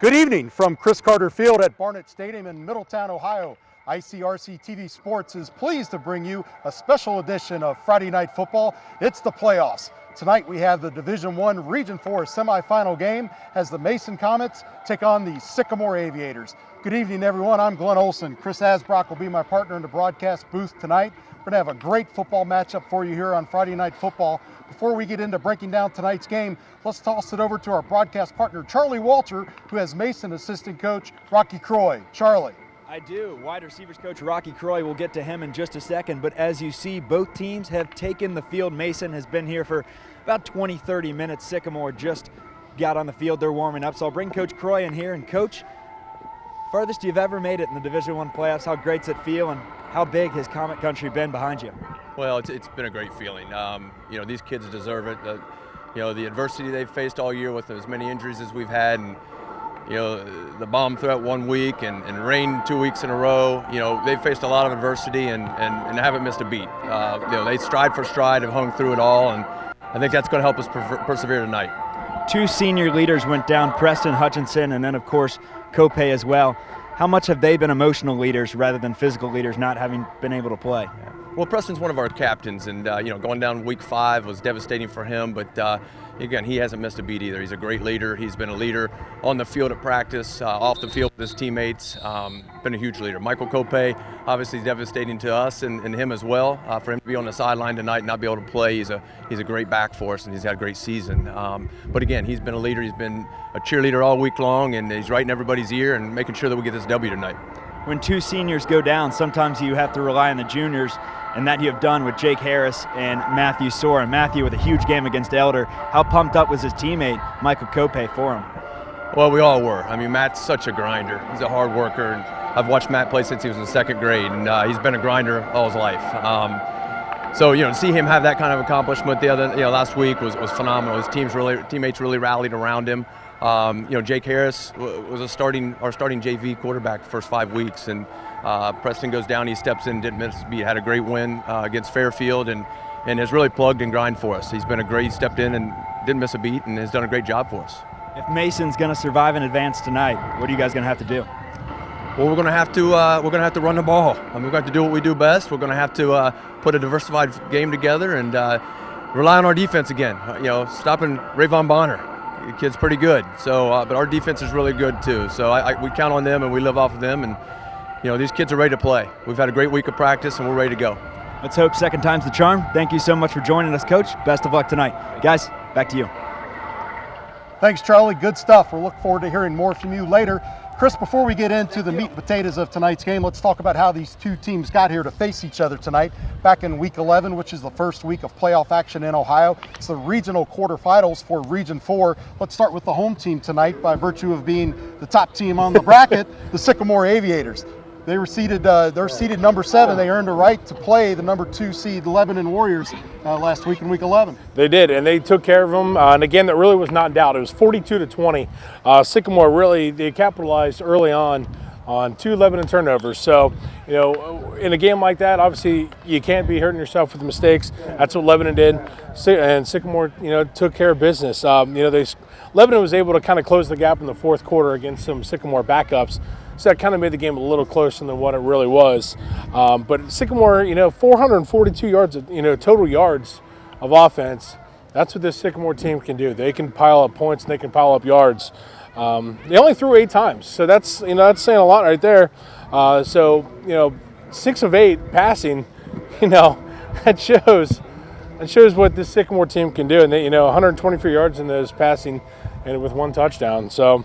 Good evening from Chris Carter Field at Barnitz Stadium in Middletown, Ohio. ICRC-TV Sports is pleased to bring you a special edition of Friday Night Football. It's the playoffs. Tonight we have the Division I Region 4 semifinal game as the Mason Comets take on the Sycamore Aviators. Good evening, everyone. I'm Glenn Olson. Chris Asbrock will be my partner in the broadcast booth tonight. We're going to have a great football matchup for you here on Friday Night Football. Before we get into breaking down tonight's game, let's toss it over to our broadcast partner, Charlie Walter, who has Mason assistant coach Rocky Croy. Charlie. I do. Wide receivers coach Rocky Croy. We'll get to him in just a second. But as you see, both teams have taken the field. Mason has been here for about 20-30 minutes. Sycamore just got on the field. They're warming up. So I'll bring Coach Croy in here. And Coach, farthest you've ever made it in the Division I playoffs, how great's it feel and how big has Comet Country been behind you? Well, it's been a great feeling. These kids deserve it. The adversity they've faced all year with as many injuries as we've had, and the bomb threat 1 week and rain 2 weeks in a row. They've faced a lot of adversity and haven't missed a beat. They stride for stride, have hung through it all, and I think that's going to help us persevere tonight. Two senior leaders went down, Preston Hutchinson and then, of course, Cope as well. How much have they been emotional leaders rather than physical leaders, not having been able to play? Well, Preston's one of our captains, and going down week 5 was devastating for him. But again, he hasn't missed a beat either. He's a great leader. He's been a leader on the field at practice, off the field with his teammates. Been a huge leader. Michael Cope, obviously devastating to us and him as well. For him to be on the sideline tonight and not be able to play, he's a great back for us, and he's had a great season. But again, he's been a leader. He's been a cheerleader all week long, and he's right in everybody's ear and making sure that we get this W tonight. When two seniors go down, sometimes you have to rely on the juniors, and that you have done with Jake Harris and Matthew Soren. Matthew with a huge game against Elder. How pumped up was his teammate, Michael Cope, for him? Well, we all were. I mean, Matt's such a grinder. He's a hard worker, and I've watched Matt play since he was in 2nd grade, and he's been a grinder all his life. To see him have that kind of accomplishment last week was phenomenal. His teammates really rallied around him. Jake Harris was our starting JV quarterback the first 5 weeks, and Preston goes down, he steps in, didn't miss a beat, had a great win against Fairfield, and has really plugged and grind for us. He's stepped in and didn't miss a beat, and has done a great job for us. If Mason's going to survive and advance tonight, what are you guys going to have to do? Well, we're going to have to run the ball. We're going to have to do what we do best. We're going to have to put a diversified game together and rely on our defense again. Stopping Rayvon Bonner. The kid's pretty good. So, but our defense is really good too. So we count on them and we live off of them. And these kids are ready to play. We've had a great week of practice and we're ready to go. Let's hope second time's the charm. Thank you so much for joining us, Coach. Best of luck tonight. Guys, back to you. Thanks, Charlie. Good stuff. We'll look forward to hearing more from you later. Chris, before we get into the meat and potatoes of tonight's game, let's talk about how these two teams got here to face each other tonight. Back in Week 11, which is the first week of playoff action in Ohio, it's the regional quarterfinals for Region 4. Let's start with the home team tonight by virtue of being the top team on the bracket, the Sycamore Aviators. They were seeded, they're seeded number 7. They earned a right to play the number 2 seed Lebanon Warriors last week in Week 11. They did, and they took care of them. And again, that really was not in doubt. It was 42-20. Sycamore really, they capitalized early on 2 Lebanon turnovers. So, in a game like that, obviously you can't be hurting yourself with mistakes. That's what Lebanon did, and Sycamore, took care of business. Lebanon was able to kind of close the gap in the 4th quarter against some Sycamore backups. So that kind of made the game a little closer than what it really was. But Sycamore, 442 yards, total yards of offense. That's what this Sycamore team can do. They can pile up points and they can pile up yards. They only threw 8 times, so that's saying a lot right there. 6 of 8 passing, that shows what this Sycamore team can do. And they, 124 yards in those passing, and with 1 touchdown. So.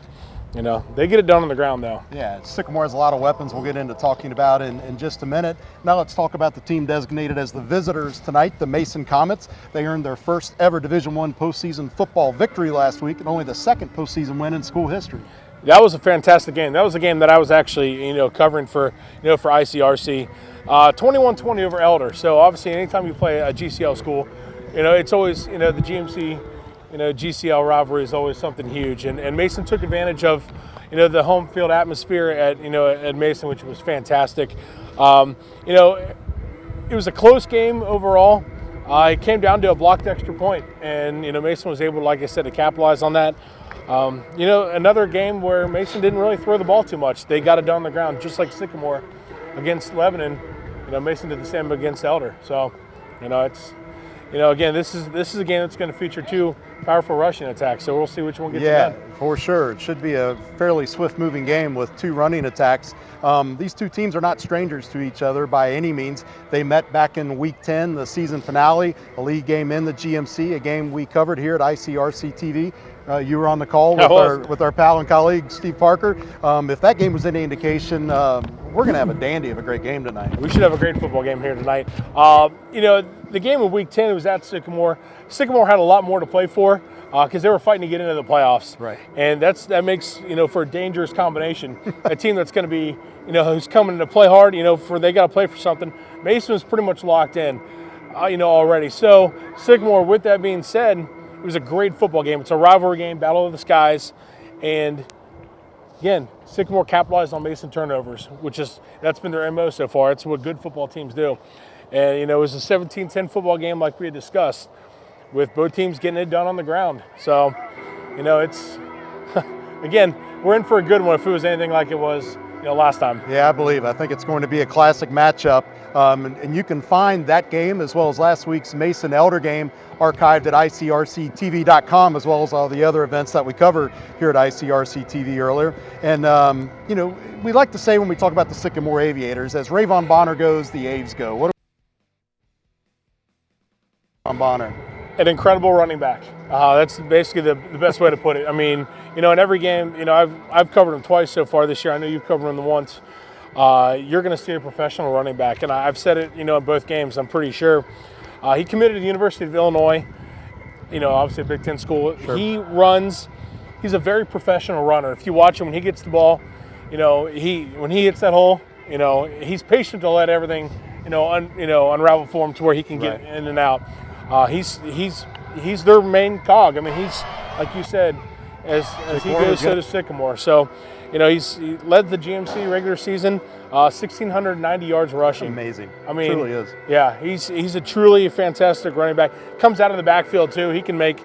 They get it done on the ground, though. Yeah, Sycamore has a lot of weapons we'll get into talking about in just a minute. Now let's talk about the team designated as the visitors tonight, the Mason Comets. They earned their first ever Division I postseason football victory last week and only the 2nd postseason win in school history. That was a fantastic game. That was a game that I was actually, covering for ICRC. 21-20 over Elder. So obviously anytime you play a GCL school, it's always, the GMC GCL rivalry is always something huge, and Mason took advantage of, the home field atmosphere at Mason, which was fantastic. It was a close game overall. It came down to a blocked extra point, and Mason was able, like I said, to capitalize on that. You know, another game where Mason didn't really throw the ball too much. They got it done on the ground, just like Sycamore against Lebanon. You know, Mason did the same against Elder. So, you know, it's, you know, again, this is a game that's going to feature two powerful rushing attacks. So we'll see which one gets it done. Yeah, for sure. It should be a fairly swift-moving game with two running attacks. These two teams are not strangers to each other by any means. They met back in Week 10, the season finale, a league game in the GMC, a game we covered here at ICRC-TV. You were on the call with our pal and colleague, Steve Parker. If that game was any indication, we're going to have a dandy of a great game tonight. We should have a great football game here tonight. You know, the game of Week 10 was at Sycamore. Sycamore had a lot more to play for because they were fighting to get into the playoffs. Right. And that makes, you know, for a dangerous combination, a team that's going to be, you know, who's coming to play hard, you know, they got to play for something. Mason was pretty much locked in, you know, already. So Sycamore, with that being said, it was a great football game. It's a rivalry game, battle of the skies. And again, Sycamore capitalized on Mason turnovers, that's been their MO so far. It's what good football teams do. And, you know, it was a 17-10 football game like we had discussed, with both teams getting it done on the ground. So, you know, it's, again, we're in for a good one if it was anything like it was, you know, last time. Yeah, I believe. I think it's going to be a classic matchup. And you can find that game as well as last week's Mason Elder game archived at ICRC-TV.com, as well as all the other events that we cover here at ICRC-TV earlier. And, you know, we like to say when we talk about the Sycamore Aviators, as Rayvon Bonner goes, the Aves go. What on Bonner? An incredible running back. That's basically the best way to put it. I mean, you know, in every game, you know, I've covered him twice so far this year. I know you've covered him once. You're going to see a professional running back, and I've said it, you know, in both games. I'm pretty sure. He committed to the University of Illinois. You know, obviously a Big Ten school. Sure. He's a very professional runner. If you watch him when he gets the ball, you know, when he hits that hole, you know, he's patient to let everything, you know, unravel for him to where he can get in and out. He's their main cog. I mean, he's, like you said, as he goes, so does Sycamore. So, you know, he led the GMC regular season, 1,690 yards rushing. Amazing. I mean, truly is. Yeah, he's a truly fantastic running back. Comes out of the backfield too. He can make.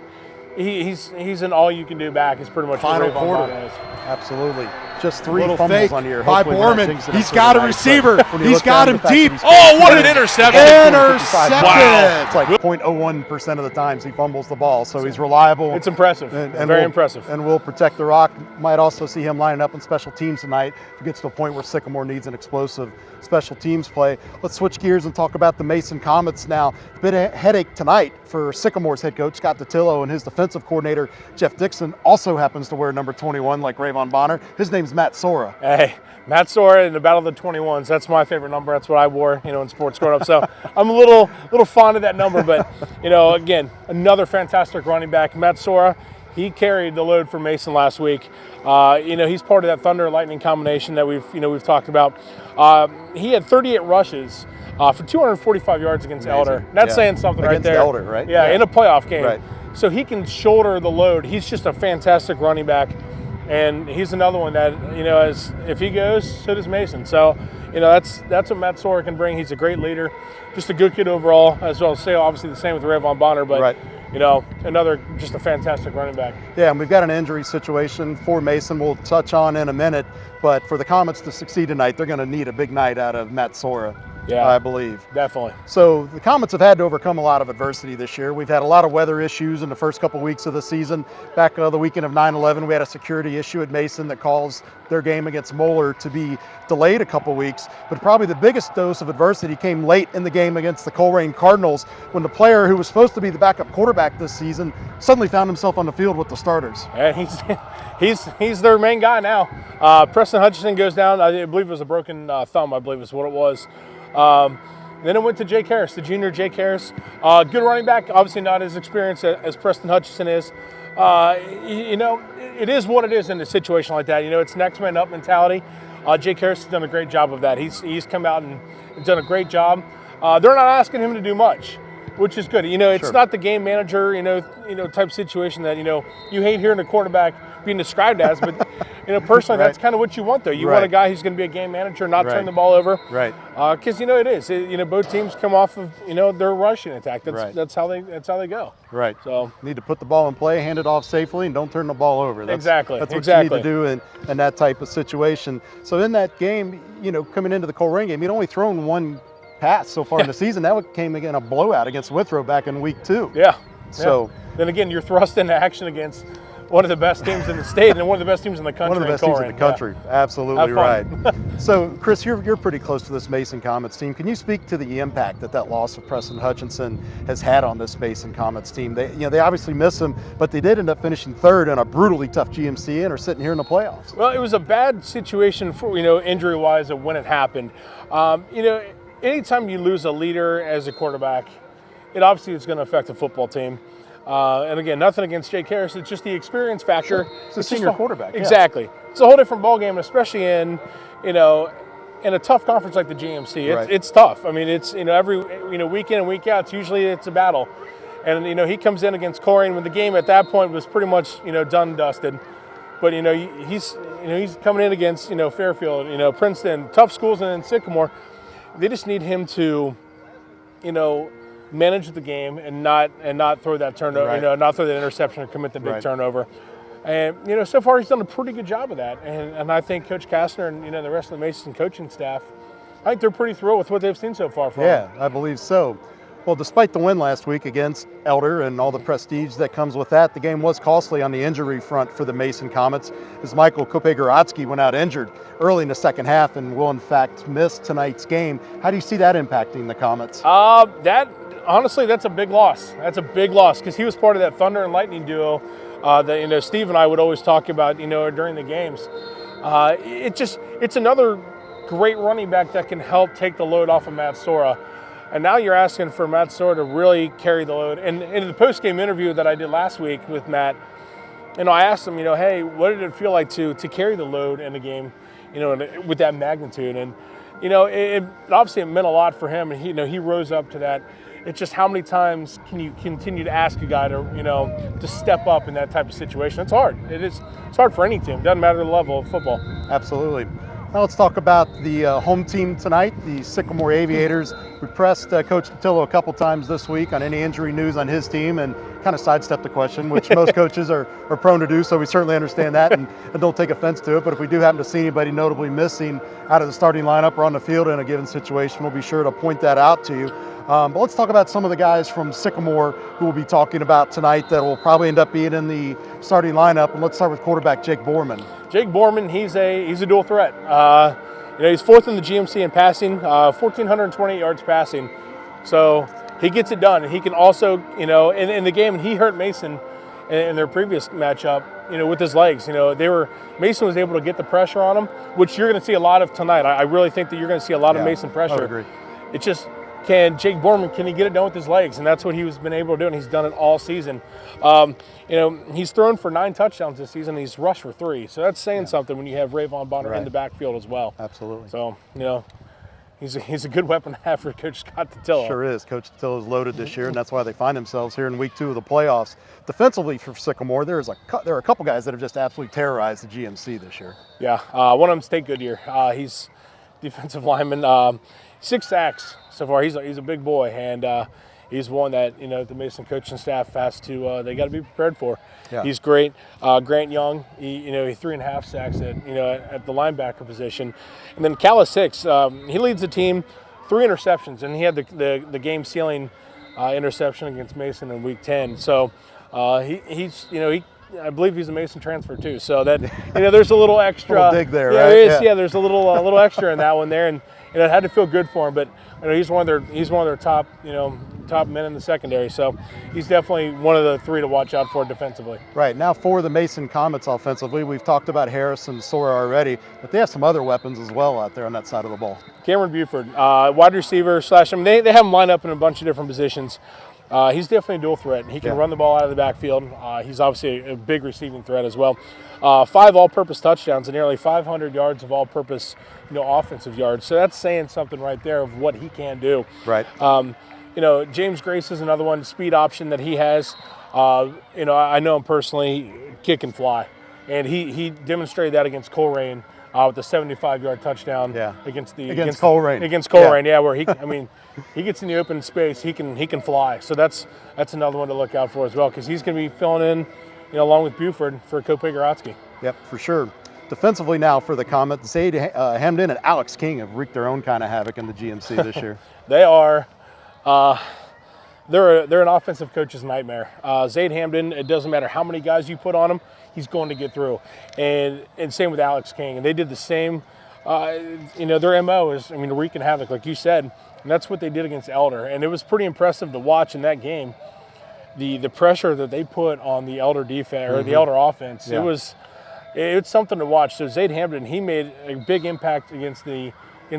He's an all-you-can-do back. Is pretty much final what quarter. Is. Absolutely. Just three little fumbles fake on here. by Borman. He's got a receiver. He's got him deep. Oh, what an interception! Intercepted. Wow. It's like 0.01% of the times he fumbles the ball, so he's reliable. It's impressive. Very impressive. And will protect the rock. Might also see him lining up in special teams tonight if it gets to a point where Sycamore needs an explosive special teams play. Let's switch gears and talk about the Mason Comets now. A bit of a headache tonight for Sycamore's head coach, Scott Datillo, and his defensive coordinator, Jeff Dixon, also happens to wear number 21 like Rayvon Bonner. His name's Matt Sora. Hey, Matt Sora in the Battle of the 21s. That's my favorite number. That's what I wore, you know, in sports growing up. So I'm a little fond of that number. But, you know, again, another fantastic running back. Matt Sora, he carried the load for Mason last week. You know, he's part of that thunder and lightning combination that we've talked about. He had 38 rushes for 245 yards against Elder. That's saying something against right there. Elder, right? Yeah, in a playoff game. Right. So he can shoulder the load. He's just a fantastic running back. And he's another one that, you know, if he goes, so does Mason. So, you know, that's what Matt Sora can bring. He's a great leader, just a good kid overall, as well as say obviously the same with Rayvon Bonner, but you know, just a fantastic running back. Yeah, and we've got an injury situation for Mason we'll touch on in a minute, but for the Comets to succeed tonight, they're going to need a big night out of Matt Sora. Yeah, I believe. Definitely. So the Comets have had to overcome a lot of adversity this year. We've had a lot of weather issues in the first couple weeks of the season. Back the weekend of 9/11, we had a security issue at Mason that caused their game against Moeller to be delayed a couple weeks. But probably the biggest dose of adversity came late in the game against the Colerain Cardinals, when the player who was supposed to be the backup quarterback this season suddenly found himself on the field with the starters. Yeah, he's their main guy now. Preston Hutchinson goes down. I believe it was a broken thumb. I believe is what it was. Then it went to Jake Harris, the junior Jake Harris. Good running back, obviously not as experienced as Preston Hutchinson is. You know, it is what it is in a situation like that. You know, it's next man up mentality. Jake Harris has done a great job of that. He's come out and done a great job. They're not asking him to do much, which is good. You know, it's not the game manager, you know, type situation that, you know, you hate hearing a quarterback being described as, but personally, that's kind of what you want, though. You want a guy who's going to be a game manager, not turn the ball over. Right. Because it is. Both teams come off of their rushing attack. That's how they go. Right. So need to put the ball in play, hand it off safely, and don't turn the ball over. That's what you need to do in that type of situation. So in that game, coming into the Coleraine game, he'd only thrown one pass so far in the season. That came in a blowout against Withrow back in week 2. Yeah. So then again, you're thrust into action against one of the best teams in the state and one of the best teams in the country. One of the best teams in the country. Yeah. Absolutely right. So, Chris, you're pretty close to this Mason Comets team. Can you speak to the impact that loss of Preston Hutchinson has had on this Mason Comets team? They obviously miss him, but they did end up finishing 3rd in a brutally tough GMC and are sitting here in the playoffs. Well, it was a bad situation for injury-wise when it happened. Anytime you lose a leader as a quarterback, it obviously is going to affect the football team. And again, nothing against Jake Harris. It's just the experience factor. It's a senior quarterback. Exactly. Yeah. It's a whole different ballgame, especially in a tough conference like the GMC. It's tough. I mean, it's every week in and week out. It's a battle. And he comes in against Coleraine when the game at that point was pretty much done and dusted. But he's coming in against Fairfield, Princeton, tough schools, and then Sycamore. They just need him to manage the game and not throw that turnover, not throw that interception or commit the big turnover. And so far he's done a pretty good job of that. And I think Coach Kastner and the rest of the Mason coaching staff, I think they're pretty thrilled with what they've seen so far from him. Yeah, I believe so. Well, despite the win last week against Elder and all the prestige that comes with that, the game was costly on the injury front for the Mason Comets, as Michael Kopegorotsky went out injured early in the second half and will in fact miss tonight's game. How do you see that impacting the Comets? Honestly, that's a big loss. That's a big loss because he was part of that Thunder and Lightning duo that Steve and I would always talk about during the games. It's another great running back that can help take the load off of Matt Sora. And now you're asking for Matt Sora to really carry the load. And in the post-game interview that I did last week with Matt, I asked him, hey, what did it feel like to carry the load in the game, with that magnitude? And it obviously it meant a lot for him, and he rose up to that. It's just how many times can you continue to ask a guy to step up in that type of situation? It's hard. It's hard for any team. It doesn't matter the level of football. Absolutely. Now let's talk about the home team tonight, the Sycamore Aviators. We pressed Coach Cotillo a couple times this week on any injury news on his team and kind of sidestepped the question, which most coaches are prone to do, so we certainly understand that and don't take offense to it. But if we do happen to see anybody notably missing out of the starting lineup or on the field in a given situation, we'll be sure to point that out to you. But let's talk about some of the guys from Sycamore who we'll be talking about tonight that will probably end up being in the starting lineup. And let's start with quarterback Jake Borman. Jake Borman, he's a dual threat. He's 4th in the GMC in passing, 1,420 yards passing. So he gets it done. And he can also, in the game, he hurt Mason in their previous matchup, with his legs. Mason was able to get the pressure on him, which you're going to see a lot of tonight. I really think that you're going to see a lot of Mason pressure. I would agree. It's just, can Jake Borman, can he get it done with his legs? And that's what he's been able to do, and he's done it all season. He's thrown for 9 touchdowns this season. He's rushed for 3. So that's saying something when you have Rayvon Bonner in the backfield as well. Absolutely. So, he's a good weapon to have for Coach Scott Cotillo. Sure is. Coach Cotillo is loaded this year, and that's why they find themselves here in week 2 of the playoffs. Defensively for Sycamore, there are a couple guys that have just absolutely terrorized the GMC this year. Yeah, one of them's Tate Goodyear. He's defensive lineman. 6 sacks so far. He's a big boy, and he's one that the Mason coaching staff has to they got to be prepared for. Yeah. He's great. Grant Young, he 3.5 sacks at the linebacker position, and then Callis Hicks, he leads the team, 3 interceptions, and he had the game sealing interception against Mason in week 10. So I believe he's a Mason transfer too. So that there's a little extra. A little dig there, yeah, right? There is. Yeah, there's a little extra in that one there, and it had to feel good for him. But he's one of their top men in the secondary. So he's definitely one of the 3 to watch out for defensively. Right now, for the Mason Comets offensively, we've talked about Harris and Sora already, but they have some other weapons as well out there on that side of the ball. Cameron Buford, wide receiver / they have him lined up in a bunch of different positions. He's definitely a dual threat. He can run the ball out of the backfield. He's obviously a big receiving threat as well. 5 all-purpose touchdowns and nearly 500 yards of all-purpose, offensive yards. So that's saying something right there of what he can do. Right. James Grace is another one, speed option that he has. I know him personally, kick and fly. and he demonstrated that against Coleraine with the 75-yard touchdown against Coleraine. Against Coleraine, where he gets in the open space, he can fly. So that's another one to look out for as well, because he's going to be filling in, along with Buford for Kopegorotsky. Yep, for sure. Defensively now for the Comet, Zaid Hamden and Alex King have wreaked their own kind of havoc in the GMC this year. They are. They're an offensive coach's nightmare. Zaid Hamden, it doesn't matter how many guys you put on him, he's going to get through. And same with Alex King. And they did the same. Their MO is, wreaking havoc, like you said. And that's what they did against Elder. And it was pretty impressive to watch in that game. The pressure that they put on the Elder defense or the Elder offense, it's something to watch. So Zaid Hamden, he made a big impact against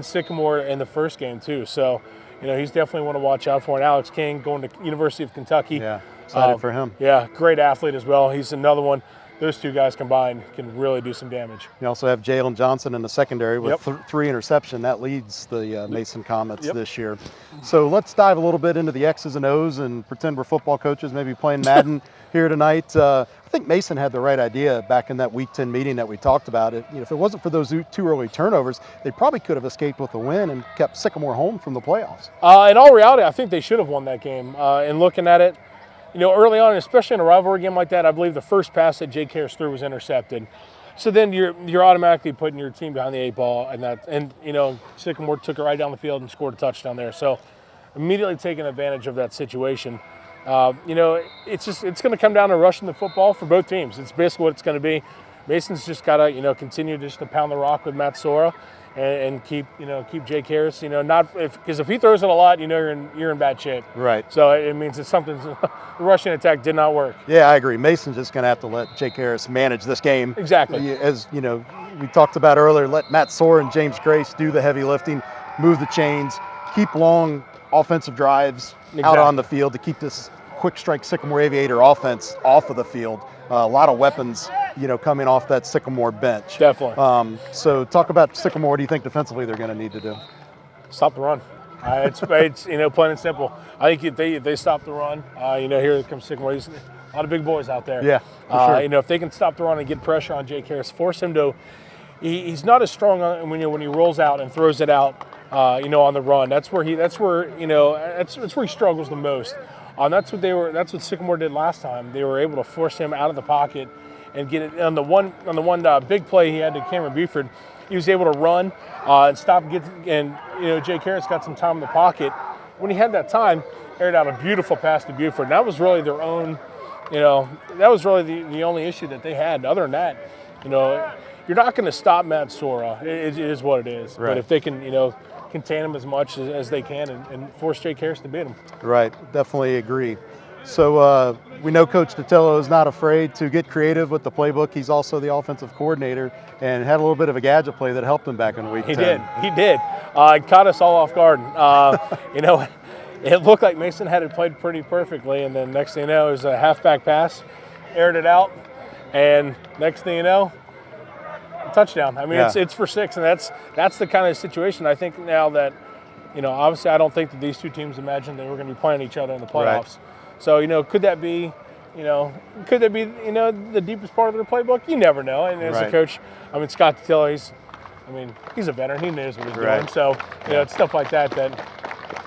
Sycamore in the first game too. So, he's definitely one to watch out for. And Alex King going to University of Kentucky. Yeah, excited for him. Yeah, great athlete as well. He's another one. Those two guys combined can really do some damage. You also have Jalen Johnson in the secondary with 3 interceptions. That leads the Mason Comets this year. So let's dive a little bit into the X's and O's and pretend we're football coaches, maybe playing Madden here tonight. I think Mason had the right idea back in that Week 10 meeting that we talked about. If it wasn't for those 2 early turnovers, they probably could have escaped with a win and kept Sycamore home from the playoffs. In all reality, I think they should have won that game. And looking at it, early on, especially in a rivalry game like that, I believe the first pass that Jake Harris threw was intercepted. So then you're automatically putting your team behind the 8 ball, and Sycamore took it right down the field and scored a touchdown there. So immediately taking advantage of that situation. It's going to come down to rushing the football for both teams. It's basically what it's going to be. Mason's just got to continue just to pound the rock with Matt Sora and keep Jake Harris, because if he throws it a lot, you're in bad shape. Right. So it means that the rushing attack did not work. Yeah, I agree. Mason's just going to have to let Jake Harris manage this game. Exactly. As we talked about earlier, let Matt Sora and James Grace do the heavy lifting, move the chains, keep long offensive drives out on the field to keep this quick strike Sycamore Aviator offense off of the field. A lot of weapons, coming off that Sycamore bench. Definitely. So talk about Sycamore. What do you think defensively they're going to need to do? Stop the run. It's plain and simple. I think if they stop the run, here comes Sycamore. There's a lot of big boys out there. Yeah, for sure. If they can stop the run and get pressure on Jake Harris, force him to. He's not as strong when he rolls out and throws it out. On the run. That's where he struggles the most. That's what Sycamore did last time. They were able to force him out of the pocket and get it on the one big play he had to Cameron Buford. He was able to run and stop Jake Harris got some time in the pocket. When he had that time, aired out a beautiful pass to Buford. And that was really their own, that was really the only issue that they had. Other than that, you're not going to stop Matt Sora. It is what it is. Right. But if they can, contain him as much as they can and force Jake Harris to beat him. Right, definitely agree. So we know Coach Totillo is not afraid to get creative with the playbook. He's also the offensive coordinator and had a little bit of a gadget play that helped him back in Week 10. He did. It caught us all off guard. It looked like Mason had it played pretty perfectly, and then next thing you know, it was a halfback pass, aired it out, and next thing you know, touchdown. It's for 6, and that's the kind of situation I think now that, obviously I don't think that these two teams imagined they were going to be playing each other in the playoffs. Right. So, could that be the deepest part of their playbook? You never know. And as a coach, Scott Totillo, he's a veteran. He knows what he's doing. So, it's stuff like that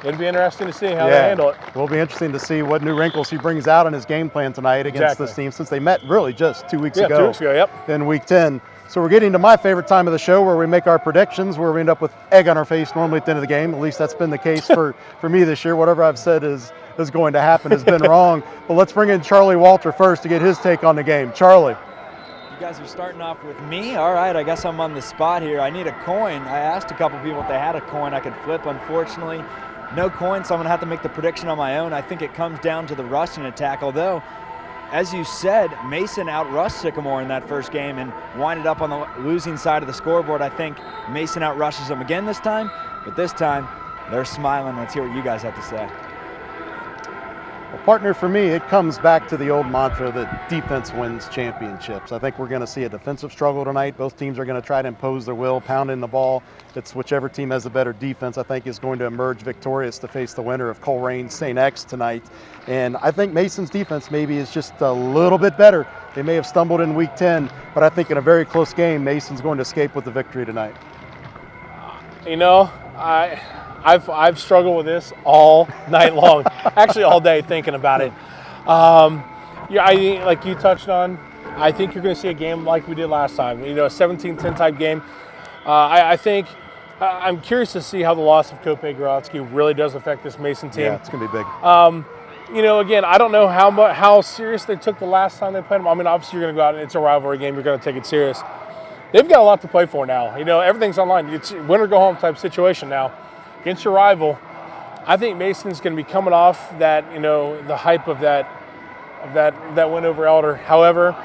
it'd be interesting to see how they handle it. It will be interesting to see what new wrinkles he brings out in his game plan tonight against this team, since they met really just 2 weeks ago. 2 weeks ago, in Week 10. So we're getting to my favorite time of the show, where we make our predictions, where we end up with egg on our face normally at the end of the game. At least that's been the case for me this year. Whatever I've said is going to happen has been wrong. But let's bring in Charlie Walter first to get his take on the game. Charlie. You guys are starting off with me. All right, I guess I'm on the spot here. I need a coin. I asked a couple people if they had a coin I could flip. Unfortunately, no coin, so I'm going to have to make the prediction on my own. I think it comes down to the rushing attack, although, as you said, Mason outrushed Sycamore in that first game and winded up on the losing side of the scoreboard. I think Mason outrushes them again this time, but this time they're smiling. Let's hear what you guys have to say. Well, partner, for me, it comes back to the old mantra that defense wins championships. I think we're going to see a defensive struggle tonight. Both teams are going to try to impose their will, pounding the ball. It's whichever team has the better defense, I think, is going to emerge victorious to face the winner of Coleraine St. X tonight. And I think Mason's defense maybe is just a little bit better They may have stumbled in week 10, but I think in a very close game, Mason's going to escape with the victory tonight. You know, I've struggled with this all night long, actually all day thinking about it. Yeah, like you touched on, I think you're going to see a game like we did last time. You know, a 17-10 type game. I think I'm curious to see how the loss of Kope Grodzki really does affect this Mason team. Yeah, it's going to be big. You know, again, I don't know how serious they took the last time they played them. I mean, obviously you're going to go out and it's a rivalry game. You're going to take it serious. They've got a lot to play for now. You know, everything's online. It's win or go home type situation now against your rival. I think Mason's going to be coming off that, you know, the hype of that win over Elder. However,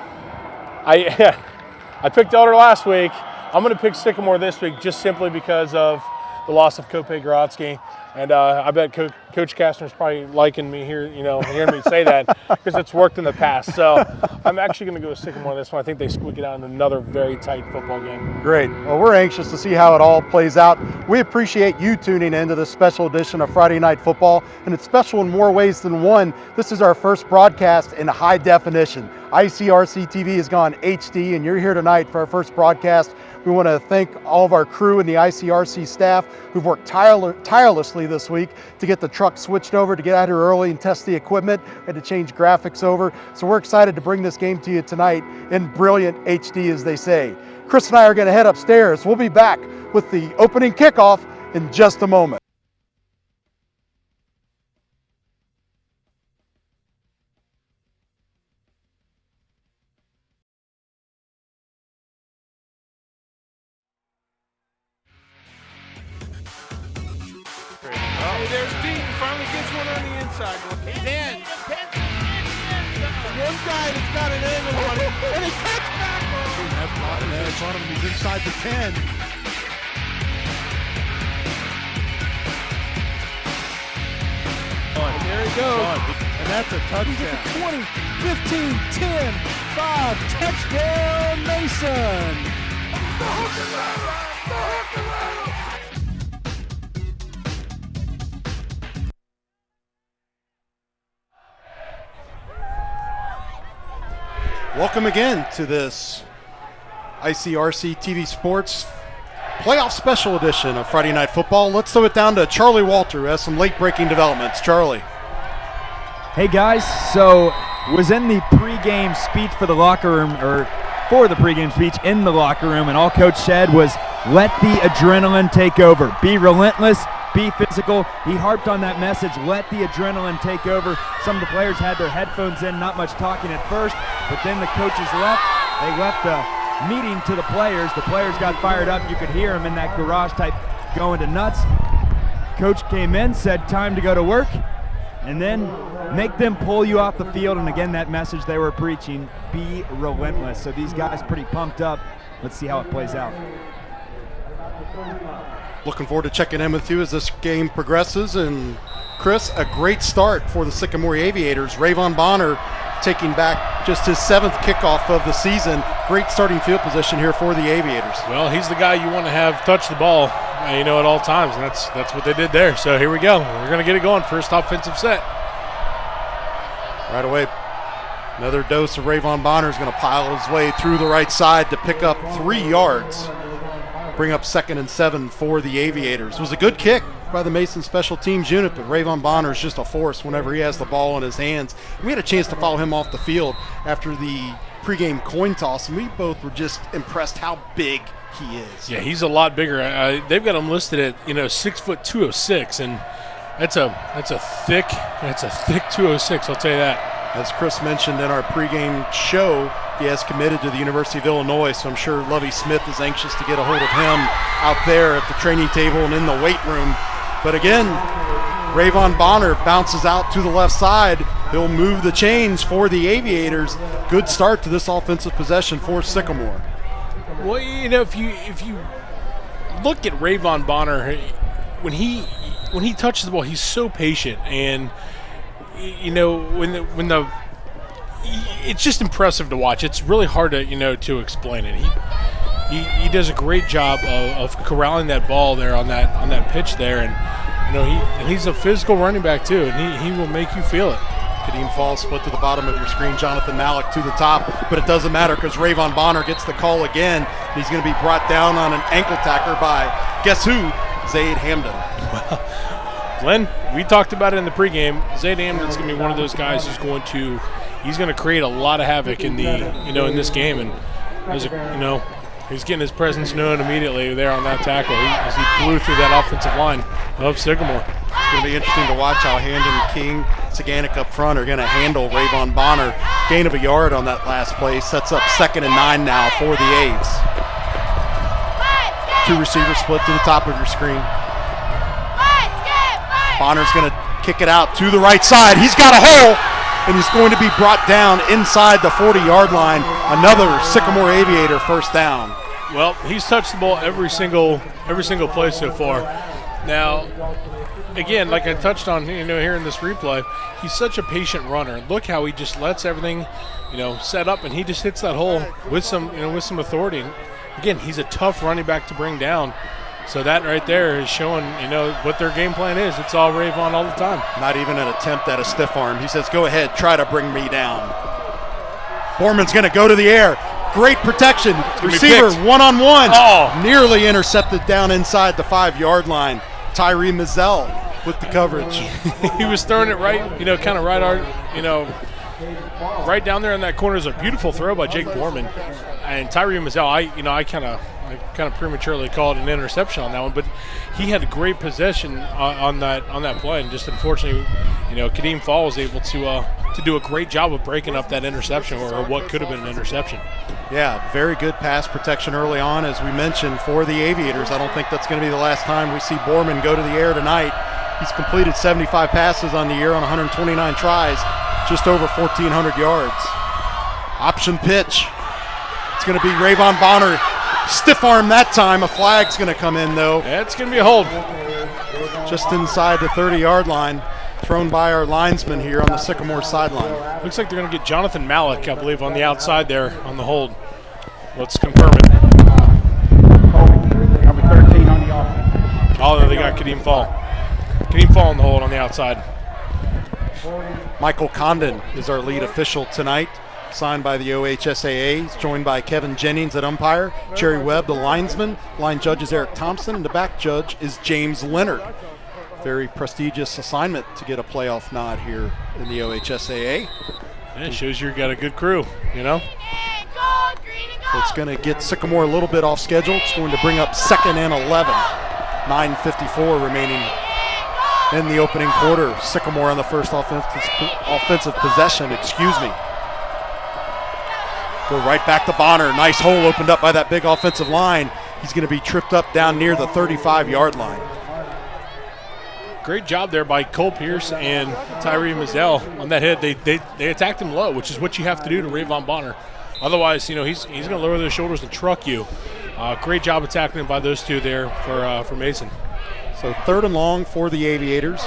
I picked Elder last week. I'm going to pick Sycamore this week just simply because of the loss of Kope Grodzki. And I bet Coach Kastner's probably liking me here, you know, hearing me say that because it's worked in the past. So I'm actually going to go with Sycamore this one. I think they squeak it out in another very tight football game. Great. Well, we're anxious to see how it all plays out. We appreciate you tuning into this special edition of Friday Night Football, and it's special in more ways than one. This is our first broadcast in high definition. ICRC-TV has gone HD, and you're here tonight for our first broadcast. We want to thank all of our crew and the ICRC staff who've worked tirelessly this week to get the truck switched over, to get out here early and test the equipment, and to change graphics over. So we're excited to bring this game to you tonight in brilliant HD, as they say. Chris and I are going to head upstairs. We'll be back with the opening kickoff in just a moment. There's Dean, finally gets one on the inside. He's in. One guy that's got an angle on it, and he cuts back. That's Martin there in front of him. He's inside the 10. And there he goes. And that's a touchdown. 20, 15, 10, 5, touchdown Mason. The hook and ladder. The hook and ladder. Welcome again to this ICRC-TV Sports playoff special edition of Friday Night Football. Let's throw it down to Charlie Walter, who has some late-breaking developments. Charlie. Hey guys, so was in the pregame speech for the locker room, or for the pregame speech in the locker room, and all Coach said was, let the adrenaline take over. Be relentless, be physical. He harped on that message, let the adrenaline take over. Some of the players had their headphones in, not much talking at first, but then the coaches left. They left the meeting to the players. The players got fired up. You could hear them in that garage type going to nuts. Coach came in, said time to go to work, and then make them pull you off the field. And again, that message they were preaching, be relentless. So these guys pretty pumped up. Let's see how it plays out. Looking forward to checking in with you as this game progresses. And Chris, a great start for the Sycamore Aviators. Rayvon Bonner taking back just his 7th kickoff of the season. Great starting field position here for the Aviators. Well, he's the guy you want to have touch the ball, you know, at all times, and that's what they did there. So here we go. We're going to get it going. First offensive set. Right away, another dose of Rayvon Bonner is going to pile his way through the right side to pick up 3 yards. Bring up 2nd and 7 for the Aviators. It was a good kick by the Mason Special Teams unit, but Rayvon Bonner is just a force whenever he has the ball in his hands. We had a chance to follow him off the field after the pregame coin toss, and we both were just impressed how big he is. Yeah, he's a lot bigger. They've got him listed at 6 foot 206, and that's a thick 206. I'll tell you that. As Chris mentioned in our pregame show, he has committed to the University of Illinois, so I'm sure Lovie Smith is anxious to get a hold of him out there at the training table and in the weight room. But again, Rayvon Bonner bounces out to the left side. He'll move the chains for the Aviators. Good start to this offensive possession for Sycamore. Well, you know, if you look at Rayvon Bonner, when he touches the ball, he's so patient, and you know, when the it's just impressive to watch. It's really hard to to explain it. He does a great job of corralling that ball there on that pitch there, and he's a physical running back too, and he will make you feel it. Kadeem Falls split to the bottom of your screen. Jonathan Malik to the top, but it doesn't matter because Rayvon Bonner gets the call again. He's going to be brought down on an ankle tacker by, guess who? Zaid Hamden. Glenn, we talked about it in the pregame. Zaid Hamden's going to be one of those guys who's going to create a lot of havoc in in this game, and he's getting his presence known immediately there on that tackle as he blew through that offensive line of Sycamore. It's going to be interesting to watch how Hamden, King, Saganic up front are going to handle Rayvon Bonner. Gain of a yard on that last play sets up 2nd and 9 now for the A's. 2 receivers split to the top of your screen. Bonner's going to kick it out to the right side. He's got a hole, and he's going to be brought down inside the 40-yard line. Another Sycamore Aviator first down. Well, he's touched the ball every single play so far. Now, again, like I touched on, here in this replay, he's such a patient runner. Look how he just lets everything, set up, and he just hits that hole with some authority. And again, he's a tough running back to bring down. So that right there is showing, what their game plan is. It's all Rayvon all the time. Not even an attempt at a stiff arm. He says, go ahead, try to bring me down. Borman's going to go to the air. Great protection. Receiver one-on-one. Oh. Nearly intercepted down inside the 5-yard line. Tyree Mizell with the coverage. He was throwing it right, kind of right down there in that corner. Is a beautiful throw by Jake Borman. And Tyree Mizell, I kind of prematurely called an interception on that one, but he had a great possession on that play, and just unfortunately, Kadeem Fall was able to do a great job of breaking up that interception, or what could have been an interception. Yeah, very good pass protection early on, as we mentioned, for the Aviators. I don't think that's going to be the last time we see Borman go to the air tonight. He's completed 75 passes on the year on 129 tries, just over 1,400 yards. Option pitch. It's going to be Rayvon Bonner. Stiff arm that time. A flag's going to come in, though. Yeah, it's going to be a hold. Just inside the 30-yard line, thrown by our linesman here on the Sycamore sideline. Looks like they're going to get Jonathan Malik, I believe, on the outside there on the hold. Let's confirm it. Number 13 on the offense. Oh, no, they got Kadeem Fall. Kadeem Fall on the hold on the outside. Michael Condon is our lead official tonight, signed by the OHSAA. He's joined by Kevin Jennings at umpire, Cherry Webb, the linesman. Line judge is Eric Thompson, and the back judge is James Leonard. Very prestigious assignment to get a playoff nod here in the OHSAA. Yeah, it shows you got a good crew, So it's going to get Sycamore a little bit off schedule. It's going to bring up 2nd and 11. 9:54 remaining in the opening quarter. Sycamore on the first offensive possession, Go right back to Bonner. Nice hole opened up by that big offensive line. He's going to be tripped up down near the 35-yard line. Great job there by Cole Pierce and Tyree Mizell on that hit. They attacked him low, which is what you have to do to Rayvon Bonner. Otherwise, he's going to lower those shoulders and truck you. Great job attacking him by those two there for Mason. So 3rd and long for the Aviators.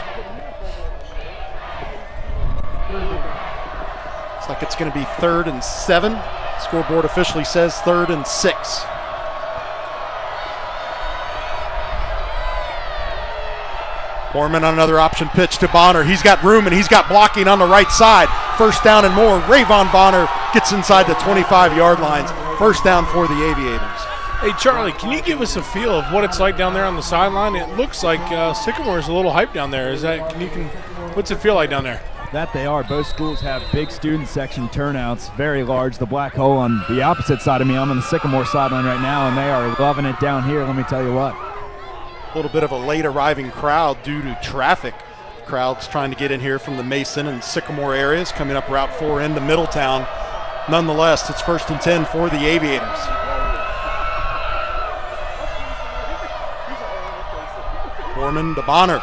Looks like it's going to be 3rd and 7. Scoreboard officially says 3rd and 6. Borman on another option pitch to Bonner. He's got room and he's got blocking on the right side. First down and more. Rayvon Bonner gets inside the 25-yard lines. First down for the Aviators. Hey, Charlie, can you give us a feel of what it's like down there on the sideline? It looks like Sycamore is a little hype down there. What's it feel like down there? That they are. Both schools have big student section turnouts, very large. The black hole on the opposite side of me, I'm on the Sycamore sideline right now, and they are loving it down here, let me tell you what. A little bit of a late arriving crowd due to traffic. Crowds trying to get in here from the Mason and Sycamore areas, coming up Route 4 into Middletown. Nonetheless, it's 1st and 10 for the Aviators. Borman to Bonner.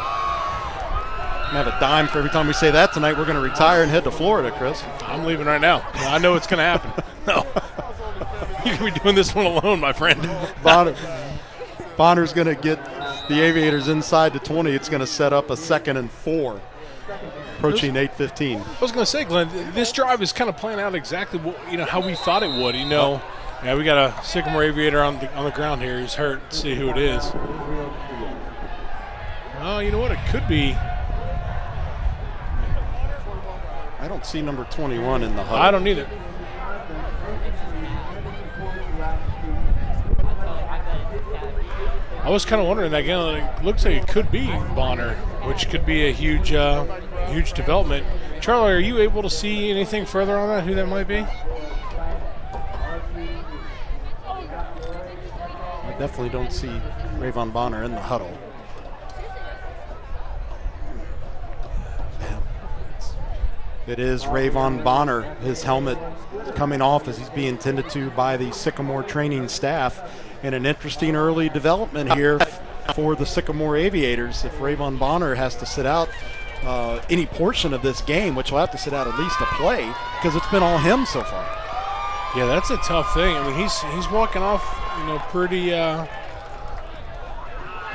We're going to have a dime for every time we say that tonight. We're going to retire and head to Florida, Chris. I'm leaving right now. I know it's going to happen. No. You're going to be doing this one alone, my friend. Bonner's going to get the Aviators inside the 20. It's going to set up a 2nd and 4, approaching 8:15. I was going to say, Glenn, this drive is kind of playing out exactly how we thought it would. Yeah, we got a Sycamore Aviator on the ground here. He's hurt. Let's see who it is. Oh, you know what? It could be. I don't see number 21 in the huddle. I don't either. I was kind of wondering that again. It looks like it could be Bonner, which could be a huge, huge development. Charlie, are you able to see anything further on that? Who that might be? I definitely don't see Rayvon Bonner in the huddle. It is Rayvon Bonner. His helmet coming off as he's being tended to by the Sycamore training staff. And an interesting early development here for the Sycamore Aviators. If Rayvon Bonner has to sit out any portion of this game, which will have to sit out at least a play, because it's been all him so far. Yeah, that's a tough thing. I mean, he's walking off, pretty,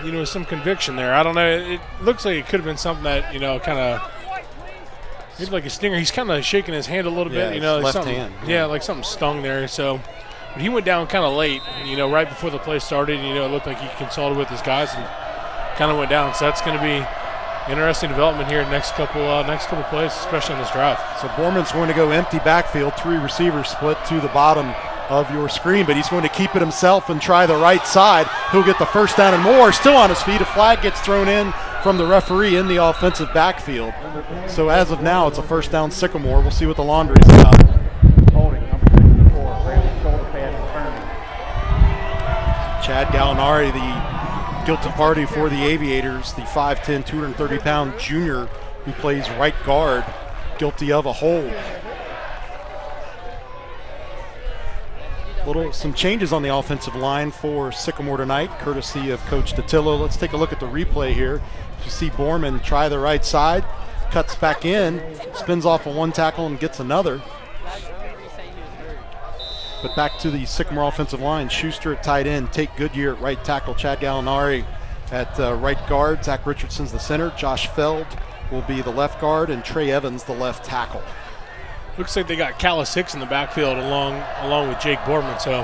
with some conviction there. I don't know. It looks like it could have been something that, kind of, maybe like a stinger. He's kind of shaking his hand a little bit, like left something, hand. Yeah, like something stung there. So, but he went down kind of late, right before the play started. It looked like he consulted with his guys and kind of went down. So that's going to be interesting development here next couple plays, especially on this drive. So Borman's going to go empty backfield, 3 receivers split to the bottom of your screen, but he's going to keep it himself and try the right side. He'll get the first down and more. Still on his feet. A flag gets thrown in from the referee in the offensive backfield. So as of now, it's a first down Sycamore. We'll see what the Laundry's got. Holding number 64, Ray's shoulder pad and turn. Chad Gallinari, the guilty party for the Aviators, the 5'10", 230-pound junior who plays right guard, guilty of a hold. Some changes on the offensive line for Sycamore tonight, courtesy of Coach Datillo. Let's take a look at the replay here. You see Borman try the right side, cuts back in, spins off of one tackle and gets another. But back to the Sycamore offensive line. Schuster at tight end, Tate Goodyear at right tackle, Chad Gallinari at right guard, Zach Richardson's the center, Josh Feld will be the left guard, and Trey Evans the left tackle. Looks like they got Callis Hicks in the backfield along with Jake Borman. So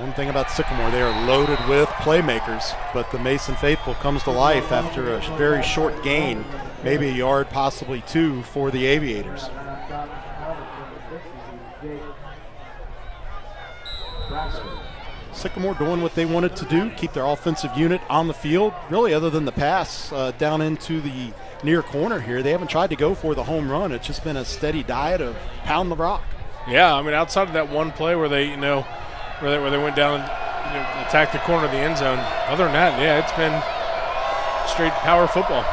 one thing about Sycamore, they are loaded with playmakers, but the Mason faithful comes to life after a very short gain, maybe a yard, possibly 2 for the Aviators. Sycamore doing what they wanted to do, keep their offensive unit on the field. Really, other than the pass down into the near corner here, they haven't tried to go for the home run. It's just been a steady diet of pound the rock. Yeah, I mean, outside of that one play where they, where they went down and attacked the corner of the end zone, other than that, yeah, it's been straight power football.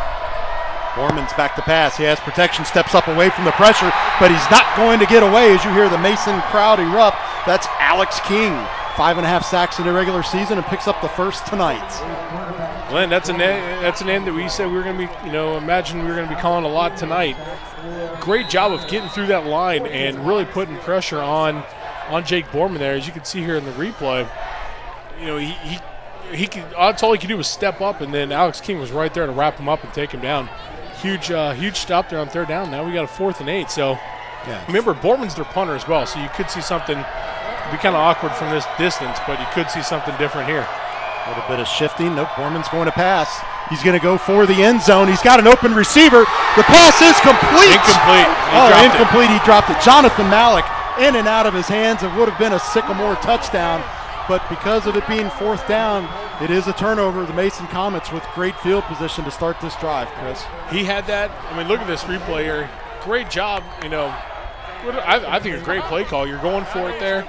Borman's back to pass. He has protection, steps up away from the pressure, but he's not going to get away as you hear the Mason crowd erupt. That's Alex King, 5.5 sacks in the regular season and picks up the first tonight. Glenn, that's a name that we said we were going to be, imagine we were going to be calling a lot tonight. Great job of getting through that line and really putting pressure on Jake Borman there. As you can see here in the replay, he could, that's all he could do was step up, and then Alex King was right there to wrap him up and take him down. Huge stop there on third down. Now we got a 4th and 8. So yeah. Remember, Borman's their punter as well, so you could see something. It'd be kind of awkward from this distance, but you could see something different here. A little bit of shifting. Nope, Borman's going to pass. He's going to go for the end zone. He's got an open receiver. The pass is complete. Incomplete. Incomplete. He dropped it. Jonathan Malik in and out of his hands. It would have been a Sycamore touchdown, but because of it being 4th down, it is a turnover. The Mason Comets with great field position to start this drive, Chris. He had that. I mean, look at this replay here. Great job, I think a great play call. You're going for it there.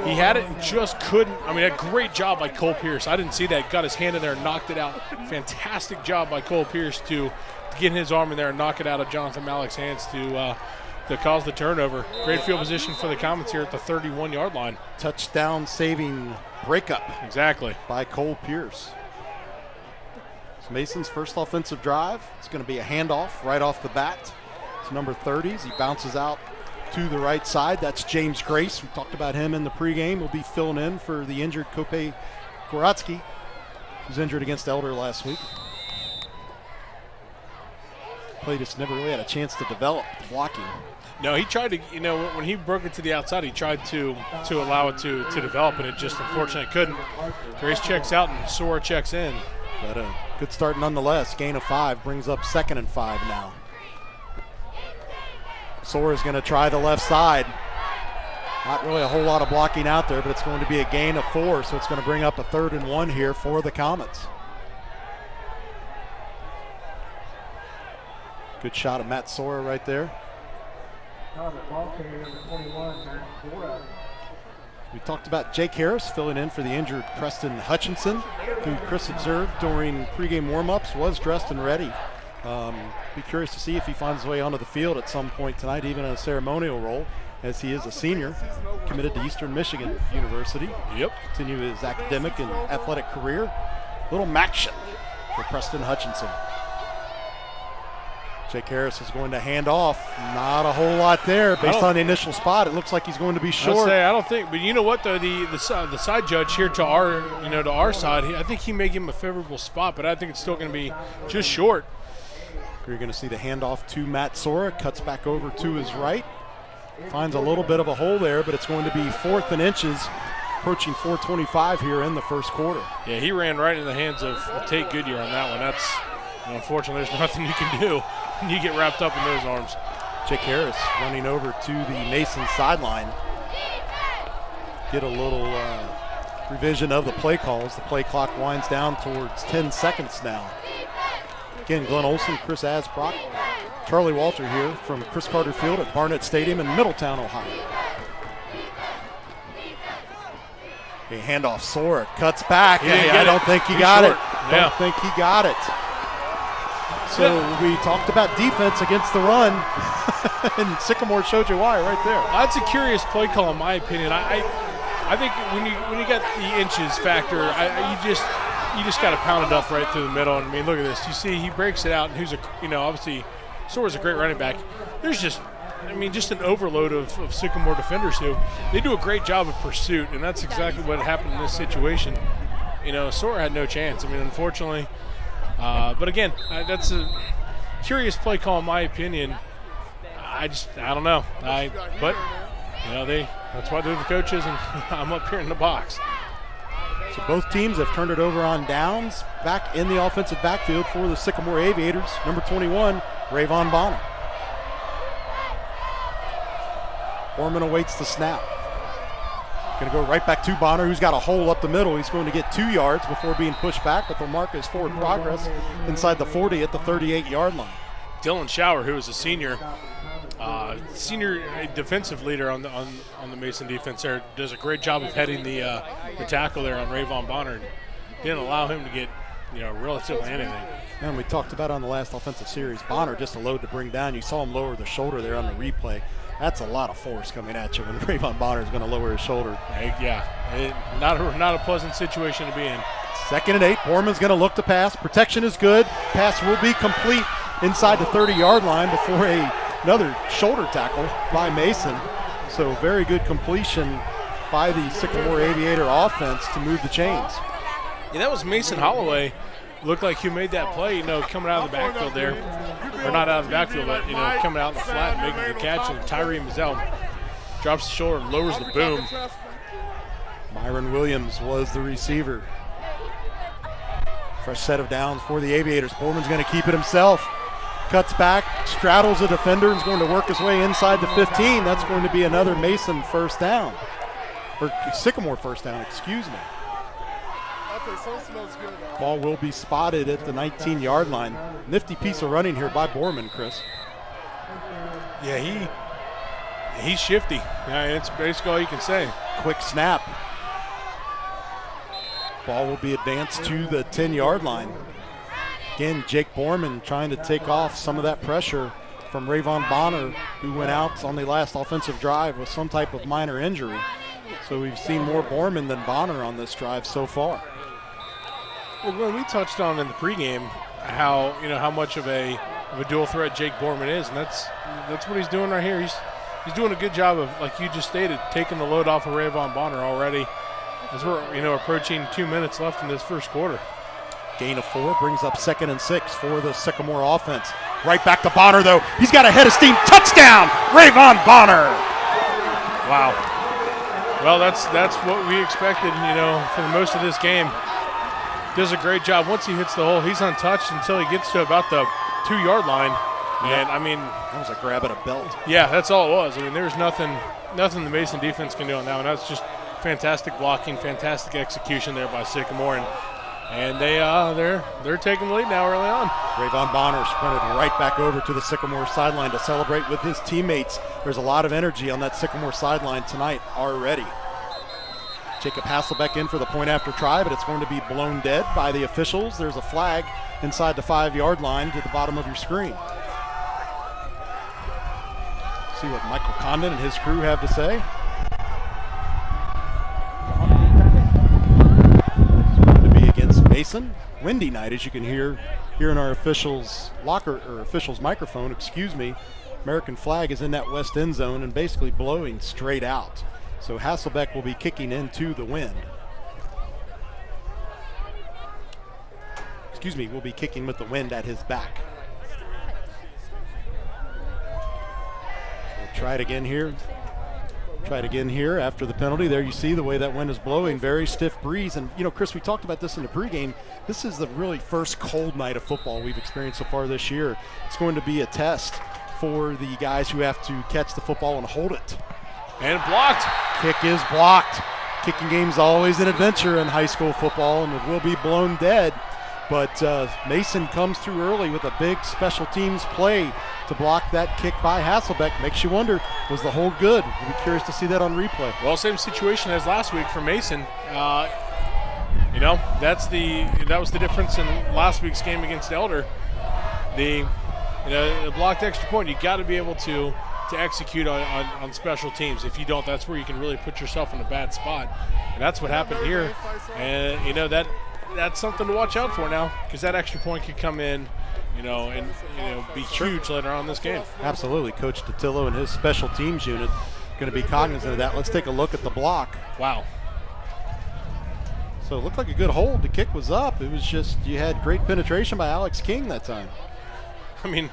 He had it and just couldn't. I mean, a great job by Cole Pierce. I didn't see that. Got his hand in there and knocked it out. Fantastic job by Cole Pierce to get his arm in there and knock it out of Jonathan Malik's hands to cause the turnover. Great field position for the Comets here at the 31-yard line. Touchdown saving breakup. Exactly. By Cole Pierce. It's Mason's first offensive drive. It's going to be a handoff right off the bat. It's number 30s. He bounces out to the right side. That's James Grace. We talked about him in the pregame. He'll be filling in for the injured Kope Goratsky, who's injured against Elder last week. Play just never really had a chance to develop blocking. No, he tried to, when he broke it to the outside, he tried to allow it to develop, and it just unfortunately couldn't. Grace checks out and Sora checks in. But a good start nonetheless. Gain of 5 brings up 2nd and 5 now. Sora's going to try the left side. Not really a whole lot of blocking out there, but it's going to be a gain of 4, so it's going to bring up a 3rd and 1 here for the Comets. Good shot of Matt Sora right there. We talked about Jake Harris filling in for the injured Preston Hutchinson, who Chris observed during pregame warmups was dressed and ready. Be curious to see if he finds his way onto the field at some point tonight, even in a ceremonial role, as he is a senior, committed to Eastern Michigan University. Yep. Continue his academic and athletic career. Little action for Preston Hutchinson. Jake Harris is going to hand off. Not a whole lot there based on the initial spot. It looks like he's going to be short. I don't think, but you know what though, the side judge here to our side, I think he may give him a favorable spot, but I think it's still going to be just short. You're going to see the handoff to Matt Sora, cuts back over to his right, finds a little bit of a hole there, but it's going to be 4th and inches, approaching 4:25 here in the first quarter. Yeah, he ran right in the hands of Tate Goodyear on that one. That's, unfortunately, there's nothing you can do when you get wrapped up in those arms. Jake Harris running over to the Mason sideline. Get a little revision of the play calls. The play clock winds down towards 10 seconds now. Again, Glenn Olson, Chris Asbrock, Charlie Walter here from Chris Carter Field at Barnitz Stadium in Middletown, Ohio. A handoff, Sora cuts back. I don't think he got it. Don't think he got it. So we talked about defense against the run, and Sycamore showed you why right there. That's a curious play call in my opinion. I think when you got the inches factor, you just got to pound it up right through the middle. And I mean, look at this. You see, he breaks it out, and obviously, Sora's a great running back. There's just an overload of Sycamore defenders who they do a great job of pursuit, and that's exactly what happened in this situation. Sora had no chance. Unfortunately, but again, that's a curious play call in my opinion. I don't know. But that's why they're the coaches, and I'm up here in the box. So both teams have turned it over on downs. Back in the offensive backfield for the Sycamore Aviators, number 21, Rayvon Bonner. Borman awaits the snap. Going to go right back to Bonner, who's got a hole up the middle. He's going to get 2 yards before being pushed back, but they'll mark his forward progress inside the 40 at the 38-yard line. Dylan Schauer, who is a senior defensive leader on the Mason defense there, does a great job of heading the tackle there on Rayvon Bonner. Didn't allow him to get relatively anything. And we talked about on the last offensive series, Bonner just a load to bring down. You saw him lower the shoulder there on the replay. That's a lot of force coming at you when Rayvon Bonner is going to lower his shoulder. Not a pleasant situation to be in. 2nd and 8. Borman's going to look to pass. Protection is good. Pass will be complete inside the 30-yard line before another shoulder tackle by Mason. So very good completion by the Sycamore Aviator offense to move the chains. Yeah, that was Mason Holloway. Looked like he made that play, coming out of the backfield there. Or not out of the backfield, but, coming out in the flat, making the catch. And Tyree Mazzell drops the shoulder and lowers the boom. Myron Williams was the receiver. Fresh set of downs for the Aviators. Borman's going to keep it himself. Cuts back, straddles a defender, and is going to work his way inside the 15. That's going to be another Mason first down. Or Sycamore first down, excuse me. Ball will be spotted at the 19-yard line. Nifty piece of running here by Borman, Chris. Yeah, he's shifty. Yeah, it's basically all you can say. Quick snap. Ball will be advanced to the 10-yard line. Again, Jake Borman trying to take off some of that pressure from Rayvon Bonner, who went out on the last offensive drive with some type of minor injury. So we've seen more Borman than Bonner on this drive so far. Well, Glenn, we touched on in the pregame how much of a dual threat Jake Borman is, and that's what he's doing right here. He's doing a good job of, like you just stated, taking the load off of Rayvon Bonner already. As we're approaching 2 minutes left in this first quarter. Gain of 4 brings up 2nd and 6 for the Sycamore offense. Right back to Bonner though. He's got a head of steam. Touchdown, Rayvon Bonner. Wow. Well, that's what we expected, for the most of this game. does a great job. Once he hits the hole, he's untouched until he gets to about the 2-yard line. And, I mean, that was a grab at a belt. Yeah, that's all it was. I mean, there's nothing the Mason defense can do on that one. That's just fantastic blocking, fantastic execution there by Sycamore. And they're taking the lead now early on. Rayvon Bonner sprinted right back over to the Sycamore sideline to celebrate with his teammates. There's a lot of energy on that Sycamore sideline tonight already. Jacob Hasselbeck in for the point after try, but it's going to be blown dead by the officials. There's a flag inside the 5-yard line to the bottom of your screen. See what Michael Condon and his crew have to say. It's going to be against Mason. Windy night, as you can hear here in our officials' microphone, excuse me. American flag is in that west end zone and basically blowing straight out. So Hasselbeck will be kicking into the wind. Excuse me, will be kicking with the wind at his back. We'll try it again here. Try it again here after the penalty. There you see the way that wind is blowing, very stiff breeze. And, you know, Chris, we talked about this in the pregame. This is the really first cold night of football we've experienced so far this year. It's going to be a test for the guys who have to catch the football and hold it. And blocked. Kick is blocked. Kicking game's always an adventure in high school football, and it will be blown dead. But Mason comes through early with a big special teams play to block that kick by Hasselbeck. Makes you wonder, was the hold good? We'll be curious to see that on replay. Well, same situation as last week for Mason. You know, that was the difference in last week's game against Elder. The blocked extra point, you got to be able to execute on special teams. If you don't, that's where you can really put yourself in a bad spot. And that's what happened here. And, you know, that's something to watch out for now, because that extra point could come in, and be huge later on in this game. Absolutely. Coach Totillo and his special teams unit going to be cognizant of that. Let's take a look at the block. Wow. So it looked like a good hold. The kick was up. It was just, you had great penetration by Alex King that time. I mean,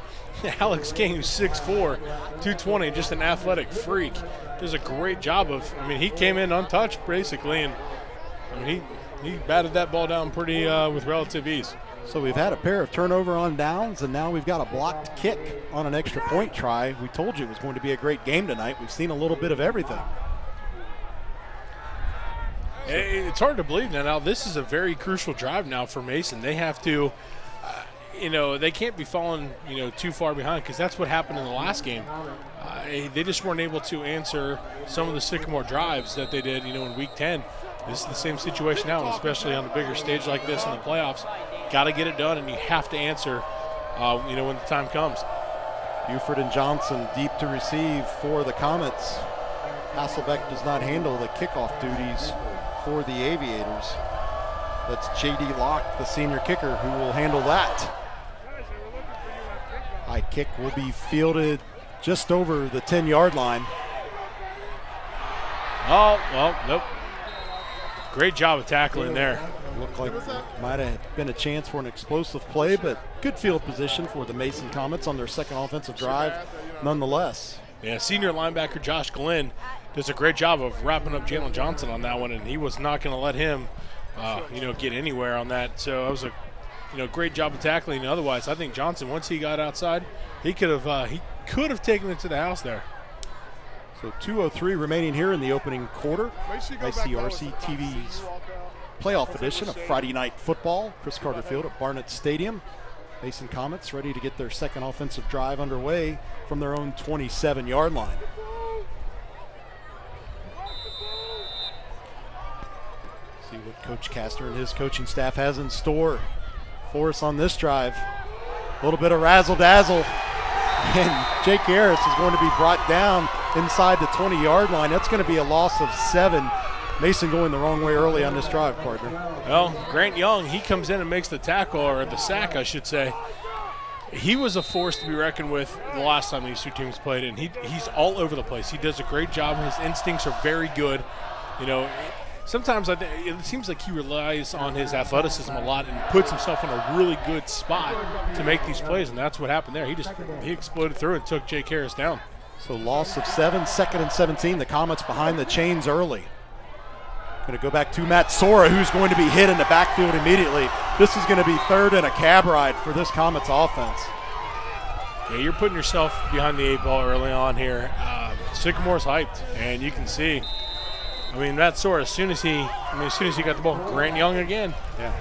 Alex King, who's 6'4", 220, just an athletic freak, does a great job of, he came in untouched basically, and he batted that ball down pretty with relative ease. So we've had a pair of turnover on downs, and now we've got a blocked kick on an extra point try. We told you it was going to be a great game tonight. We've seen a little bit of everything. It's hard to believe now. This is a very crucial drive now for Mason. They have to, they can't be falling, too far behind, because that's what happened in the last game. They just weren't able to answer some of the Sycamore drives that they did, in Week 10. This is the same situation now, and especially on a bigger stage like this in the playoffs. Got to get it done, and you have to answer, when the time comes. Buford and Johnson deep to receive for the Comets. Hasselbeck does not handle the kickoff duties for the Aviators. That's J.D. Locke, the senior kicker, who will handle that. High kick will be fielded just over the 10-yard line. Oh, well, nope. Great job of tackling there. Looked like might have been a chance for an explosive play, but good field position for the Mason Comets on their second offensive drive nonetheless. Yeah, senior linebacker Josh Glenn does a great job of wrapping up Jalen Johnson on that one, and he was not going to let him, get anywhere on that. So that was a, great job of tackling. Otherwise, I think Johnson, once he got outside, he could have taken it to the house there. So 2:03 remaining here in the opening quarter. ICRC-TV's playoff edition of Friday Night Football. Chris Carter Field at Barnitz Stadium. Mason Comets ready to get their second offensive drive underway from their own 27-yard line. See what Coach Castor and his coaching staff has in store for us on this drive. A little bit of razzle-dazzle. And Jake Harris is going to be brought down inside the 20-yard line. That's going to be a loss of 7. Mason going the wrong way early on this drive, partner. Well, Grant Young, he comes in and makes the tackle, or the sack, I should say. He was a force to be reckoned with the last time these two teams played, and he's all over the place. He does a great job. His instincts are very good. Sometimes it seems like he relies on his athleticism a lot and puts himself in a really good spot to make these plays, and that's what happened there. He exploded through and took Jake Harris down. So loss of 7, 2nd and 17. The Comets behind the chains early. Going to go back to Matt Sora, who's going to be hit in the backfield immediately. This is going to be third and a cab ride for this Comets offense. Yeah, you're putting yourself behind the 8 ball early on here. Sycamore's hyped, and you can see. I mean, Matt Sora, as soon as he got the ball, Grant Young again. Yeah.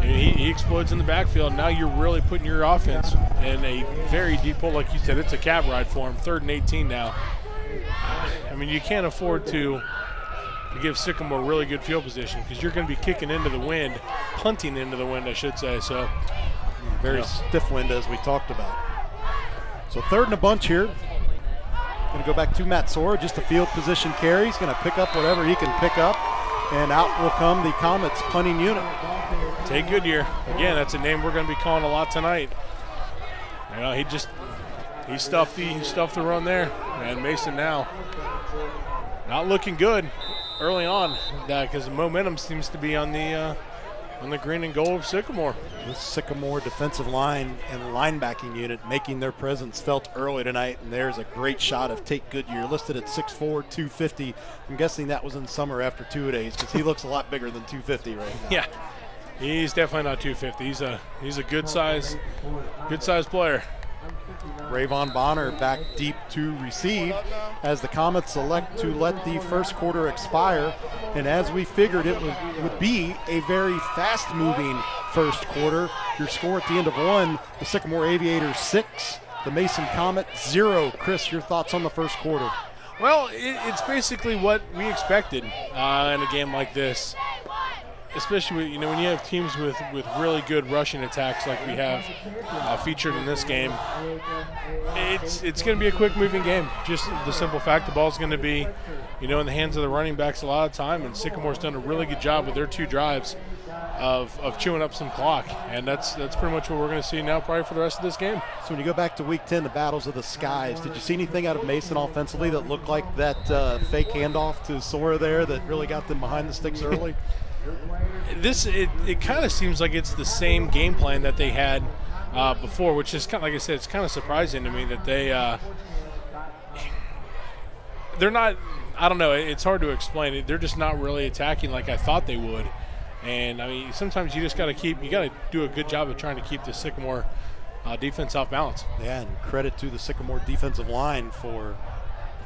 He explodes in the backfield. Now you're really putting your offense in a very deep hole. Like you said, it's a cab ride for him. 3rd and 18 now. I mean, you can't afford to give Sycamore really good field position because you're going to be kicking into the wind, punting into the wind, I should say. So very stiff wind, as we talked about. So 3rd and a bunch here. Going to go back to Matt Sora, just a field position carry. He's going to pick up whatever he can pick up, and out will come the Comets punting unit. Tate Goodyear. Again, that's a name we're going to be calling a lot tonight. You know, he stuffed the run there, and Mason now not looking good early on because the momentum seems to be on the green and gold of Sycamore. This Sycamore defensive line and linebacking unit making their presence felt early tonight, and there's a great shot of Tate Goodyear, listed at 6'4", 250. I'm guessing that was in summer after 2-a-days because he looks a lot bigger than 250 right now. Yeah, he's definitely not 250. He's a good size player. Rayvon Bonner back deep to receive as the Comets elect to let the first quarter expire. And as we figured, it would be a very fast-moving first quarter. Your score at the end of 1, the Sycamore Aviators 6, the Mason Comet 0. Chris, your thoughts on the first quarter? Well, it's basically what we expected in a game like this. Especially when you have teams with really good rushing attacks like we have featured in this game, it's going to be a quick moving game. Just the simple fact the ball's going to be, in the hands of the running backs a lot of time, and Sycamore's done a really good job with their 2 drives of chewing up some clock, and that's pretty much what we're going to see now probably for the rest of this game. So when you go back to week 10, the battles of the skies, did you see anything out of Mason offensively that looked like that fake handoff to Sora there that really got them behind the sticks early? It kind of seems like it's the same game plan that they had before, which is kind of, like I said, it's kind of surprising to me that they're not. I don't know. It's hard to explain. They're just not really attacking like I thought they would. And I mean, sometimes you just got to do a good job of trying to keep the Sycamore defense off balance. Yeah, and credit to the Sycamore defensive line for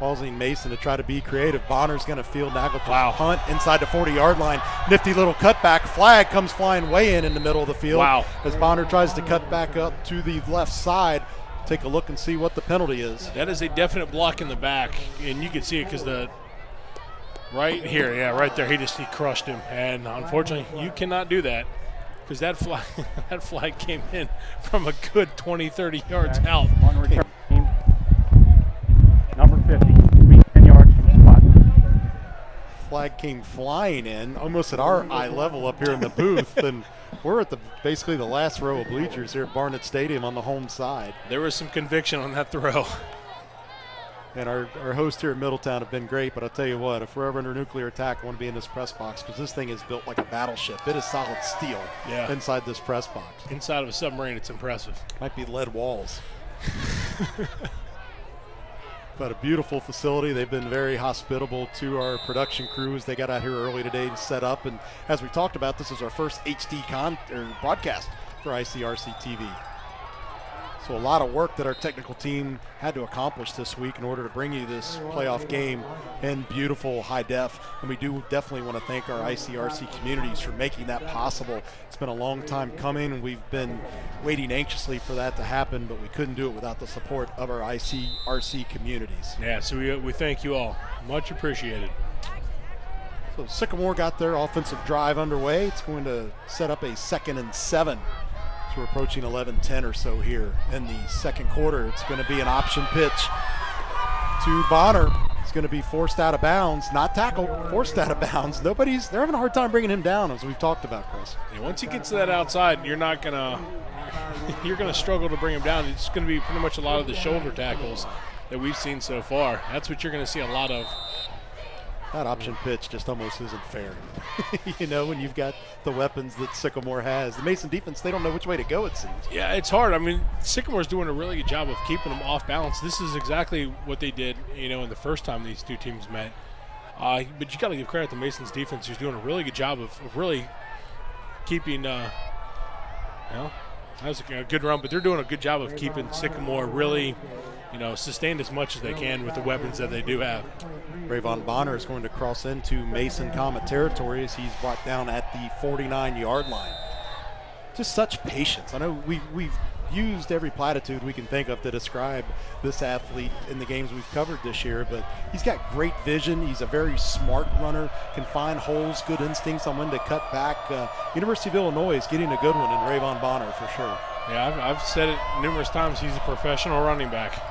causing Mason to try to be creative. Bonner's going to field Nagel's punt inside the 40-yard line. Nifty little cutback. Flag comes flying way in the middle of the field. Wow. As Bonner tries to cut back up to the left side. Take a look and see what the penalty is. That is a definite block in the back, and you can see it because right there, he crushed him. And unfortunately, you cannot do that because that flag came in from a good 20, 30 yards out. On return, team. Number 50, 10 yards from the spot. Flag came flying in, almost at our eye level up here in the booth, and we're at basically the last row of bleachers here at Barnitz Stadium on the home side. There was some conviction on that throw. And our hosts here at Middletown have been great, but I'll tell you what, if we're ever under nuclear attack, I want to be in this press box because this thing is built like a battleship. It is solid steel inside this press box. Inside of a submarine, it's impressive. Might be lead walls. But a beautiful facility. They've been very hospitable to our production crews. They got out here early today to set up, and as we talked about, this is our first HD broadcast for ICRC-TV. So a lot of work that our technical team had to accomplish this week in order to bring you this playoff game in beautiful high def. And we do definitely want to thank our ICRC communities for making that possible. It's been a long time coming, and we've been waiting anxiously for that to happen, but we couldn't do it without the support of our ICRC communities. Yeah, so we thank you all. Much appreciated. So Sycamore got their offensive drive underway. It's going to set up a 2nd and 7. We're approaching 11:10 or so here in the second quarter. It's going to be an option pitch to Bonner. It's going to be forced out of bounds, not tackled, forced out of bounds. They're having a hard time bringing him down, as we've talked about, Chris. Yeah, once he gets to that outside, you're going to struggle to bring him down. It's going to be pretty much a lot of the shoulder tackles that we've seen so far. That's what you're going to see a lot of. That option pitch just almost isn't fair. When you've got the weapons that Sycamore has. The Mason defense, they don't know which way to go, it seems. Yeah, it's hard. I mean, Sycamore's doing a really good job of keeping them off balance. This is exactly what they did, in the first time these two teams met. But you got to give credit to Mason's defense, who's doing a really good job of really keeping, that was a good run, but they're doing a good job of keeping Sycamore really, sustained as much as they can with the weapons that they do have. Rayvon Bonner is going to cross into Mason Comet territory as he's brought down at the 49-yard line. Just such patience. I know we've used every platitude we can think of to describe this athlete in the games we've covered this year, but he's got great vision. He's a very smart runner, can find holes, good instincts on when to cut back. University of Illinois is getting a good one in Rayvon Bonner for sure. Yeah, I've said it numerous times. He's a professional running back.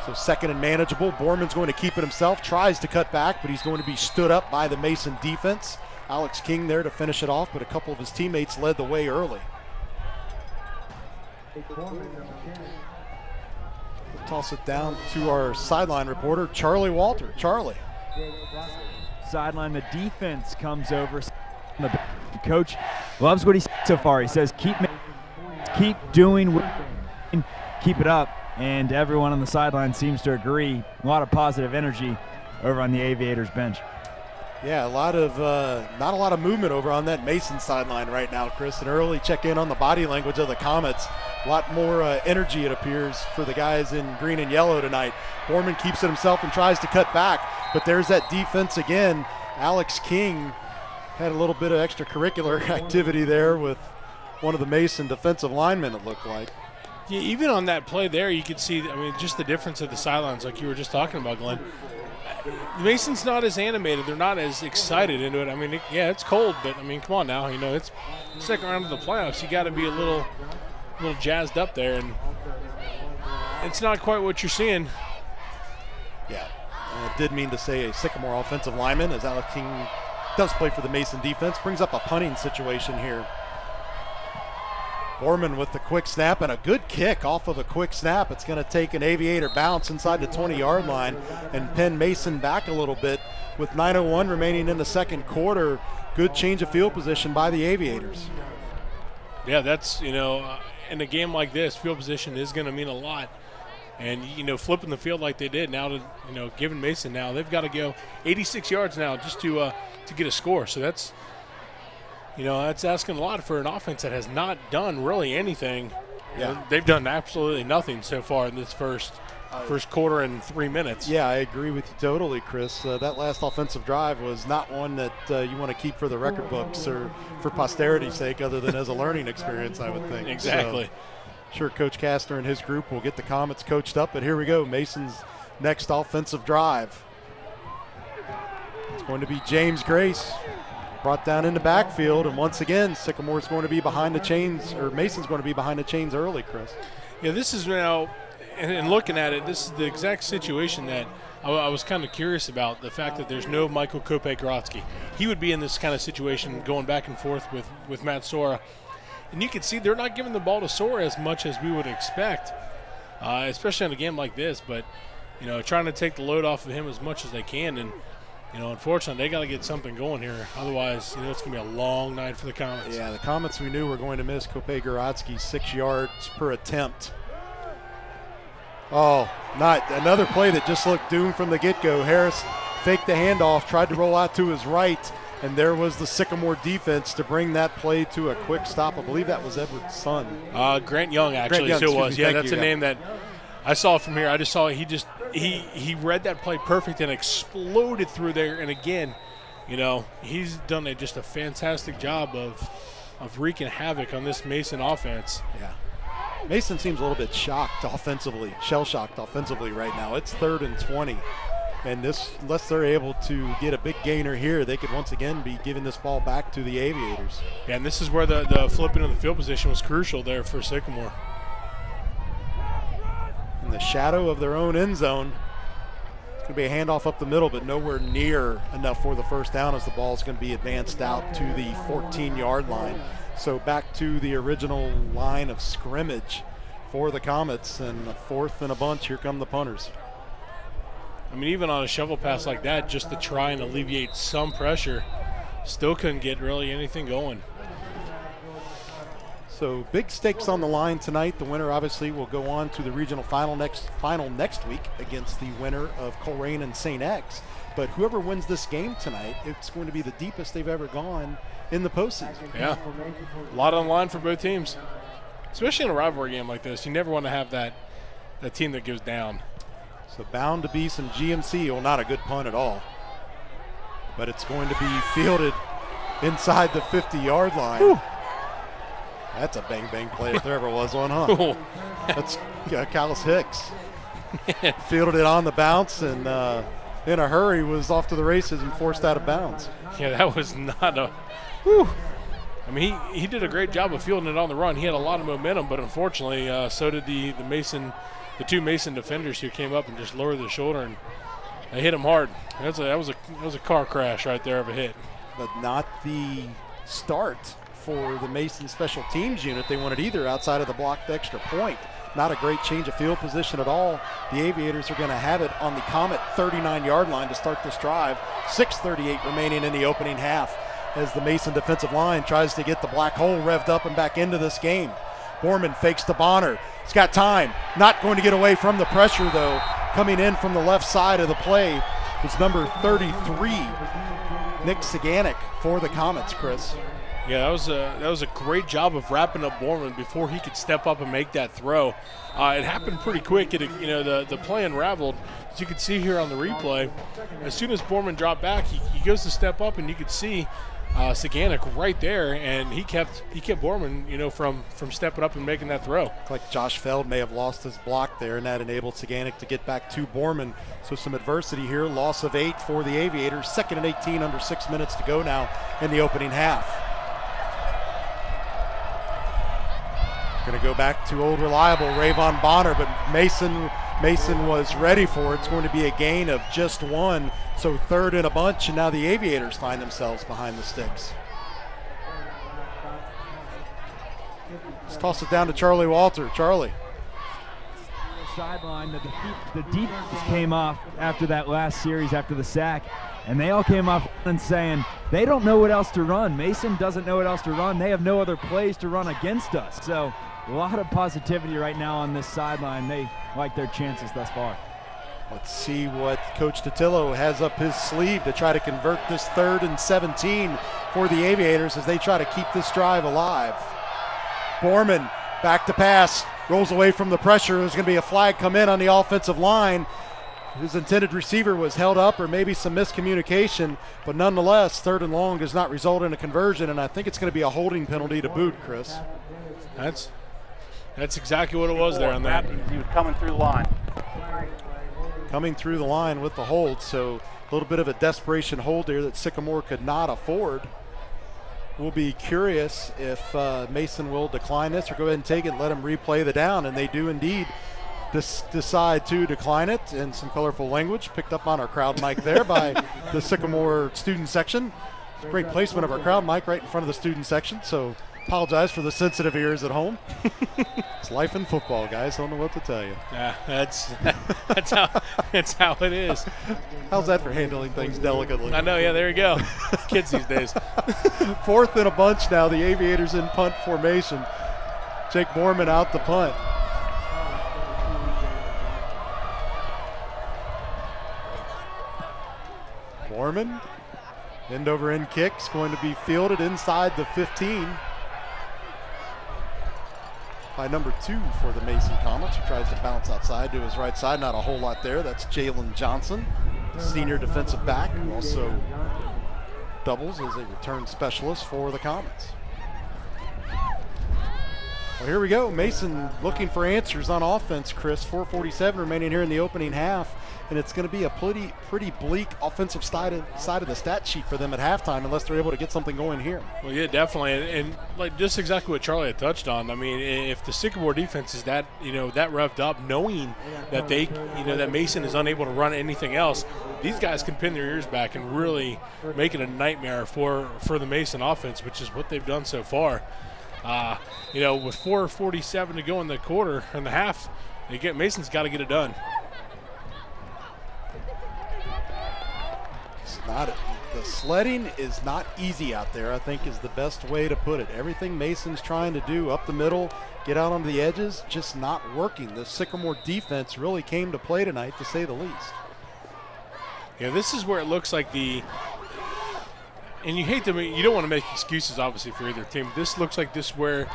So second and manageable. Borman's going to keep it himself, tries to cut back, but he's going to be stood up by the Mason defense. Alex King there to finish it off, but a couple of his teammates led the way early. Toss it down to our sideline reporter, Charlie Walter. Charlie. Sideline, the defense comes over. The coach loves what he said so far. He says, keep doing what, keep it up. And everyone on the sideline seems to agree. A lot of positive energy over on the Aviators bench. Yeah, not a lot of movement over on that Mason sideline right now, Chris. And early check in on the body language of the Comets. A lot more energy, it appears, for the guys in green and yellow tonight. Borman keeps it himself and tries to cut back, but there's that defense again. Alex King had a little bit of extracurricular activity there with one of the Mason defensive linemen, it looked like. Yeah, even on that play there, you could see, just the difference of the sidelines, like you were just talking about, Glenn. Mason's not as animated. They're not as excited into it. It's cold, but, come on now. It's second round of the playoffs. You got to be a little jazzed up there, and it's not quite what you're seeing. Yeah, I did mean to say a Sycamore offensive lineman, as Alex King does play for the Mason defense. Brings up a punting situation here. Borman with the quick snap and a good kick off of a quick snap. It's going to take an Aviator bounce inside the 20-yard line and pin Mason back a little bit with 9:01 remaining in the second quarter. Good change of field position by the Aviators. Yeah, that's, in a game like this, field position is going to mean a lot. And, flipping the field like they did now to, giving Mason now, they've got to go 86 yards now just to get a score. So that's, that's asking a lot for an offense that has not done really anything. Yeah. They've done absolutely nothing so far in this first quarter and 3 minutes. Yeah, I agree with you totally, Chris. That last offensive drive was not one that you want to keep for the record books or for posterity's sake, other than as a learning experience, I would think. Exactly. So, sure, Coach Kastner and his group will get the Comets coached up, but here we go, Mason's next offensive drive. It's going to be James Grace, brought down in the backfield, and once again, Sycamore's going to be behind the chains, or Mason's going to be behind the chains early, Chris. Yeah, this is now, and looking at it, this is the exact situation that I was kind of curious about, the fact that there's no Michael Kope-Grotsky. He would be in this kind of situation going back and forth with Matt Sora. And you can see they're not giving the ball to Sora as much as we would expect, especially in a game like this, but, trying to take the load off of him as much as they can. And, unfortunately, they got to get something going here. Otherwise, it's going to be a long night for the Comets. Yeah, the Comets we knew were going to miss Kope-Grotsky 6 yards per attempt. Oh, not another play that just looked doomed from the get-go. Harris faked the handoff, tried to roll out to his right, and there was the Sycamore defense to bring that play to a quick stop. I believe that was Edward's son. Grant Young, actually, Grant Young, so it was. Yeah, that's a yeah. name that I saw from here. I just saw he read that play perfect and exploded through there. And again, he's done just a fantastic job of wreaking havoc on this Mason offense. Yeah. Mason seems a little bit shocked offensively, shell-shocked offensively right now. It's 3rd and 20. And unless they're able to get a big gainer here, they could once again be giving this ball back to the Aviators. Yeah, and this is where the flipping of the field position was crucial there for Sycamore. In the shadow of their own end zone, it's going to be a handoff up the middle, but nowhere near enough for the first down, as the ball is going to be advanced out to the 14-yard line. So back to the original line of scrimmage for the Comets, and a 4th and a bunch. Here come the punters. Even on a shovel pass like that, just to try and alleviate some pressure, still couldn't get really anything going. So big stakes on the line tonight. The winner obviously will go on to the regional final next week against the winner of Coleraine and St. X. But whoever wins this game tonight, it's going to be the deepest they've ever gone in the postseason. Yeah, a lot on the line for both teams, especially in a rivalry game like this. You never want to have that team that goes down. So bound to be some GMC. Well, not a good punt at all, but it's going to be fielded inside the 50-yard line. Whew. That's a bang-bang play if there ever was one, huh? That's Callis Hicks. Fielded it on the bounce and in a hurry was off to the races and forced out of bounds. Yeah, that was not a whew. I mean, he did a great job of fielding it on the run. He had a lot of momentum, but unfortunately, so did the two Mason defenders who came up and just lowered the shoulder, and they hit him hard. That was a car crash right there of a hit. But not the start for the Mason special teams unit they wanted either, outside of the blocked extra point. Not a great change of field position at all. The Aviators are going to have it on the Comet 39-yard line to start this drive. 6:38 remaining in the opening half as the Mason defensive line tries to get the black hole revved up and back into this game. Borman fakes to Bonner. He's got time. Not going to get away from the pressure, though. Coming in from the left side of the play is number 33, Nick Saganek for the Comets, Chris. Yeah, that was a great job of wrapping up Borman before he could step up and make that throw. It happened pretty quick. The play unraveled. As you can see here on the replay, as soon as Borman dropped back, he goes to step up, and you could see Saganek right there, and he kept Borman, from stepping up and making that throw. Looks like Josh Feld may have lost his block there, and that enabled Saganek to get back to Borman. So some adversity here. Loss of 8 for the Aviators. 2nd and 18, under 6 minutes to go now in the opening half. Going to go back to old reliable Rayvon Bonner, but Mason was ready for it. It's going to be a gain of just 1, so 3rd and a bunch, and now the Aviators find themselves behind the sticks. Let's toss it down to Charlie Walter. Charlie. Sideline, the defense came off after that last series, after the sack, and they all came off and saying they don't know what else to run. Mason doesn't know what else to run. They have no other plays to run against us. So a lot of positivity right now on this sideline. They like their chances thus far. Let's see what Coach Totillo has up his sleeve to try to convert this 3rd and 17 for the Aviators as they try to keep this drive alive. Borman back to pass, rolls away from the pressure. There's going to be a flag come in on the offensive line. His intended receiver was held up, or maybe some miscommunication, but nonetheless, 3rd and long does not result in a conversion, and I think it's going to be a holding penalty to boot, Chris. That's exactly what it was there on that. He was coming through the line. Coming through the line with the hold, so a little bit of a desperation hold there that Sycamore could not afford. We'll be curious if Mason will decline this or go ahead and take it and let him replay the down, and they do indeed decide to decline it in some colorful language picked up on our crowd mic there by the Sycamore student section. Great placement of our crowd mic right in front of the student section, so apologize for the sensitive ears at home. It's life in football, guys. Don't know what to tell you. Yeah, that's how it is. How's that for handling things delicately? I know, yeah, there you go. Kids these days. 4th and a bunch now. The Aviators in punt formation. Jake Borman out the punt. Borman, end over end kick's going to be fielded inside the 15 by number 2 for the Mason Comets, who tries to bounce outside to his right side. Not a whole lot there. That's Jalen Johnson, senior defensive back, who also doubles as a return specialist for the Comets. Well, here we go. Mason looking for answers on offense, Chris. 4:47 remaining here in the opening half, and it's going to be a pretty bleak offensive side of the stat sheet for them at halftime unless they're able to get something going here. Well, yeah, definitely, and like just exactly what Charlie had touched on. I mean, if the Sycamore defense is that revved up, knowing that that Mason is unable to run anything else, these guys can pin their ears back and really make it a nightmare for the Mason offense, which is what they've done so far. With 4:47 to go in the quarter and the half, Mason's got to get it done. The sledding is not easy out there, I think is the best way to put it. Everything Mason's trying to do up the middle, get out onto the edges, just not working. The Sycamore defense really came to play tonight, to say the least. Yeah, this is where it looks like and you don't want to make excuses obviously for either team. This looks like this is where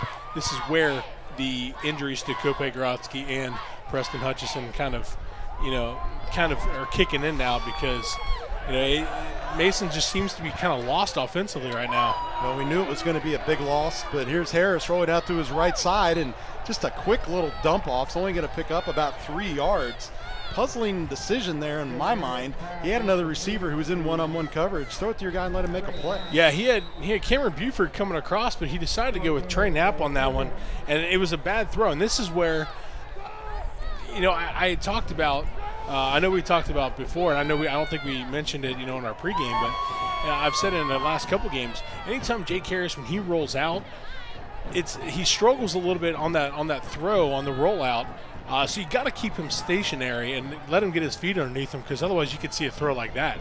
the injuries to Kope Grotsky and Preston Hutchison kind of are kicking in now, because Mason just seems to be kind of lost offensively right now. Well, we knew it was going to be a big loss, but here's Harris rolling out to his right side, and just a quick little dump off. It's only going to pick up about 3 yards. Puzzling decision there in my mind. He had another receiver who was in one-on-one coverage. Throw it to your guy and let him make a play. Yeah, he had Cameron Buford coming across, but he decided to go with Trey Knapp on that one, and it was a bad throw. And this is where, I talked about. I know we talked about before, and I don't think we mentioned it, in our pregame, but I've said it in the last couple games. Anytime Jake Harris, when he rolls out, he struggles a little bit on that throw, on the rollout. So you got to keep him stationary and let him get his feet underneath him, because otherwise you could see a throw like that.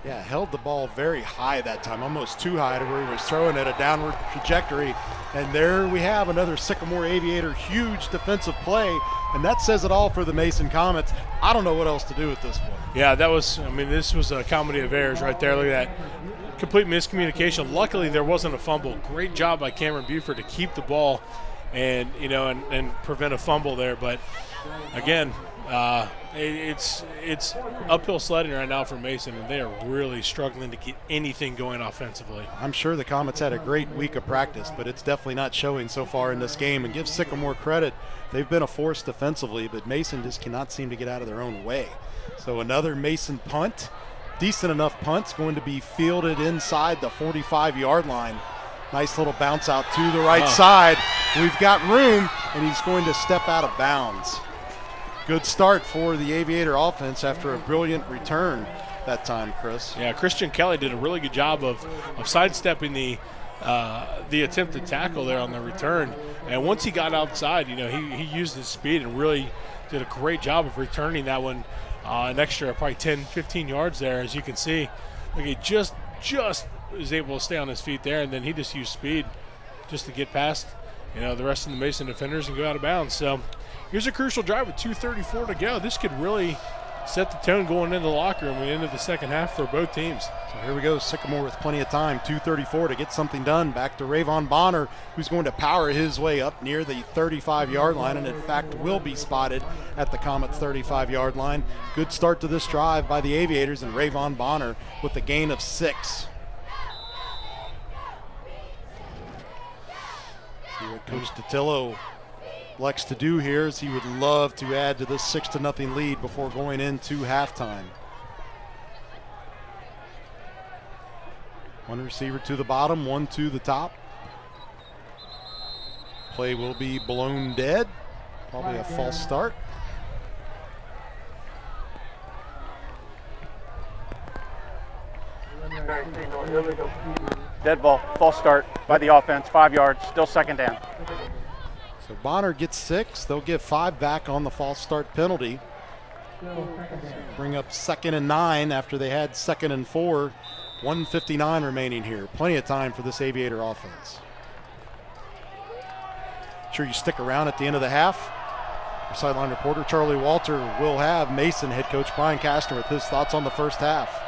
Yeah, held the ball very high that time, almost too high to where he was throwing at a downward trajectory. And there we have another Sycamore Aviator huge defensive play, and that says it all for the Mason Comets. I don't know what else to do at this point. Yeah, this was a comedy of errors right there. Look at that. Complete miscommunication. Luckily, there wasn't a fumble. Great job by Cameron Buford to keep the ball and prevent a fumble there. But again, it's uphill sledding right now for Mason, and they are really struggling to get anything going offensively. I'm sure the Comets had a great week of practice, but it's definitely not showing so far in this game. And give Sycamore credit, they've been a force defensively, but Mason just cannot seem to get out of their own way. So another Mason punt, decent enough punt's going to be fielded inside the 45-yard line. Nice little bounce out to the right side. We've got room, and he's going to step out of bounds. Good start for the Aviator offense after a brilliant return that time, Chris. Yeah, Christian Kelly did a really good job of sidestepping the attempted tackle there on the return. And once he got outside, he used his speed and really did a great job of returning that one an extra probably 10, 15 yards there, as you can see. Like, he just was able to stay on his feet there, and then he just used speed just to get past the rest of the Mason defenders and go out of bounds. So here's a crucial drive with 2:34 to go. This could really set the tone going into the locker room at the end of the second half for both teams. So here we go, Sycamore with plenty of time, 2:34 to get something done. Back to Rayvon Bonner, who's going to power his way up near the 35-yard line, and in fact will be spotted at the Comet 35-yard line. Good start to this drive by the Aviators, and Rayvon Bonner with a gain of 6. See what Coach Datillo likes to do here is he would love to add to this 6-0 lead before going into halftime. One receiver to the bottom, one to the top. Play will be blown dead. Probably a false start. Dead ball, false start by the offense, 5 yards, still second down. So Bonner gets 6. They'll give 5 back on the false start penalty. Bring up 2nd and 9 after they had 2nd and 4. 1:59 remaining here. Plenty of time for this Aviator offense. Sure you stick around at the end of the half. Our sideline reporter Charlie Walter will have Mason head coach Brian Kastner with his thoughts on the first half.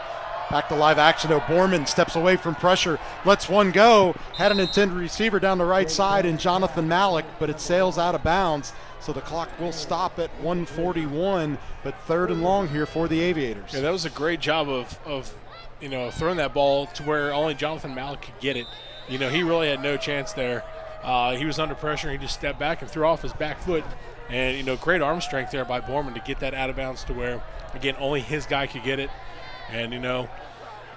Back to live action. O'Borman steps away from pressure, lets one go. Had an intended receiver down the right side in Jonathan Malik, but it sails out of bounds. So the clock will stop at 1:41, but 3rd and long here for the Aviators. Yeah, that was a great job of throwing that ball to where only Jonathan Malik could get it. He really had no chance there. He was under pressure. He just stepped back and threw off his back foot. And, great arm strength there by Borman to get that out of bounds to where, again, only his guy could get it. And,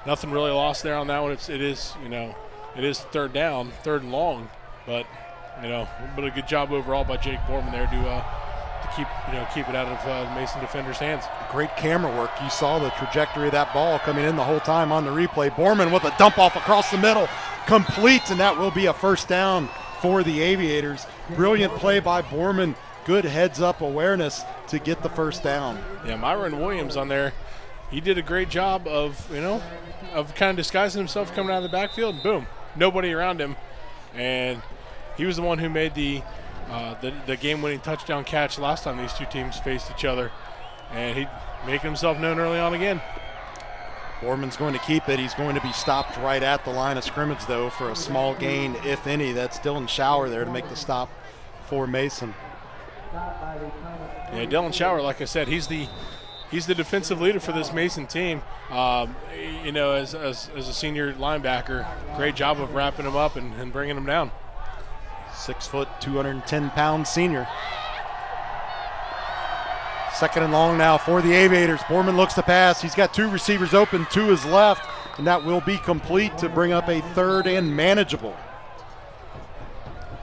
nothing really lost there on that one. It is 3rd down, 3rd and long. But, but a good job overall by Jake Borman there to keep it out of the Mason defender's hands. Great camera work. You saw the trajectory of that ball coming in the whole time on the replay. Borman with a dump off across the middle, complete, and that will be a 1st down for the Aviators. Brilliant play by Borman. Good heads-up awareness to get the 1st down. Yeah, Myron Williams on there. he did a great job of kind of disguising himself coming out of the backfield, and boom, nobody around him, and he was the one who made the game-winning touchdown catch last time these two teams faced each other, and he making himself known early on again. Borman's going to keep it. He's going to be stopped right at the line of scrimmage, though, for a small gain, if any. That's Dylan Shower there to make the stop for Mason. Yeah, Dylan Shower, like I said, he's the defensive leader for this Mason team. As a senior linebacker, great job of wrapping him up and bringing him down. 6 foot, 210-pound senior. Second and long now for the Aviators. Borman looks to pass. He's got two receivers open to his left, and that will be complete to bring up a third and manageable.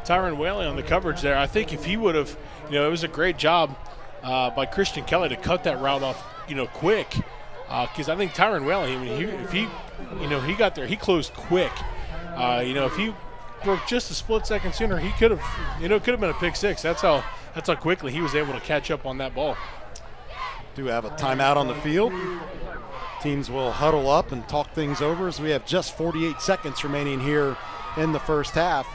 Tyron Whaley on the coverage there. I think if he would have, it was a great job by Christian Kelly to cut that route off, quick. Because I think Tyron Whaley, if he got there, he closed quick. If he broke just a split second sooner, he could have, it could have been a pick six. That's how quickly he was able to catch up on that ball. Do have a timeout on the field. Teams will huddle up and talk things over as we have just 48 seconds remaining here in the first half.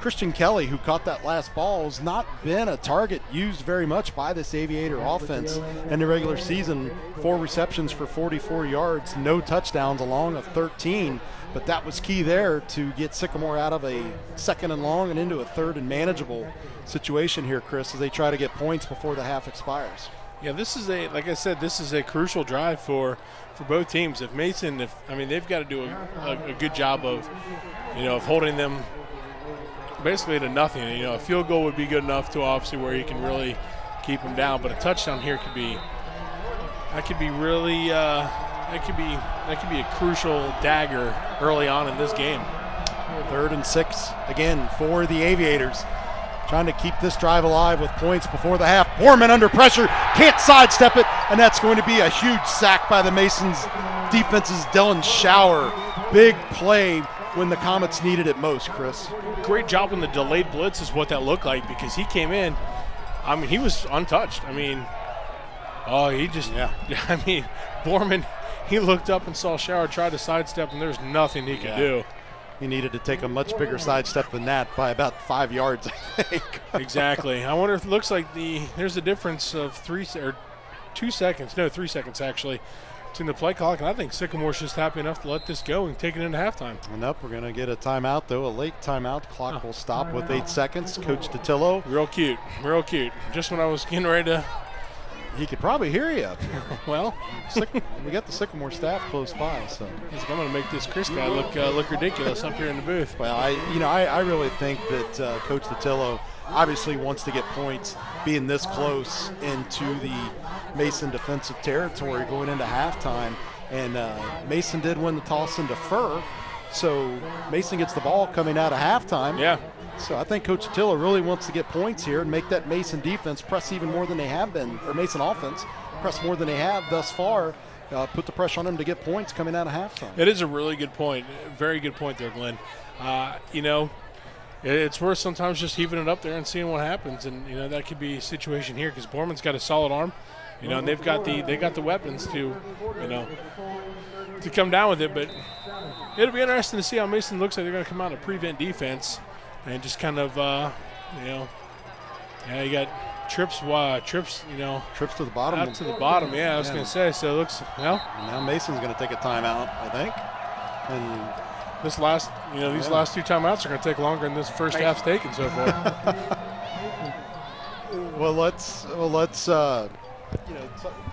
Christian Kelly, who caught that last ball, has not been a target used very much by this Aviator offense in the regular season. 4 receptions for 44 yards, no touchdowns, along of 13. But that was key there to get Sycamore out of a second and long and into a third and manageable situation here, Chris, as they try to get points before the half expires. Yeah, this is like I said, this is a crucial drive for both teams. If Mason, they've got to do a good job of holding them basically to nothing. A field goal would be good enough to obviously where you can really keep them down, but a touchdown here could be really that could be a crucial dagger early on in this game. 3rd and 6 again for the Aviators, trying to keep this drive alive with points before the half. Borman under pressure, can't sidestep it, and that's going to be a huge sack by the Masons defense's Dylan Shower. Big play when the Comets needed it most, Chris. Great job on the delayed blitz is what that looked like, because he came in, he was untouched. Borman, he looked up and saw Shower try to sidestep, and there's nothing he could do. He needed to take a much bigger sidestep than that by about 5 yards, I think. Exactly. I wonder if it looks like there's a difference of 3 seconds actually between the play clock, and I think Sycamore's just happy enough to let this go and take it into halftime. And up, we're going to get a timeout, though, a late timeout. Clock will stop with 8 seconds. Coach DeTillo. Real cute. Just when I was getting ready to. He could probably hear you up here. Well, we got the Sycamore staff close by, so I'm going to make this Chris guy look ridiculous up here in the booth. Well, I really think that Coach DeTillo obviously wants to get points, being this close into the Mason defensive territory going into halftime, and Mason did win the toss and defer, so Mason gets the ball coming out of halftime. Yeah. So I think Coach DeTillo really wants to get points here and make that Mason defense press even more than they have been, or Mason offense press more than they have thus far. Put the pressure on them to get points coming out of halftime. It is a really good point. Very good point there, Glenn. It's worth sometimes just heaving it up there and seeing what happens, and that could be a situation here because Borman's got a solid arm, and they've got the weapons to come down with it. But it'll be interesting to see how Mason looks like they're going to come out of prevent defense. And just kind of, you got trips to the bottom. Out to the bottom, I was going to say. So it looks, Now Mason's going to take a timeout, I think. And these last 2 timeouts are going to take longer than this first half's taken so far. Well, let's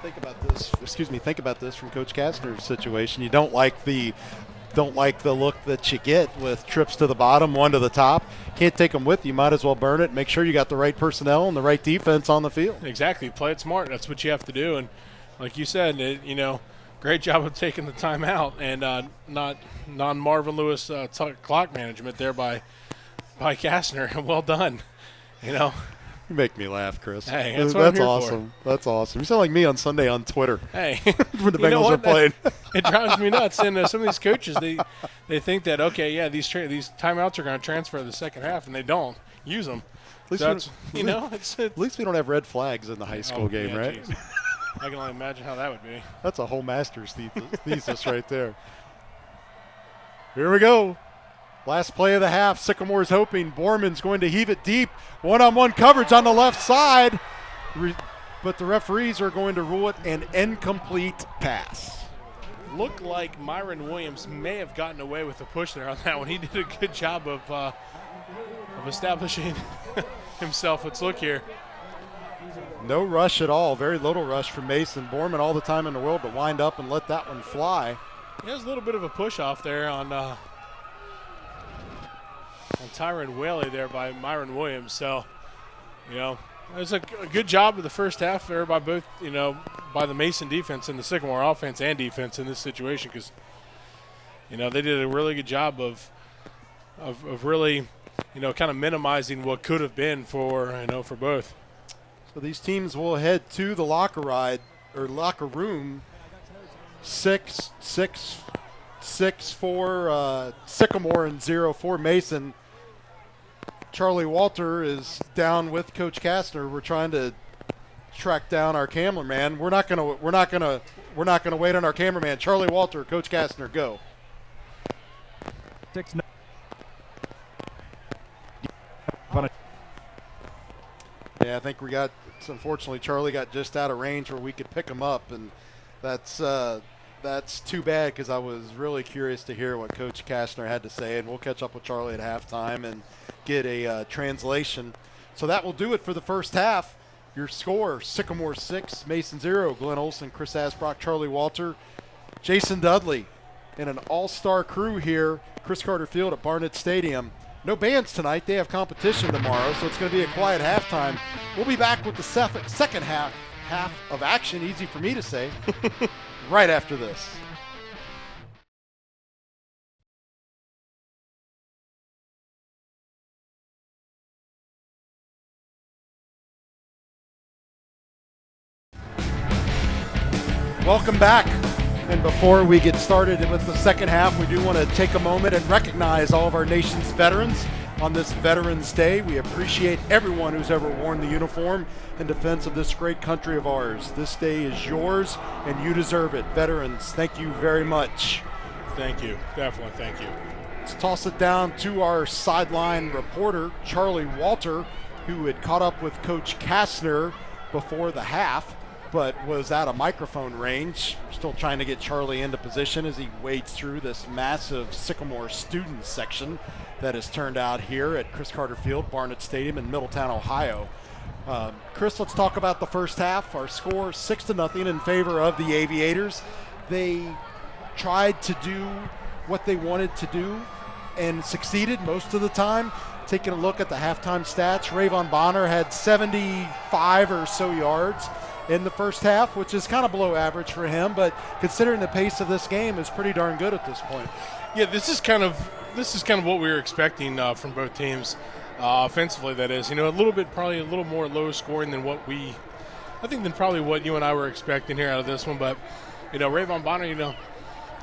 think about this. Think about this from Coach Kastner's situation. You don't like the look that you get with trips to the bottom, one to the top. Can't take them with you. Might as well burn it. Make sure you got the right personnel and the right defense on the field. Exactly. Play it smart. That's what you have to do. And like you said, great job of taking the time out and not non-Marvin Lewis clock management there by Kastner. Well done. You make me laugh, Chris. Hey, that's what I'm here awesome. For. That's awesome. You sound like me on Sunday on Twitter. Hey, when the Bengals are playing. It drives me nuts. And some of these coaches, they think that these timeouts are going to transfer to the second half, and they don't use them. At least we don't have red flags in the high school game, right? I can only imagine how that would be. That's a whole master's thesis right there. Here we go. Last play of the half. Sycamore's hoping. Borman's going to heave it deep. One-on-one coverage on the left side. But the referees are going to rule it an incomplete pass. Looked like Myron Williams may have gotten away with a push there on that one. He did a good job of establishing himself. Let's look here. No rush at all. Very little rush from Mason. Borman all the time in the world to wind up and let that one fly. There's a little bit of a push off there on Tyron Whaley there by Myron Williams. So, you know, it was a good job of the first half there by both, you know, by the Mason defense and the Sycamore offense and defense in this situation, because, you know, they did a really good job of really, you know, kind of minimizing what could have been for, you know, for both. So these teams will head to the locker room. 6 for Sycamore and 0 for Mason. Charlie Walter is down with Coach Kastner. We're trying to track down our cameraman. We're not gonna wait on our cameraman. Charlie Walter, Coach Kastner, go. 6-9. Yeah, I think unfortunately Charlie got just out of range where we could pick him up, and that's too bad, because I was really curious to hear what Coach Kastner had to say, and we'll catch up with Charlie at halftime and get a translation. So that will do it for the first half. Your score: Sycamore 6, Mason 0. Glenn Olson, Chris Asbrock, Charlie Walter, Jason Dudley, and an all-star crew here, Chris Carter Field at Barnitz Stadium. No bands tonight. They have competition tomorrow, so it's going to be a quiet halftime. We'll be back with the second half of action, easy for me to say, right after this. Welcome back. And before we get started with the second half, we do want to take a moment and recognize all of our nation's veterans on this Veterans Day. We appreciate everyone who's ever worn the uniform in defense of this great country of ours. This day is yours, and you deserve it. Veterans, thank you very much. Thank you. Definitely thank you. Let's toss it down to our sideline reporter, Charlie Walter, who had caught up with Coach Kastner before the half, but was out of microphone range. We're still trying to get Charlie into position as he wades through this massive Sycamore student section that has turned out here at Chris Carter Field, Barnitz Stadium in Middletown, Ohio. Chris, let's talk about the first half. Our score 6-0 in favor of the Aviators. They tried to do what they wanted to do and succeeded most of the time. Taking a look at the halftime stats, Rayvon Bonner had 75 or so yards in the first half, which is kind of below average for him, but considering the pace of this game, is pretty darn good at this point. Yeah, this is kind of what we were expecting from both teams, offensively. That is, you know, probably a little more low scoring than what you and I were expecting here out of this one. But you know, Rayvon Bonner, you know,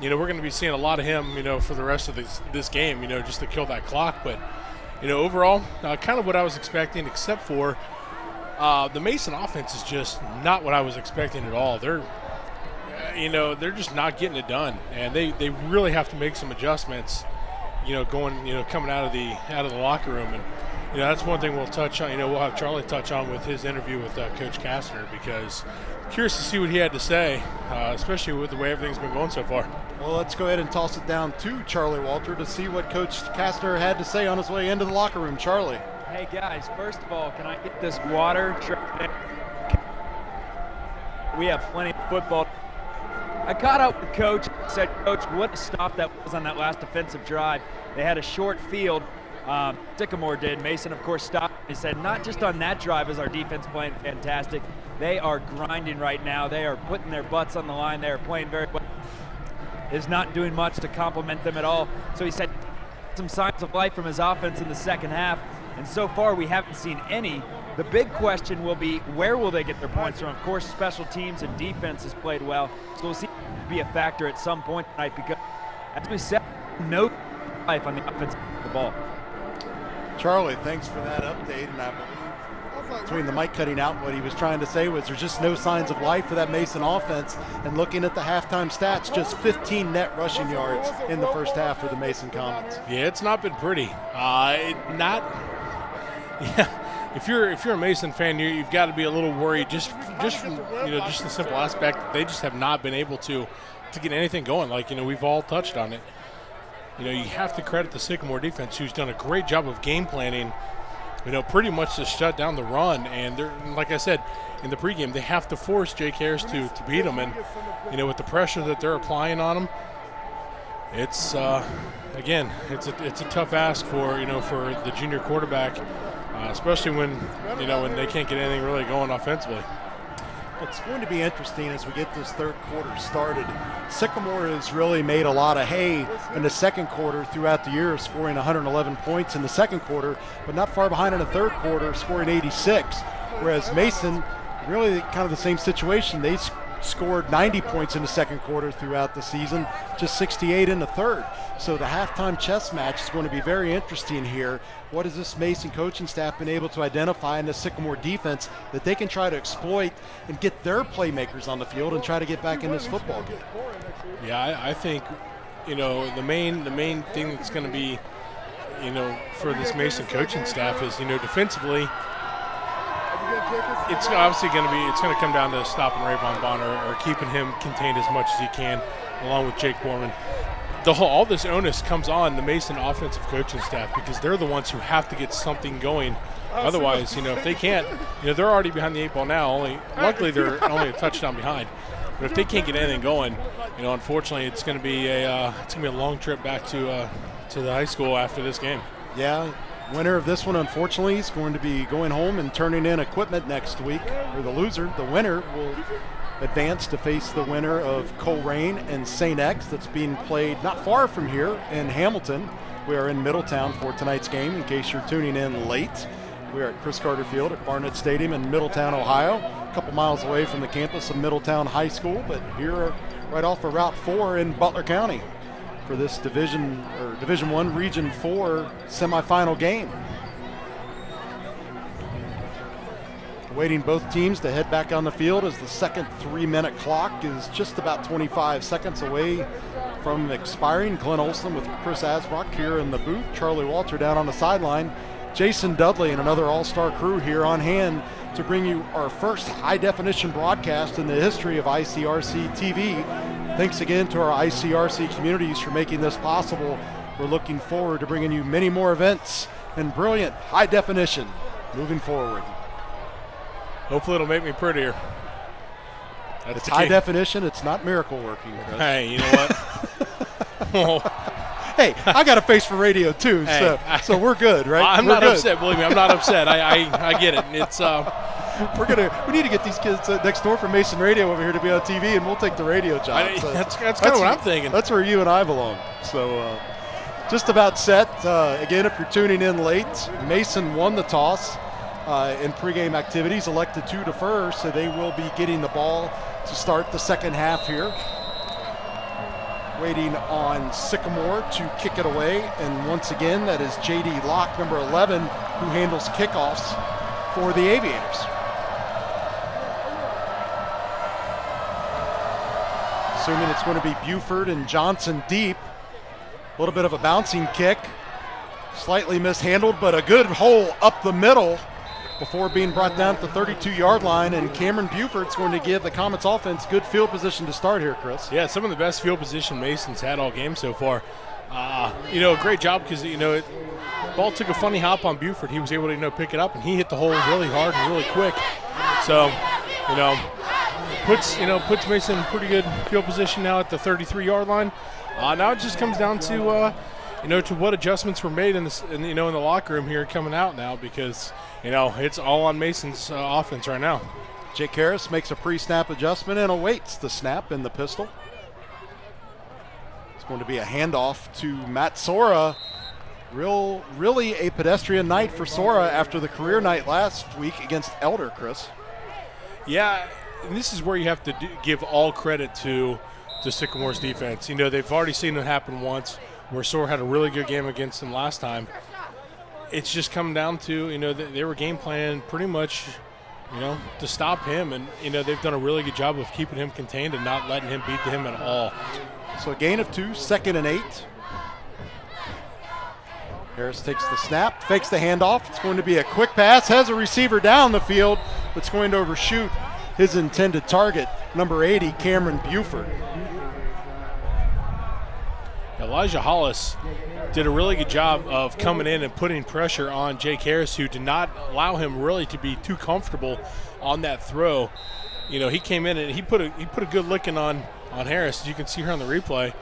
we're going to be seeing a lot of him, you know, for the rest of this game, you know, just to kill that clock. But you know, overall, kind of what I was expecting, except for the Mason offense is just not what I was expecting at all. They're just not getting it done, and they really have to make some adjustments, you know, coming out of the locker room. And you know, that's one thing we'll touch on. You know, we'll have Charlie touch on with his interview with Coach Kastner, because I'm curious to see what he had to say, especially with the way everything's been going so far. Well, let's go ahead and toss it down to Charlie Walter to see what Coach Kastner had to say on his way into the locker room. Charlie. Hey guys, first of all, can I get this water? We have plenty of football. I caught up with Coach and said, Coach, what a stop that was on that last defensive drive. They had a short field. Sycamore did. Mason, of course, stopped. He said, not just on that drive is our defense playing fantastic. They are grinding right now. They are putting their butts on the line. They are playing very well. Is not doing much to compliment them at all. So he said some signs of life from his offense in the second half. And so far, we haven't seen any. The big question will be, where will they get their points from? Of course, special teams and defense has played well. So we'll see if it will be a factor at some point tonight, because, as we said, no life on the offensive side of the ball. Charlie, thanks for that update. And I believe between the mic cutting out, what he was trying to say was there's just no signs of life for that Mason offense. And looking at the halftime stats, just 15 net rushing yards in the first half for the Mason Comets. Yeah, it's not been pretty. If you're a Mason fan, you've got to be a little worried just from just the simple aspect that they just have not been able to get anything going. Like, we've all touched on it. You have to credit the Sycamore defense, who's done a great job of game planning, pretty much to shut down the run. And they're, like I said, in the pregame, they have to force Jake Harris to beat them. And, with the pressure that they're applying on them, it's, again, it's a tough ask for the junior quarterback, especially when they can't get anything really going offensively. It's going to be interesting as we get this third quarter started. Sycamore has really made a lot of hay in the second quarter throughout the year, scoring 111 points in the second quarter, but not far behind in the third quarter, scoring 86. Whereas Mason, really kind of the same situation. They scored 90 points in the second quarter throughout the season, just 68 in the third. So the halftime chess match is going to be very interesting here. What has this Mason coaching staff been able to identify in the Sycamore defense that they can try to exploit and get their playmakers on the field and try to get back in this football game? Yeah, I think, the main thing that's going to be, for this Mason coaching staff is, defensively, it's obviously going to come down to stopping Rayvon Bonner or keeping him contained as much as he can, along with Jake Borman. All this onus comes on the Mason offensive coaching staff because they're the ones who have to get something going. Otherwise, if they can't, they're already behind the 8 ball now. Luckily, they're only a touchdown behind. But if they can't get anything going, unfortunately, it's going to be a long trip back to the high school after this game. Yeah. Winner of this one, unfortunately, is going to be going home and turning in equipment next week. Or the loser, the winner, will advance to face the winner of Coleraine and St. X. That's being played not far from here in Hamilton. We are in Middletown for tonight's game, in case you're tuning in late. We are at Chris Carter Field at Barnitz Stadium in Middletown, Ohio, a couple miles away from the campus of Middletown High School, but here right off of Route 4 in Butler County for this Division 1 Region 4 semifinal game. Waiting both teams to head back on the field as the second 3-minute clock is just about 25 seconds away from expiring. Glenn Olson with Chris Asbrock here in the booth. Charlie Walter down on the sideline. Jason Dudley and another all-star crew here on hand to bring you our first high-definition broadcast in the history of ICRC-TV. Thanks again to our ICRC communities for making this possible. We're looking forward to bringing you many more events and brilliant high definition moving forward. Hopefully it'll make me prettier. It's high definition. It's not miracle working, Chris. Hey, you know what? Hey, I got a face for radio too, hey, so we're good, right? I'm not upset. Believe me, I'm not upset. I get it. It's we need to get these kids next door from Mason Radio over here to be on TV, and we'll take the radio job. That's kind of what I'm thinking. That's where you and I belong. So just about set. Again, if you're tuning in late, Mason won the toss in pregame activities, elected to defer, so they will be getting the ball to start the second half here. Waiting on Sycamore to kick it away, and once again, that is J.D. Locke, number 11, who handles kickoffs for the Aviators. Assuming it's going to be Buford and Johnson deep. A little bit of a bouncing kick, slightly mishandled, but a good hole up the middle before being brought down at the 32-yard line, and Cameron Buford's going to give the Comets offense good field position to start here, Chris. Yeah, some of the best field position Mason's had all game so far. A great job because, ball took a funny hop on Buford. He was able to, pick it up, and he hit the hole really hard and really quick. So, puts Mason in pretty good field position now at the 33-yard line. Now it just comes down to, to what adjustments were made in the locker room here coming out now, because it's all on Mason's offense right now. Jake Harris makes a pre-snap adjustment and awaits the snap in the pistol. It's going to be a handoff to Matt Sora. Really a pedestrian night for Sora after the career night last week against Elder, Chris. Yeah, and this is where you have to give all credit to Sycamore's defense. They've already seen it happen once where Sora had a really good game against them last time. it's just come down to, they were game planning pretty much, to stop him. And, they've done a really good job of keeping him contained and not letting him beat him at all. So a gain of 2, 2nd and 8. Harris takes the snap, fakes the handoff. It's going to be a quick pass, has a receiver down the field, but it's going to overshoot his intended target, number 80, Cameron Buford. Elijah Hollis did a really good job of coming in and putting pressure on Jake Harris, who did not allow him really to be too comfortable on that throw. He came in and he put a good licking on Harris, as you can see here on the replay.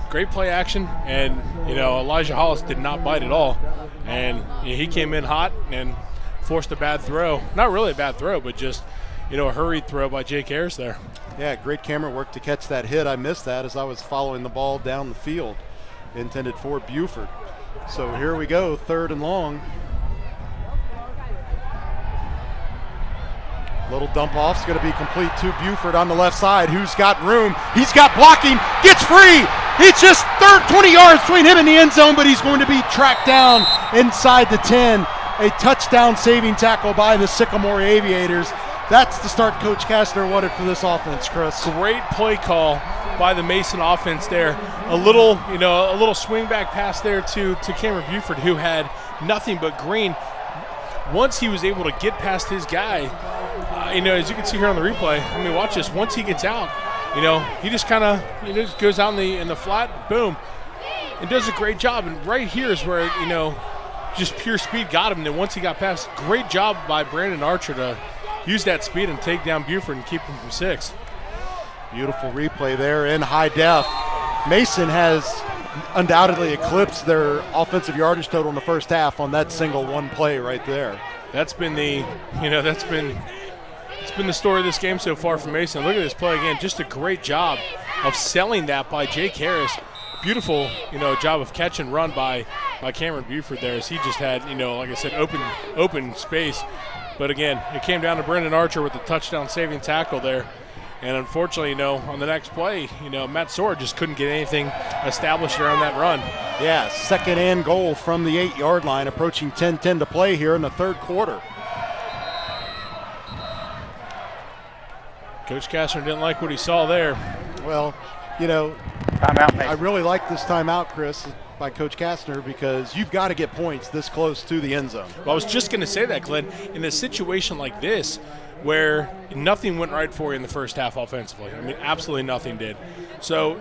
Great play action, and Elijah Hollis did not bite at all, and he came in hot and forced a bad throw. Not really a bad throw, but just a hurried throw by Jake Harris there. Yeah, great camera work to catch that hit. I missed that as I was following the ball down the field, intended for Buford. So here we go, 3rd and long. Little dump off's going to be complete to Buford on the left side, who's got room. He's got blocking, gets free. It's just 20 yards between him and the end zone, but he's going to be tracked down inside the 10. A touchdown saving tackle by the Sycamore Aviators. That's the start Coach Kastner wanted for this offense, Chris. Great play call by the Mason offense there. A little swing back pass there to Cameron Buford, who had nothing but green. Once he was able to get past his guy, as you can see here on the replay, watch this. Once he gets out, he just kind of, just goes out in the flat, boom, and does a great job. And right here is where, just pure speed got him. And then once he got past, great job by Brandon Archer to use that speed and take down Buford and keep him from 6. Beautiful replay there in high def. Mason has undoubtedly eclipsed their offensive yardage total in the first half on that single one play right there. That's been the, it's been the story of this game so far for Mason. Look at this play again. Just a great job of selling that by Jake Harris. Beautiful, job of catch and run by Cameron Buford there, as he just had, like I said, open space. But again, it came down to Brendan Archer with the touchdown saving tackle there. And unfortunately, on the next play, Matt Soar just couldn't get anything established around that run. Yeah, 2nd and goal from the 8-yard line, approaching 10-10 to play here in the 3rd quarter. Coach Kastner didn't like what he saw there. Well, Timeout, Mason. I really like this timeout, Chris, by Coach Kastner, because you've got to get points this close to the end zone. Well, I was just going to say that, Glenn. In a situation like this, where nothing went right for you in the first half offensively, absolutely nothing did. So,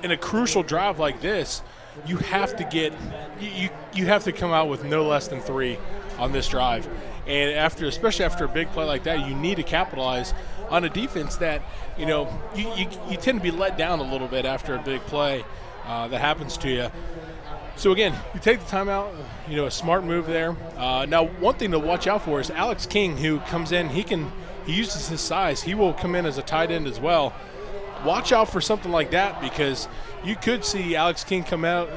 in a crucial drive like this, you have to get you have to come out with no less than 3 on this drive. And especially after a big play like that, you need to capitalize on a defense that you tend to be let down a little bit after a big play that happens to you. So again, you take the timeout, a smart move there. Now, one thing to watch out for is Alex King, who comes in. He uses his size. He will come in as a tight end as well. Watch out for something like that, because you could see Alex King come out,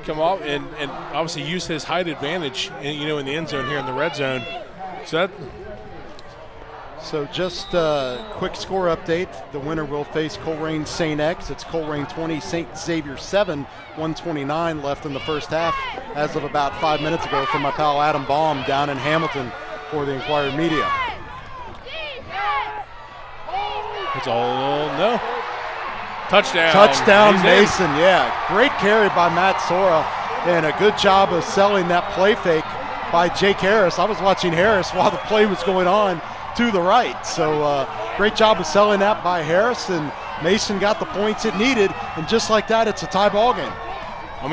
come out and obviously use his height advantage, in the end zone here in the red zone. So just a quick score update. The winner will face Coleraine St. X. It's Coleraine 20, St. Xavier 7, 129 left in the first half as of about 5 minutes ago from my pal Adam Baum down in Hamilton for the Inquirer Media. It's all no. Touchdown. Touchdown Mason, yeah. Great carry by Matt Sora and a good job of selling that play fake by Jake Harris. I was watching Harris while the play was going on to the right. So great job of selling that by Harris, and Mason got the points it needed, and just like that, it's a tie ball game.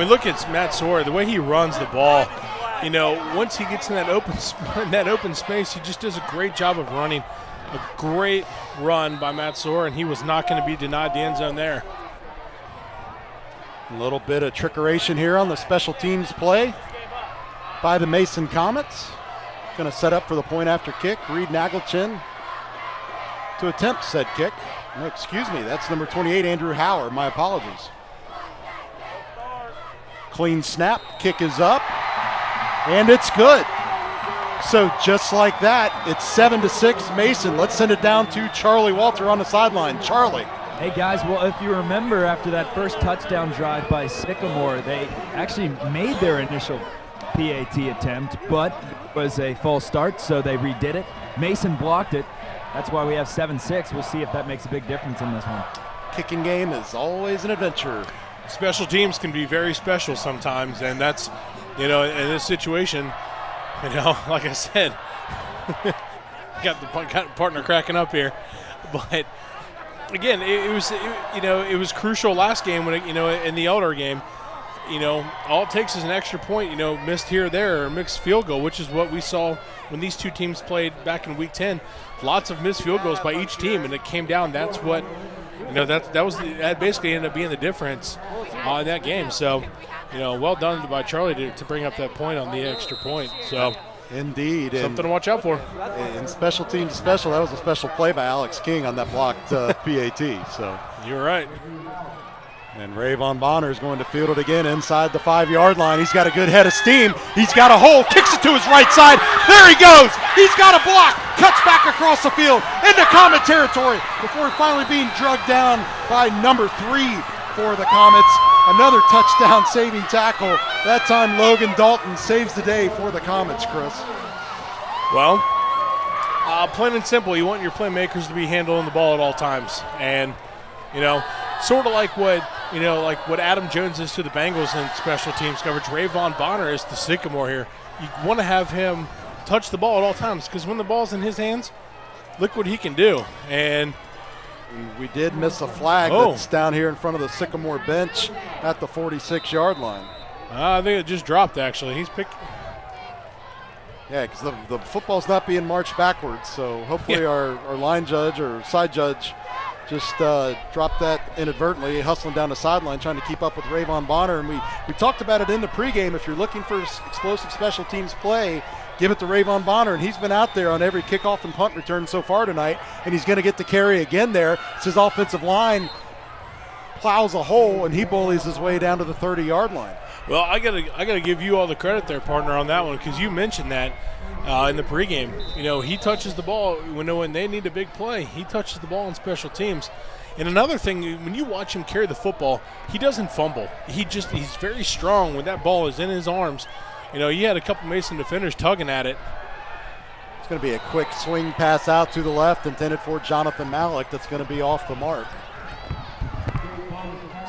Look at Matt Sora, the way he runs the ball. Once he gets in that open space, he just does a great job of running. A great run by Matt Sora, and he was not going to be denied the end zone there. A little bit of trickeration here on the special teams play by the Mason Comets. Going to set up for the point after kick. Reed Nagelchin to attempt said kick. No, excuse me, that's number 28, Andrew Howard. My apologies. Clean snap, kick is up, and it's good. So just like that, it's 7-6 Mason. Let's send it down to Charlie Walter on the sideline. Charlie. Hey guys, well, if you remember, after that first touchdown drive by Sycamore, they actually made their initial PAT attempt, but it was a false start, so they redid it. Mason blocked it. That's why we have 7-6. We'll see if that makes a big difference in this one. Kicking game is always an adventure. Special teams can be very special sometimes, and that's, in this situation, like I said, got the partner cracking up here, but again, it was crucial last game when in the Elder game. All it takes is an extra point, missed here or there, or mixed field goal, which is what we saw when these two teams played back in Week 10. Lots of missed field goals by each team, and it came down. That's what, that basically ended up being the difference in that game. So, well done by Charlie to bring up that point on the extra point. So, indeed, something to watch out for. In special teams special, that was a special play by Alex King on that blocked PAT. So you're right. And Rayvon Bonner is going to field it again inside the 5-yard line. He's got a good head of steam. He's got a hole, kicks it to his right side. There he goes. He's got a block, cuts back across the field into Comet territory before finally being drugged down by number 3 for the Comets. Another touchdown saving tackle. That time Logan Dalton saves the day for the Comets, Chris. Well, plain and simple, you want your playmakers to be handling the ball at all times. And, sort of like what Adam Jones is to the Bengals in special teams coverage, Rayvon Bonner is to Sycamore here. You want to have him touch the ball at all times, because when the ball's in his hands, look what he can do. And we did miss a flag that's down here in front of the Sycamore bench at the 46-yard line. I think it just dropped, actually. He's picked. Yeah, because the football's not being marched backwards, so hopefully our line judge or side judge just dropped that inadvertently, hustling down the sideline, trying to keep up with Rayvon Bonner. And we talked about it in the pregame. If you're looking for explosive special teams play, give it to Rayvon Bonner. And he's been out there on every kickoff and punt return so far tonight, and he's going to get the carry again there. It's his offensive line plows a hole, and he bullies his way down to the 30-yard line. Well, I gotta give you all the credit there, partner, on that one, because you mentioned that in the pregame. He touches the ball when they need a big play. He touches the ball in special teams. And another thing, when you watch him carry the football, he doesn't fumble. He's very strong when that ball is in his arms. He had a couple Mason defenders tugging at it. It's going to be a quick swing pass out to the left, intended for Jonathan Malik. That's going to be off the mark.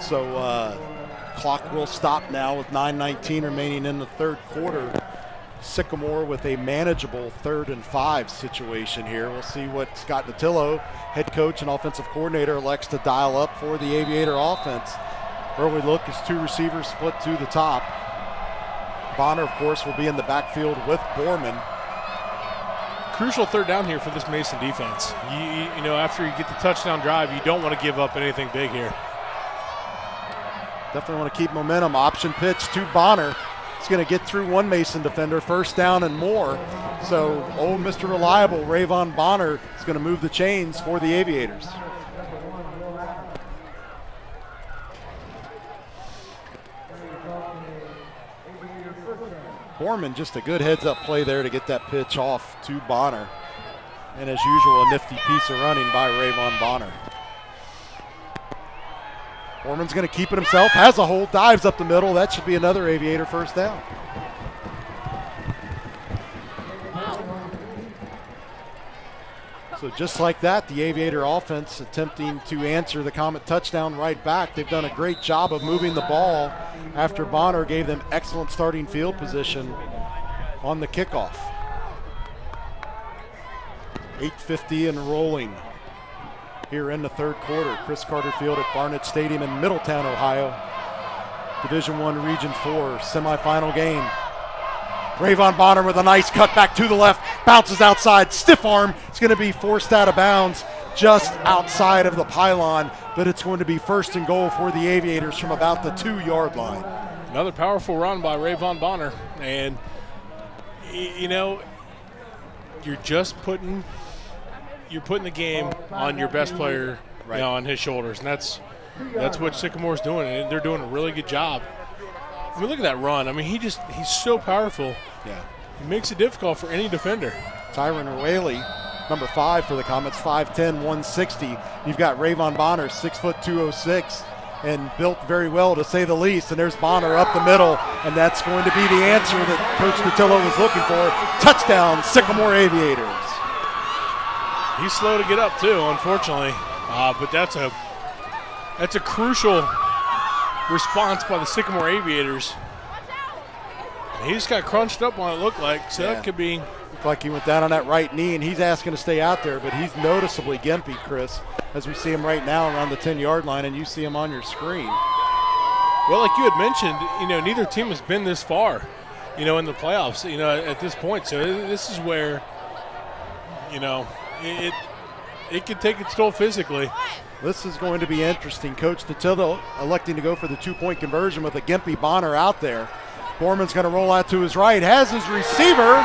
So clock will stop now with 9:19 remaining in the third quarter. Sycamore with a manageable 3rd and 5 situation here. We'll see what Scott Natillo, head coach and offensive coordinator, elects to dial up for the Aviator offense. Early look is 2 receivers split to the top. Bonner, of course, will be in the backfield with Borman. Crucial 3rd down here for this Mason defense. After you get the touchdown drive, you don't want to give up anything big here. Definitely want to keep momentum. Option pitch to Bonner. It's going to get through one Mason defender, 1st down and more. So, Mr. Reliable, Rayvon Bonner, is going to move the chains for the Aviators. Borman, just a good heads-up play there to get that pitch off to Bonner. And as usual, a nifty piece of running by Rayvon Bonner. Borman's going to keep it himself, has a hole, dives up the middle. That should be another Aviator 1st down. So just like that, the Aviator offense attempting to answer the Comet touchdown right back. They've done a great job of moving the ball after Bonner gave them excellent starting field position on the kickoff. 8:50 and rolling here in the third quarter. Chris Carter Field at Barnitz Stadium in Middletown, Ohio. Division I Region 4 semifinal game. Rayvon Bonner with a nice cut back to the left, bounces outside, stiff arm. It's going to be forced out of bounds just outside of the pylon, but it's going to be 1st and goal for the Aviators from about the 2-yard line. Another powerful run by Rayvon Bonner, and you're just putting the game on your best player, right, on his shoulders, and that's what Sycamore's doing, and they're doing a really good job. I mean, look at that run. I mean, he's so powerful. Yeah. He makes it difficult for any defender. Tyron Whaley, number 5 for the Comets, 5'10", 160. You've got Rayvon Bonner, 6', 206. and built very well, to say the least. And there's Bonner up the middle, and that's going to be the answer that Coach Patillo was looking for. Touchdown, Sycamore Aviators. He's slow to get up too, unfortunately, but that's a crucial response by the Sycamore Aviators. He just got crunched up on it, looked like, so that could be. Looked like he went down on that right knee, and he's asking to stay out there, but he's noticeably gimpy, Chris, as we see him right now around the 10-yard line, and you see him on your screen. Well, like you had mentioned, neither team has been this far, in the playoffs, at this point. So this is where, it could take its toll physically. This is going to be interesting. Coach Patillo electing to go for the two-point conversion with a gimpy Bonner out there. Borman's going to roll out to his right, has his receiver,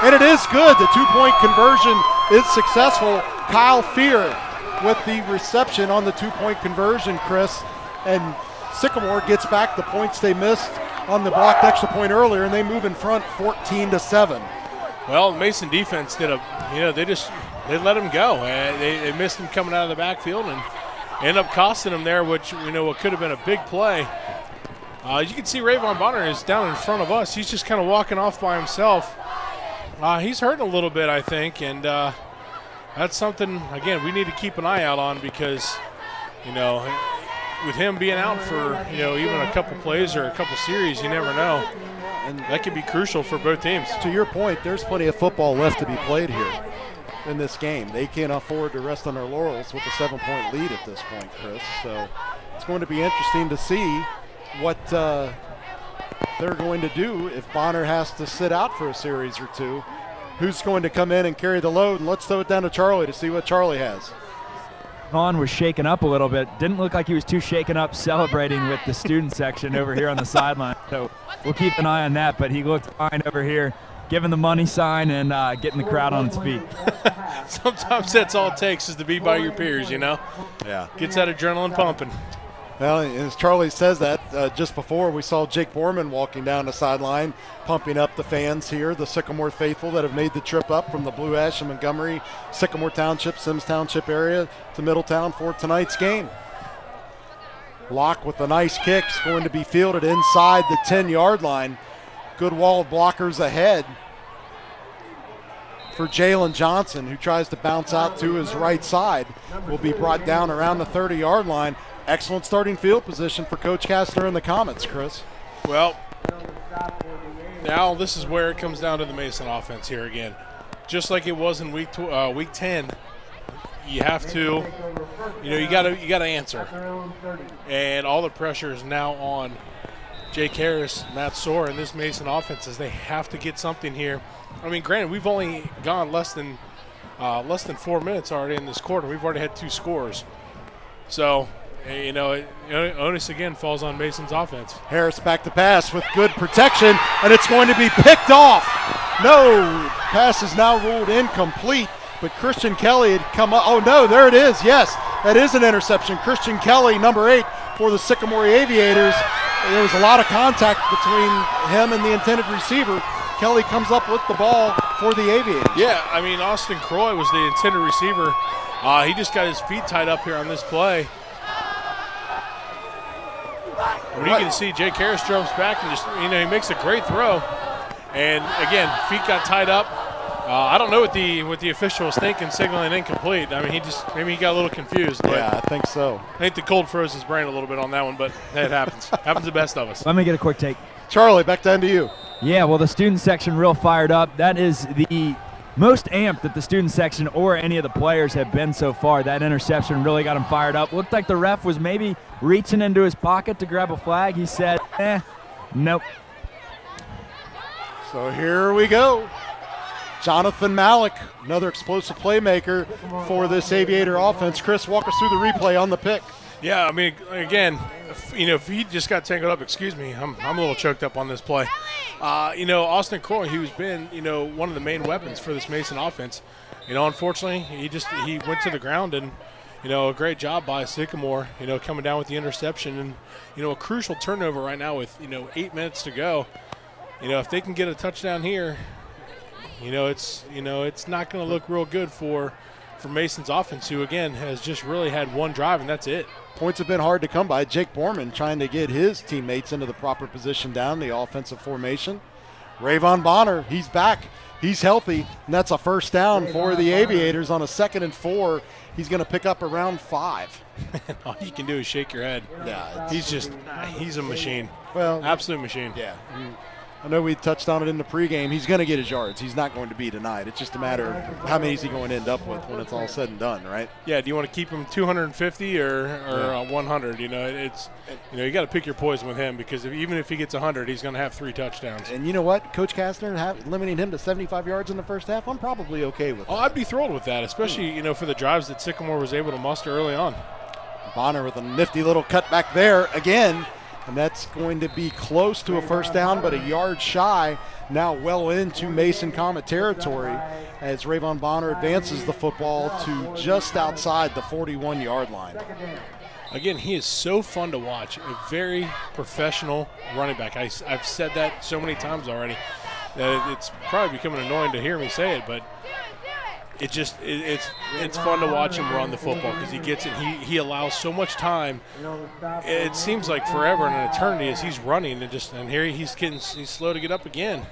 and it is good. The two-point conversion is successful. Kyle Fear with the reception on the two-point conversion, Chris, and Sycamore gets back the points they missed on the blocked extra point earlier, and they move in front 14-7. Well, Mason defense did they let him go. They missed him coming out of the backfield and end up costing him there, which what could have been a big play. You can see Rayvon Bonner is down in front of us. He's just kind of walking off by himself. He's hurting a little bit, I think, and that's something, again, we need to keep an eye out on because, with him being out for, even a couple plays or a couple series, you never know. And that could be crucial for both teams. To your point, there's plenty of football left to be played here in this game. They can't afford to rest on their laurels with a 7-point lead at this point, Chris. So it's going to be interesting to see what they're going to do if Bonner has to sit out for a series or two. Who's going to come in and carry the load? And let's throw it down to Charlie to see what Charlie has. Vaughn was shaken up a little bit. Didn't look like he was too shaken up celebrating with the student section over here on the sideline. So we'll keep an eye on that, but he looked fine over here, giving the money sign and getting the crowd on its feet. Sometimes that's all it takes is to be by your peers, Yeah. Gets that adrenaline pumping. Well, as Charlie says that, just before we saw Jake Borman walking down the sideline, pumping up the fans here, the Sycamore faithful that have made the trip up from the Blue Ash and Montgomery, Sycamore Township, Sims Township area to Middletown for tonight's game. Locke with a nice kick is going to be fielded inside the 10-yard line. Good wall of blockers ahead for Jalen Johnson, who tries to bounce out to his right side. Will be brought down around the 30-yard line. Excellent starting field position for Coach Kastner and the Comets, Chris. Well, now this is where it comes down to the Mason offense here again. Just like it was in week 10, you have to, you got to answer. And all the pressure is now on Jake Harris, Matt Soar, and this Mason offense as they have to get something here. I mean, granted, we've only gone less than 4 minutes already in this quarter. We've already had 2 scores. So, onus again falls on Mason's offense. Harris back to pass with good protection, and it's going to be picked off. No, pass is now ruled incomplete, but Christian Kelly had come up. Oh, no, there it is. Yes, that is an interception. Christian Kelly, number 8 for the Sycamore Aviators. There was a lot of contact between him and the intended receiver. Kelly comes up with the ball for the Aviators. Yeah, I mean, Austin Croy was the intended receiver. He just got his feet tied up here on this play. When you can see Jake Harris jumps back and just, he makes a great throw. And again, feet got tied up. I don't know what the official was thinking, signaling incomplete. I mean, maybe he got a little confused. But yeah, I think so. I think the cold froze his brain a little bit on that one, but it happens. Happens to the best of us. Let me get a quick take. Charlie, back down to you. Yeah, well, the student section real fired up. That is the most amped that the student section or any of the players have been so far. That interception really got him fired up. Looked like the ref was maybe reaching into his pocket to grab a flag. He said, nope. So here we go. Jonathan Malik, another explosive playmaker for this Aviator offense. Chris, walk us through the replay on the pick. Yeah, I mean, again, if he just got tangled up, excuse me, I'm a little choked up on this play. Austin Croy, who's been, one of the main weapons for this Mason offense. Unfortunately, he went to the ground and, a great job by Sycamore, coming down with the interception and, a crucial turnover right now with, 8 minutes to go. If they can get a touchdown here, it's not going to look real good for for Mason's offense, who again has just really had one drive and that's it. Points have been hard to come by. Jake Borman trying to get his teammates into the proper position down the offensive formation. Rayvon Bonner, he's back. He's healthy, and that's a first down for the Aviators on a 2nd and 4. He's going to pick up around 5. All you can do is shake your head. Yeah, he's a machine. Well, absolute machine. Yeah. I know we touched on it in the pregame. He's going to get his yards. He's not going to be denied. It's just a matter of how many is he going to end up with when it's all said and done, right? Yeah. Do you want to keep him 250 or 100? You got to pick your poison with him, because even if he gets 100, he's going to have 3 touchdowns. And you know what, Coach Kastner limiting him to 75 yards in the first half, I'm probably okay with that. Oh, I'd be thrilled with that, especially for the drives that Sycamore was able to muster early on. Bonner with a nifty little cut back there again. And that's going to be close to a first down, but a yard shy, now well into Mason Comet territory as Rayvon Bonner advances the football to just outside the 41-yard line. Again, he is so fun to watch, a very professional running back. I've said that so many times already that it's probably becoming annoying to hear me say it, but it's fun to watch him run the football, because he gets it. He allows so much time. It seems like forever and an eternity as he's running, and here he's slow to get up again.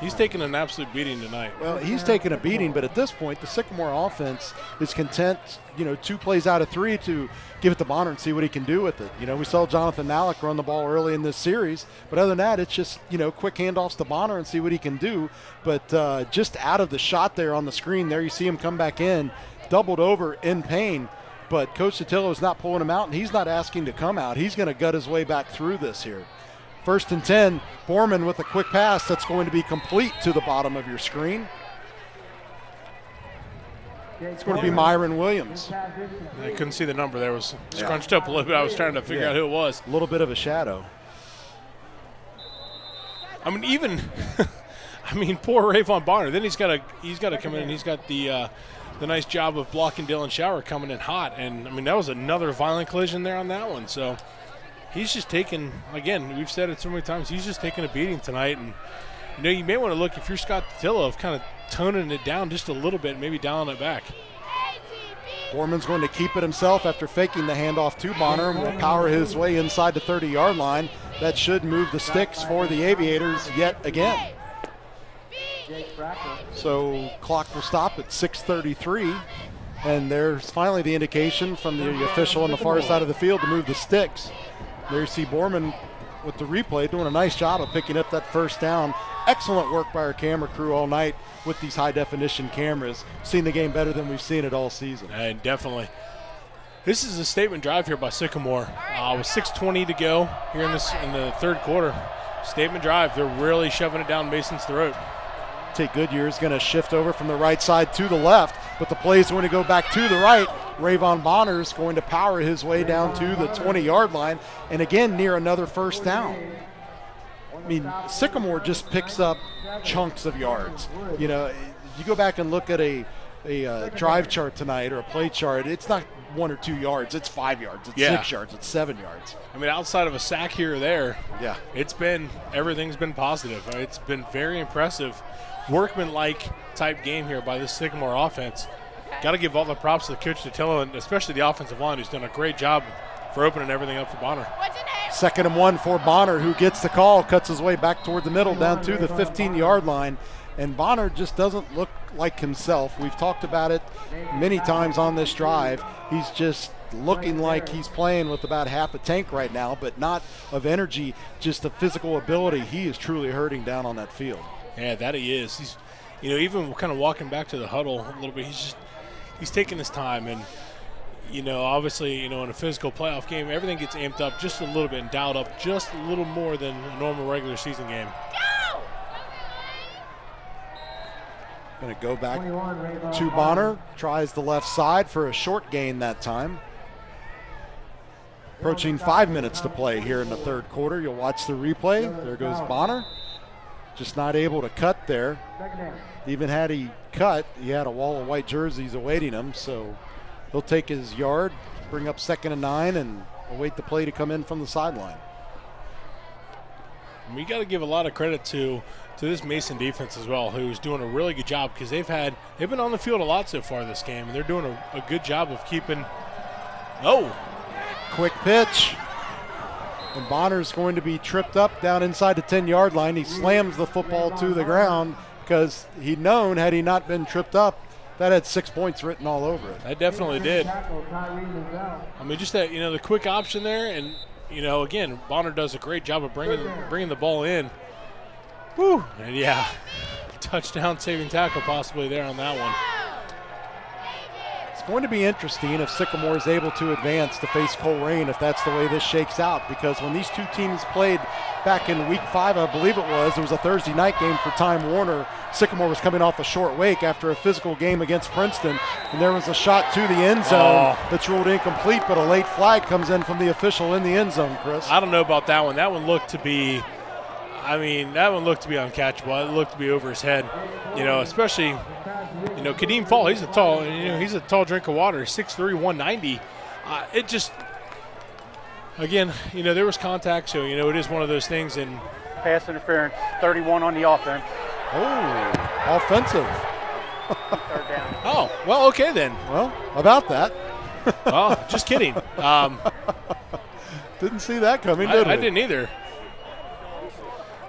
He's taking an absolute beating tonight. Well, he's taking a beating, but at this point, the Sycamore offense is content, 2 plays out of 3 to give it to Bonner and see what he can do with it. We saw Jonathan Malik run the ball early in this series, but other than that, it's just, quick handoffs to Bonner and see what he can do. But just out of the shot there on the screen, there you see him come back in, doubled over in pain. But Coach Sotillo is not pulling him out, and he's not asking to come out. He's going to gut his way back through this here. 1st and 10, Borman with a quick pass that's going to be complete to the bottom of your screen. It's going to be Myron Williams. I couldn't see the number there. It was scrunched up a little bit. I was trying to figure out who it was. A little bit of a shadow. I mean, poor Rayvon Bonner. Then he's got to come in, and he's got the nice job of blocking Dylan Shower coming in hot. And, that was another violent collision there on that one. So he's just taking, again, we've said it so many times, he's just taking a beating tonight. And, you may want to look, if you're Scott Sotillo, of kind of toning it down just a little bit, maybe dialing it back. Borman's going to keep it himself after faking the handoff to Bonner, and will power his way inside the 30-yard line. That should move the sticks for the Aviators yet again. So clock will stop at 6:33, and there's finally the indication from the official on the far side of the field to move the sticks. There you see Borman with the replay doing a nice job of picking up that first down. Excellent work by our camera crew all night with these high-definition cameras. Seen the game better than we've seen it all season. And definitely. This is a statement drive here by Sycamore. With 6:20 to go here in the third quarter. Statement drive. They're really shoving it down Mason's throat. Tate Goodyear is going to shift over from the right side to the left, but the play is going to go back to the right. Rayvon Bonner is going to power his way down to the 20-yard line, and again near another first down. Sycamore just picks up chunks of yards. You go back and look at a drive chart tonight or a play chart, it's not 1 or 2 yards, it's 5 yards, it's 6 yards, it's 7 yards. Outside of a sack here or there, yeah, everything's been positive. It's been very impressive, workman-like type game here by this Sycamore offense. Got to give all the props to the coach Sotillo, and especially the offensive line, who's done a great job for opening everything up for Bonner. 2nd and 1 for Bonner, who gets the call, cuts his way back toward the middle down to the 15-yard line. And Bonner just doesn't look like himself. We've talked about it many times on this drive. He's just looking like he's playing with about half a tank right now, but not of energy, just of physical ability. He is truly hurting down on that field. Yeah, that he is. He's, even kind of walking back to the huddle a little bit, he's taking his time. And, obviously, in a physical playoff game, everything gets amped up just a little bit and dialed up just a little more than a normal regular season game. Going to go back to Bonner, tries the left side for a short gain that time. Approaching 5 minutes to play here in the third quarter. You'll watch the replay. There goes Bonner. Just not able to cut there. Even had he cut, he had a wall of white jerseys awaiting him, so he'll take his yard, bring up 2nd and 9, and await the play to come in from the sideline. We got to give a lot of credit to this Mason defense as well, who's doing a really good job, because they've been on the field a lot so far this game, and they're doing a good job of keeping. Oh, quick pitch. And Bonner's going to be tripped up down inside the 10-yard line. He slams the football to the ground because he'd known, had he not been tripped up, that had 6 points written all over it. That definitely did. I mean, just that, the quick option there, and again, Bonner does a great job of bringing the ball in. Woo! And yeah, touchdown saving tackle possibly there on that one. It's going to be interesting if Sycamore is able to advance to face Coleraine, if that's the way this shakes out, because when these two teams played back in week 5, I believe it was a Thursday night game for Time Warner. Sycamore was coming off a short wake after a physical game against Princeton, and there was a shot to the end zone that's ruled incomplete, but a late flag comes in from the official in the end zone, Chris. I don't know about that one. That one looked to be uncatchable. It looked to be over his head, especially, Kadeem Fall, he's a tall drink of water, 6'3", 190. It just, again, there was contact, so, it is one of those things. And Pass interference, 31 on the offense. Oh, offensive. Third down. Oh, well, okay then. Well, about that. Oh, just kidding. Didn't see that coming, did we? I didn't either.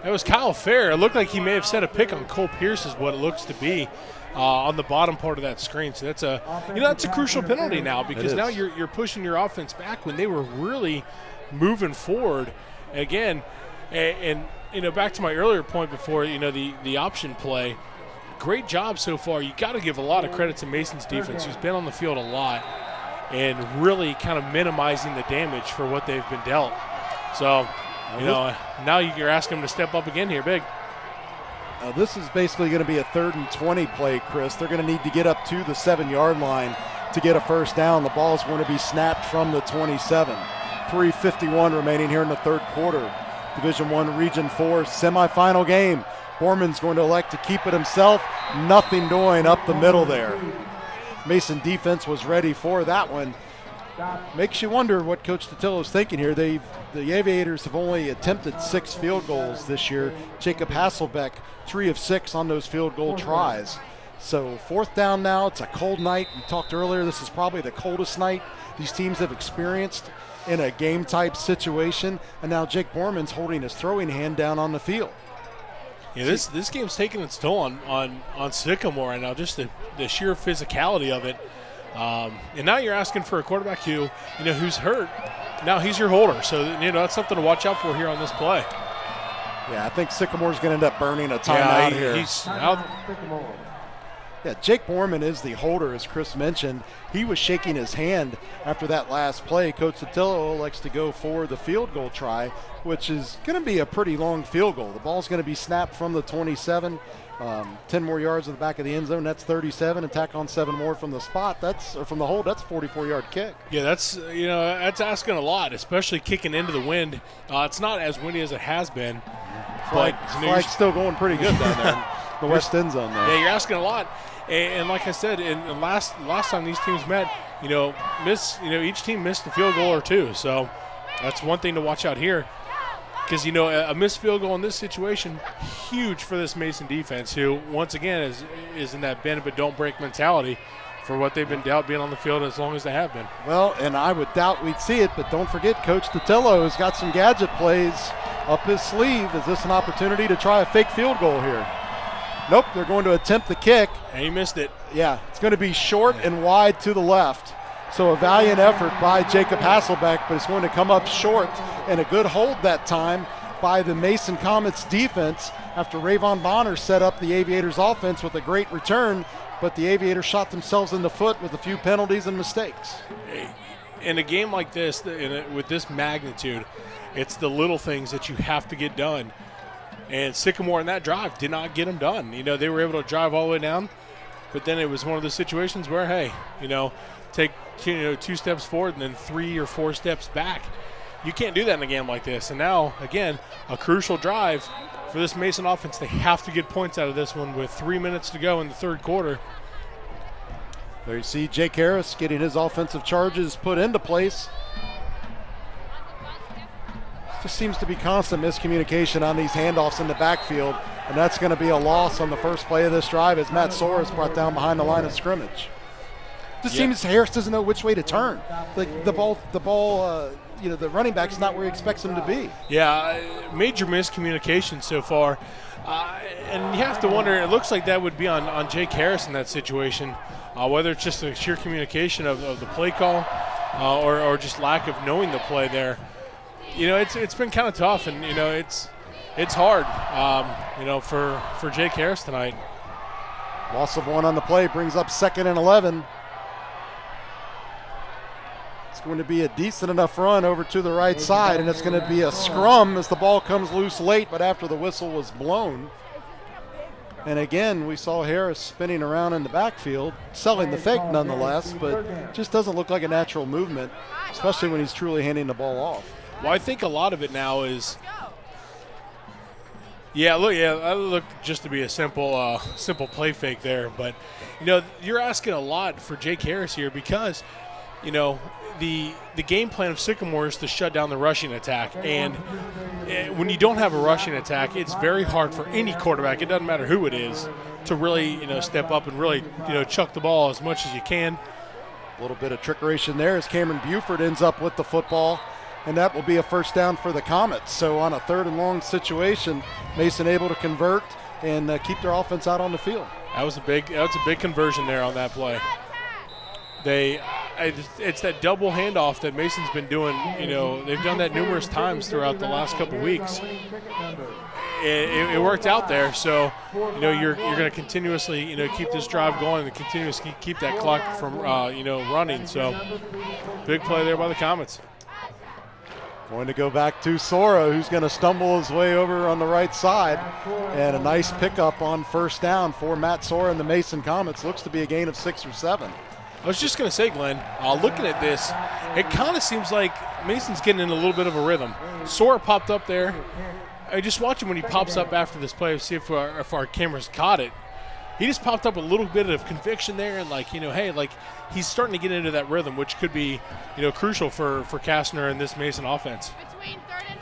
That was Kyle Fair. It looked like he may have set a pick on Cole Pierce, is what it looks to be, on the bottom part of that screen. So that's a crucial penalty now, because now you're pushing your offense back when they were really moving forward. Again, and back to my earlier point before, the option play. Great job so far. You got to give a lot of credit to Mason's defense, who's been on the field a lot and really kind of minimizing the damage for what they've been dealt. So, now you're asking them to step up again here big. This is basically going to be a 3rd and 20 play, Chris. They're going to need to get up to the 7-yard line to get a first down. The ball is going to be snapped from the 27. 3:51 remaining here in the third quarter. Division I Region 4 semifinal game. Borman's going to elect to keep it himself. Nothing doing up the middle there. Mason defense was ready for that one. Makes you wonder what Coach Totillo's thinking here. The Aviators have only attempted 6 field goals this year. Jacob Hasselbeck, 3 of 6 on those field goal tries. So 4th down now. It's a cold night. We talked earlier, this is probably the coldest night these teams have experienced in a game-type situation. And now Jake Borman's holding his throwing hand down on the field. Yeah, this game's taking its toll on Sycamore right now, just the sheer physicality of it. And now you're asking for a quarterback who's hurt. Now he's your holder, so that's something to watch out for here on this play. Yeah, I think Sycamore's going to end up burning a timeout here. He's out. Yeah, Jake Borman is the holder, as Chris mentioned. He was shaking his hand after that last play. Coach Totillo likes to go for the field goal try, which is going to be a pretty long field goal. The ball's going to be snapped from the 27. 10 more yards at the back of the end zone, that's 37, and tack on 7 more from the spot, from the hold, that's a 44-yard kick. Yeah, that's asking a lot, especially kicking into the wind. It's not as windy as it has been. Flag's still going pretty good down there in the west end zone there. Yeah, you're asking a lot. And like I said, and last time these teams met, each team missed a field goal or 2. So that's one thing to watch out here. Because, a missed field goal in this situation, huge for this Mason defense, who, once again, is in that bend but don't break mentality for what they've been dealt being on the field as long as they have been. Well, and I would doubt we'd see it, but don't forget Coach Totillo has got some gadget plays up his sleeve. Is this an opportunity to try a fake field goal here? Nope, they're going to attempt the kick. And he missed it. Yeah, it's going to be short and wide to the left. So a valiant effort by Jacob Hasselbeck, but it's going to come up short, and a good hold that time by the Mason Comets defense after Rayvon Bonner set up the Aviators offense with a great return, but the Aviators shot themselves in the foot with a few penalties and mistakes. In a game like this, with this magnitude, it's the little things that you have to get done. And Sycamore in that drive did not get them done. They were able to drive all the way down, but then it was one of those situations where, hey, take 2 steps forward and then 3 or 4 steps back. You can't do that in a game like this. And now, again, a crucial drive for this Mason offense. They have to get points out of this one with 3 minutes to go in the third quarter. There you see Jake Harris getting his offensive charges put into place. Just seems to be constant miscommunication on these handoffs in the backfield, and that's going to be a loss on the first play of this drive as Matt Soar is brought down behind the line of scrimmage. Just seems Harris doesn't know which way to turn. Like the ball, the running back's not where he expects him to be. Yeah, major miscommunication so far. And you have to wonder, it looks like that would be on Jake Harris in that situation, whether it's just a sheer communication of the play call or just lack of knowing the play there. It's been kind of tough, and, it's hard, for Jake Harris tonight. Loss of 1 on the play brings up 2nd and 11. It's going to be a decent enough run over to the right side, and it's going to be a scrum as the ball comes loose late, but after the whistle was blown. And again, we saw Harris spinning around in the backfield, selling the fake nonetheless, but just doesn't look like a natural movement, especially when he's truly handing the ball off. Well, I think a lot of it now is, that looked just to be a simple play fake there. But, you're asking a lot for Jake Harris here because, the game plan of Sycamore is to shut down the rushing attack. And when you don't have a rushing attack, it's very hard for any quarterback, it doesn't matter who it is, to really, step up and really, chuck the ball as much as you can. A little bit of trickeration there as Cameron Buford ends up with the football, and that will be a first down for the Comets. So on a 3rd and long situation, Mason able to convert and keep their offense out on the field. That was a big conversion there on that play. It's that double handoff that Mason's been doing. They've done that numerous times throughout the last couple weeks. It worked out there, so you're going to continuously keep this drive going and continuously keep that clock from running. So big play there by the Comets. Going to go back to Sora, who's going to stumble his way over on the right side, and a nice pickup on first down for Matt Sora and the Mason Comets. Looks to be a gain of 6 or 7. I was just going to say, Glenn, looking at this, it kind of seems like Mason's getting in a little bit of a rhythm. Sora popped up there. I just watch him when he pops up after this play, see if our cameras caught it. He just popped up a little bit of conviction there, and he's starting to get into that rhythm, which could be, crucial for Kastner and this Mason offense. Between 3rd and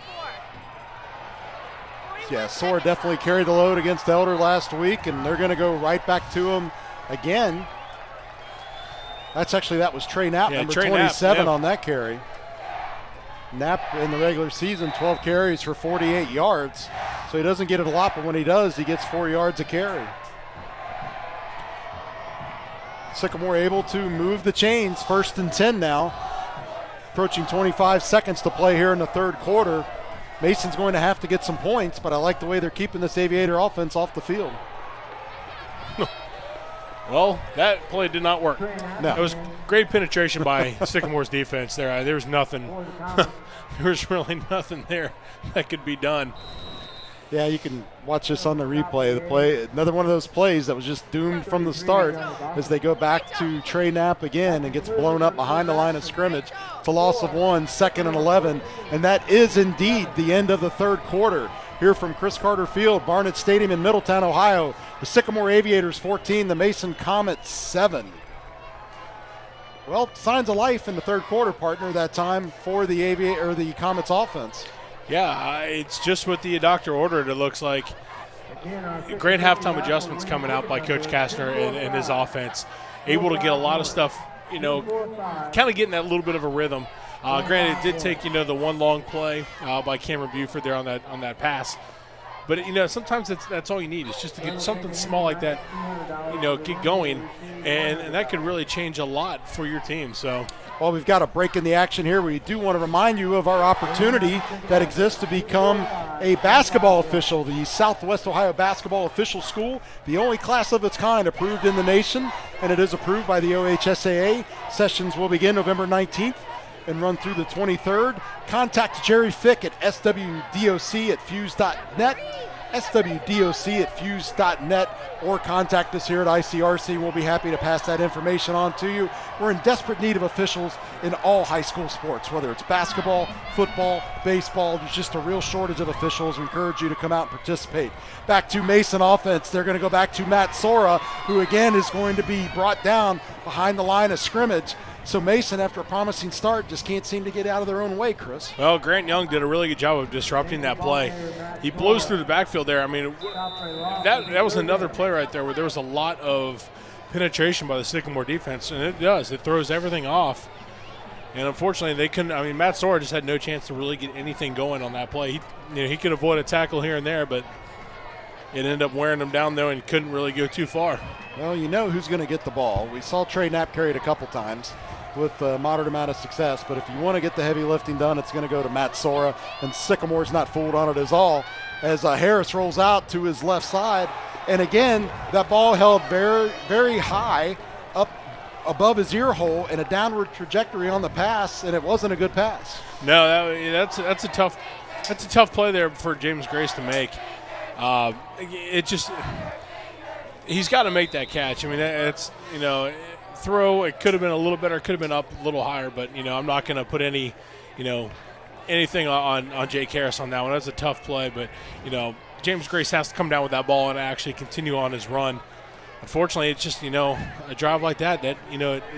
4. Yeah, Sora definitely carried the load against Elder last week, and they're going to go right back to him again. That was Trey Knapp, number Trey 27 Knapp, on that carry. Knapp in the regular season, 12 carries for 48 yards. So he doesn't get it a lot, but when he does, he gets 4 yards a carry. Sycamore able to move the chains, 1st and 10 now. Approaching 25 seconds to play here in the 3rd quarter. Mason's going to have to get some points, but I like the way they're keeping this Aviator offense off the field. Well, that play did not work. No. It was great penetration by Sycamore's defense there. There was nothing. There was really nothing there that could be done. Yeah, you can watch this on the replay. Another one of those plays that was just doomed from the start as they go back to Trey Knapp again and gets blown up behind the line of scrimmage. It's a loss of 1, 2nd and 11, and that is indeed the end of the 3rd quarter. Here from Chris Carter Field, Barnitz Stadium in Middletown, Ohio. The Sycamore Aviators 14, the Mason Comets 7. Well, signs of life in the 3rd quarter, partner, that time for the Comets offense. Yeah, it's just what the doctor ordered, it looks like. Great halftime adjustments coming out by Coach Kastner and his offense. Able to get a lot of stuff, kind of getting that little bit of a rhythm. Granted, it did take, the one long play by Cameron Buford there on that pass. But, sometimes that's all you need. It's just to get something small like that, get going. And that could really change a lot for your team. So, well, we've got a break in the action here. We do want to remind you of our opportunity that exists to become a basketball official, the Southwest Ohio Basketball Official School, the only class of its kind approved in the nation, and it is approved by the OHSAA. Sessions will begin November 19th. And run through the 23rd. Contact Jerry Fick at swdoc@fuse.net, swdoc@fuse.net, or contact us here at ICRC. We'll be happy to pass that information on to you. We're in desperate need of officials in all high school sports, whether it's basketball, football, baseball. There's just a real shortage of officials. We encourage you to come out and participate. Back to Mason offense. They're going to go back to Matt Sora, who again is going to be brought down behind the line of scrimmage. So Mason, after a promising start, just can't seem to get out of their own way, Chris. Well, Grant Young did a really good job of disrupting that play. He blows through the backfield there. I mean, that was another play right there where there was a lot of penetration by the Sycamore defense, and it does. It throws everything off. And unfortunately, they couldn't. I mean, Matt Sora just had no chance to really get anything going on that play. He could avoid a tackle here and there, but it ended up wearing him down, though, and couldn't really go too far. Well, you know who's going to get the ball. We saw Trey Knapp carry it a couple times with a moderate amount of success, but if you want to get the heavy lifting done, it's going to go to Matt Sora, and Sycamore's not fooled on it at all as Harris rolls out to his left side. And again, that ball held very, very high up above his ear hole in a downward trajectory on the pass, and it wasn't a good pass. No, that's a tough play there for James Grace to make. He's got to make that catch. I mean, it's, throw, it could have been a little better, could have been up a little higher, but, I'm not going to put anything on Jake Harris on that one. That's a tough play, but, James Grace has to come down with that ball and actually continue on his run. Unfortunately, it's just, a drive like that, it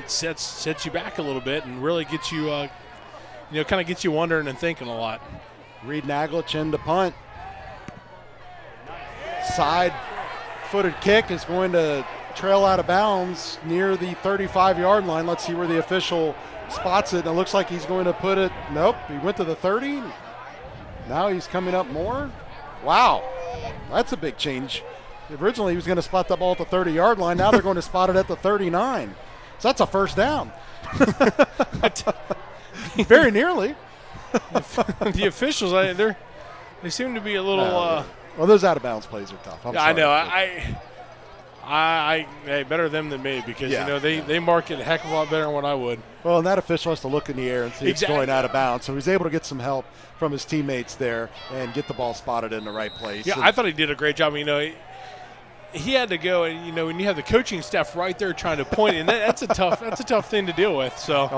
sets you back a little bit and really gets you, kind of gets you wondering and thinking a lot. Reed Naglich in to punt. Side-footed kick is going to trail out of bounds near the 35-yard line. Let's see where the official spots it. And it looks like he's going to put it. Nope, he went to the 30. Now he's coming up more. Wow, that's a big change. Originally he was going to spot the ball at the 30-yard line. Now they're going to spot it at the 39. So that's a first down. Very nearly. The officials, they seem to be a little. Well, those out-of-bounds plays are tough. I know. Hey, better them than me because they mark it a heck of a lot better than what I would. Well, and that official has to look in the air and see it's going out of bounds, so he's able to get some help from his teammates there and get the ball spotted in the right place. Yeah, I thought he did a great job. He had to go, and when you have the coaching staff right there trying to point, and that's a tough thing to deal with. So,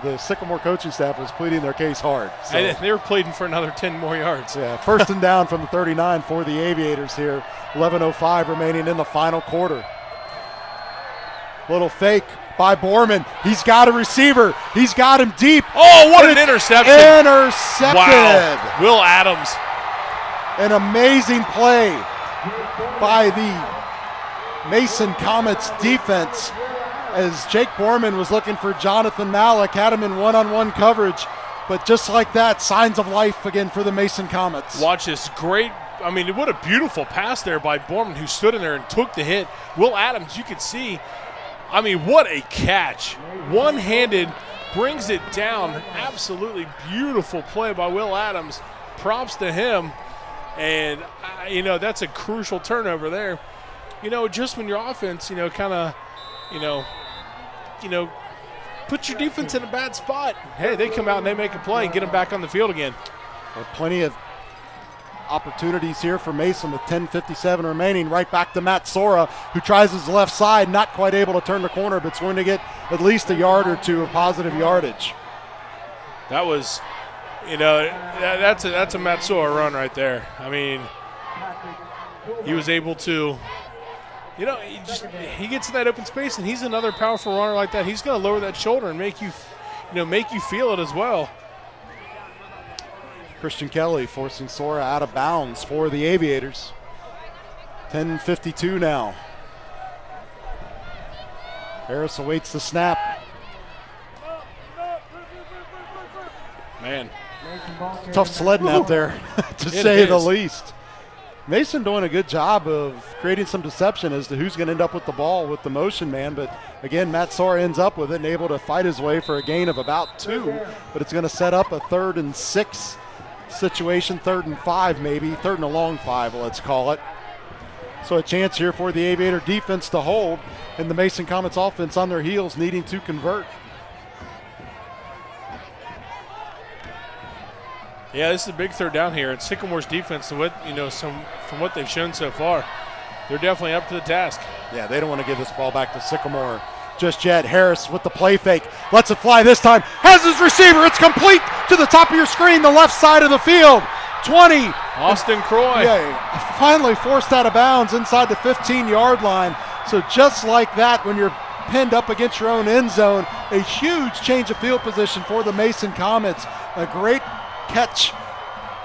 the Sycamore coaching staff was pleading their case hard. So. And they were pleading for another 10 more yards. Yeah, first and down from the 39 for the Aviators here. 11:05 remaining in the final quarter. Little fake by Borman. He's got a receiver. He's got him deep. Oh, what an interception! Intercepted. Wow, Will Adams. An amazing play by the Mason Comets defense as Jake Borman was looking for Jonathan Malik, had him in one-on-one coverage, but just like that, signs of life again for the Mason Comets. Watch this great, what a beautiful pass there by Borman who stood in there and took the hit. Will Adams, you could see, what a catch. One-handed, brings it down. Absolutely beautiful play by Will Adams. Props to him. And, that's a crucial turnover there. Just when your offense, put your defense in a bad spot. Hey, they come out and they make a play and get them back on the field again. Well, plenty of opportunities here for Mason with 10:57 remaining. Right back to Matt Sora, who tries his left side, not quite able to turn the corner, but it's going to get at least a yard or two of positive yardage. That was... that's a Matt Sora run right there. He was able to, he gets in that open space, and he's another powerful runner like that. He's going to lower that shoulder and make you feel it as well. Christian Kelly forcing Sora out of bounds for the Aviators. 10:52 now. Harris awaits the snap. Man. Tough sledding out there, to say the least. Mason doing a good job of creating some deception as to who's going to end up with the ball with the motion man. But, again, Matt Sora ends up with it and able to fight his way for a gain of about 2. But it's going to set up a 3rd and 6 situation, 3rd and 5 maybe, 3rd and a long 5, let's call it. So a chance here for the Aviator defense to hold, and the Mason Comets offense on their heels needing to convert. Yeah, this is a big 3rd down here. And Sycamore's defense, from what they've shown so far, they're definitely up to the task. Yeah, they don't want to give this ball back to Sycamore just yet. Harris with the play fake. Lets it fly this time. Has his receiver. It's complete to the top of your screen, the left side of the field. 20. Austin Croy. Yeah, finally forced out of bounds inside the 15-yard line. So just like that, when you're pinned up against your own end zone, a huge change of field position for the Mason Comets. A great catch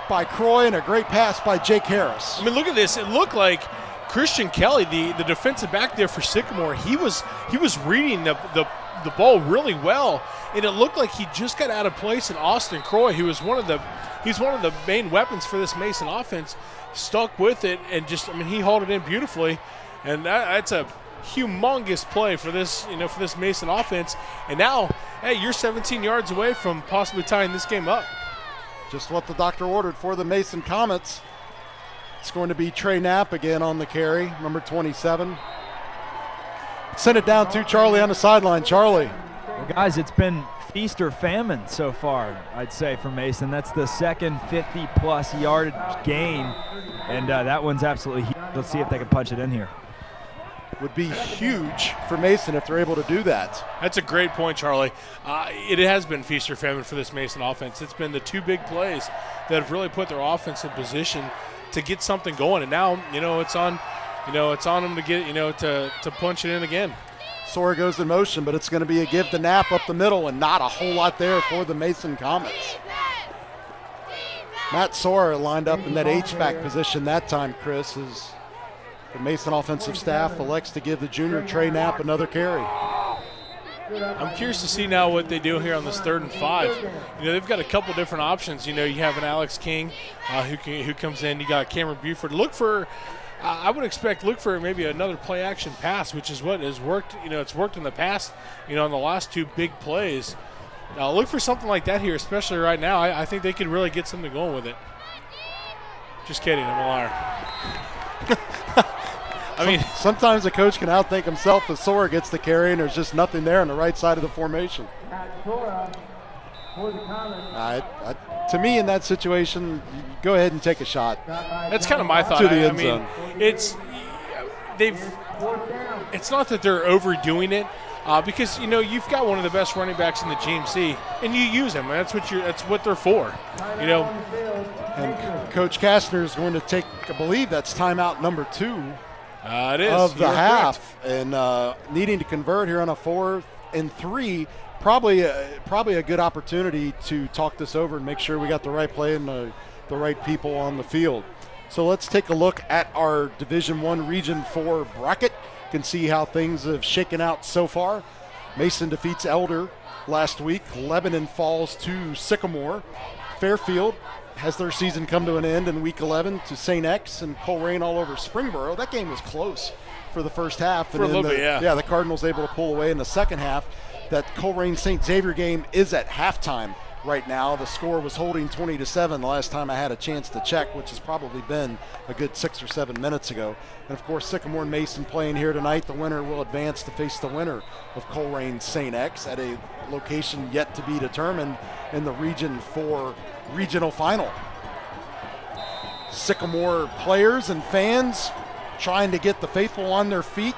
by Croy and a great pass by Jake Harris. I mean, look at this. It looked like Christian Kelly, the defensive back there for Sycamore, he was reading the ball really well, and it looked like he just got out of place. And Austin Croy, he's one of the main weapons for this Mason offense, stuck with it and he hauled it in beautifully, and that's a humongous play for this Mason offense. And now, hey, you're 17 yards away from possibly tying this game up. Just what the doctor ordered for the Mason Comets. It's going to be Trey Knapp again on the carry, number 27. Send it down to Charlie on the sideline. Charlie. Well, guys, it's been feast or famine so far, I'd say, for Mason. That's the second 50-plus yardage gain, and that one's absolutely huge. Let's see if they can punch it in here. Would be huge for Mason if they're able to do that. That's a great point, Charlie. It has been feast or famine for this Mason offense. It's been the two big plays that have really put their offense in position to get something going, and now it's on them to get to punch it in again. Sora goes in motion, but it's going to be a give to Knapp up the middle, and not a whole lot there for the Mason Comets. Matt Sora lined up in that H-back position that time, Chris, as the Mason offensive staff elects to give the junior Trey Knapp another carry. I'm curious to see now what they do here on this 3rd and 5. They've got a couple different options. You have an Alex King who comes in. You got Cameron Buford. Look for maybe another play action pass, which is what has worked. It's worked in the past. On the last two big plays. Look for something like that here, especially right now. I think they could really get something going with it. Just kidding, I'm a liar. Sometimes a coach can outthink himself as Sora gets the carry and there's just nothing there on the right side of the formation. To me, in that situation, go ahead and take a shot. That's kind of my thought. To the end zone. It's not that they're overdoing it, because you've got one of the best running backs in the GMC, and you use them. That's what they're for. And Coach Kastner is going to take, I believe that's timeout number 2. It is. Of the half, and needing to convert here on a 4th and 3, probably a good opportunity to talk this over and make sure we got the right play and the right people on the field. So let's take a look at our Division I Region 4 bracket. You can see how things have shaken out so far. Mason defeats Elder last week. Lebanon falls to Sycamore. Fairfield has their season come to an end in Week 11 to St. X, and Colerain all over Springboro. That game was close for the first half. For a little bit, yeah. Yeah, the Cardinals able to pull away in the second half. That Colerain-St. Xavier game is at halftime right now. The score was holding 20-7 the last time I had a chance to check, which has probably been a good 6 or 7 minutes ago. And, of course, Sycamore and Mason playing here tonight. The winner will advance to face the winner of Colerain-St. X at a location yet to be determined in the Region 4 regional final. Sycamore players and fans trying to get the faithful on their feet.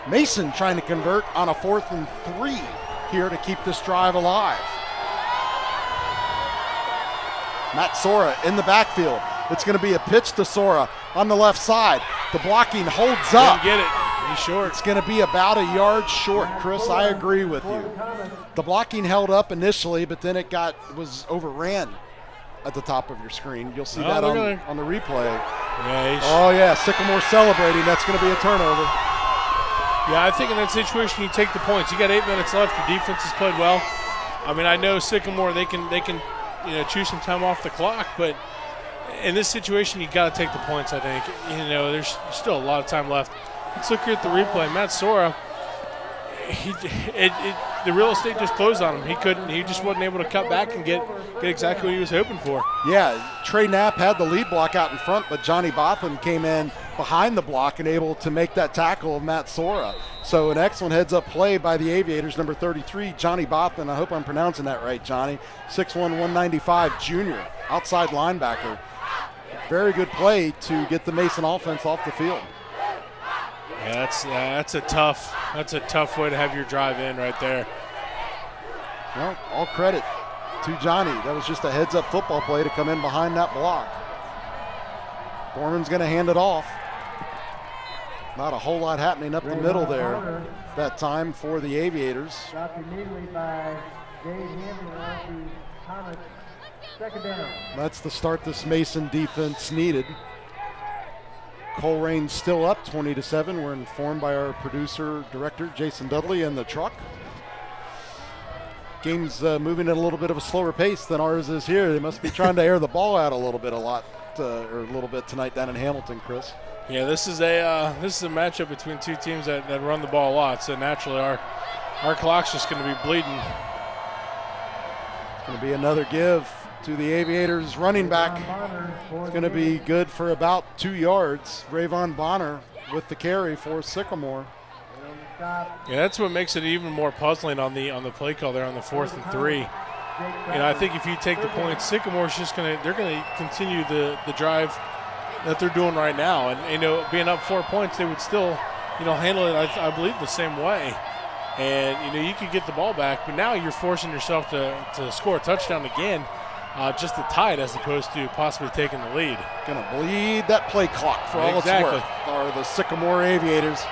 Mason trying to convert on a 4th and 3 here to keep this drive alive. Matt Sora in the backfield. It's going to be a pitch to Sora on the left side. The blocking holds up. Didn't get it. He's short. It's going to be about a yard short, Chris. I agree with you. The blocking held up initially, but then it was overran at the top of your screen. You'll see that on the replay. Yeah, Sycamore celebrating. That's going to be a turnover. Yeah, I think in that situation you take the points. You got 8 minutes left. Your defense has played well. I know Sycamore, they can chew some time off the clock, but in this situation you got to take the points. I think there's still a lot of time left. Let's look here at the replay. Matt Sora, the real estate just closed on him. He just wasn't able to cut back and get exactly what he was hoping for. Yeah, Trey Knapp had the lead block out in front, but Johnny Botham came in behind the block and able to make that tackle of Matt Sora. So an excellent heads-up play by the Aviators, number 33, Johnny Botham. I hope I'm pronouncing that right, Johnny. 6'1", 195, junior, outside linebacker. Very good play to get the Mason offense off the field. Yeah, that's a tough way to have your drive in right there. Well, all credit to Johnny. That was just a heads-up football play to come in behind that block. Borman's going to hand it off. Not a whole lot happening up the middle there that time for the Aviators. That's the start this Mason defense needed. Colerain's still up 20-7. We're informed by our producer, director, Jason Dudley, in the truck. Game's moving at a little bit of a slower pace than ours is here. They must be trying to air the ball out a little bit tonight down in Hamilton, Chris. Yeah, this is a matchup between two teams that run the ball a lot. So naturally, our clock's just going to be bleeding. It's going to be another give to the Aviators running back. It's going to be good for about 2 yards. Rayvon Bonner with the carry for Sycamore. Yeah, that's what makes it even more puzzling on the play call there on the 4th and 3. I think if you take the points, Sycamore's just they're gonna continue the drive that they're doing right now, and being up 4 points, they would still handle it I believe the same way, and you could get the ball back, but now you're forcing yourself to score a touchdown again, just to tie it as opposed to possibly taking the lead. Gonna bleed that play clock for all it's worth. Are the Sycamore Aviators.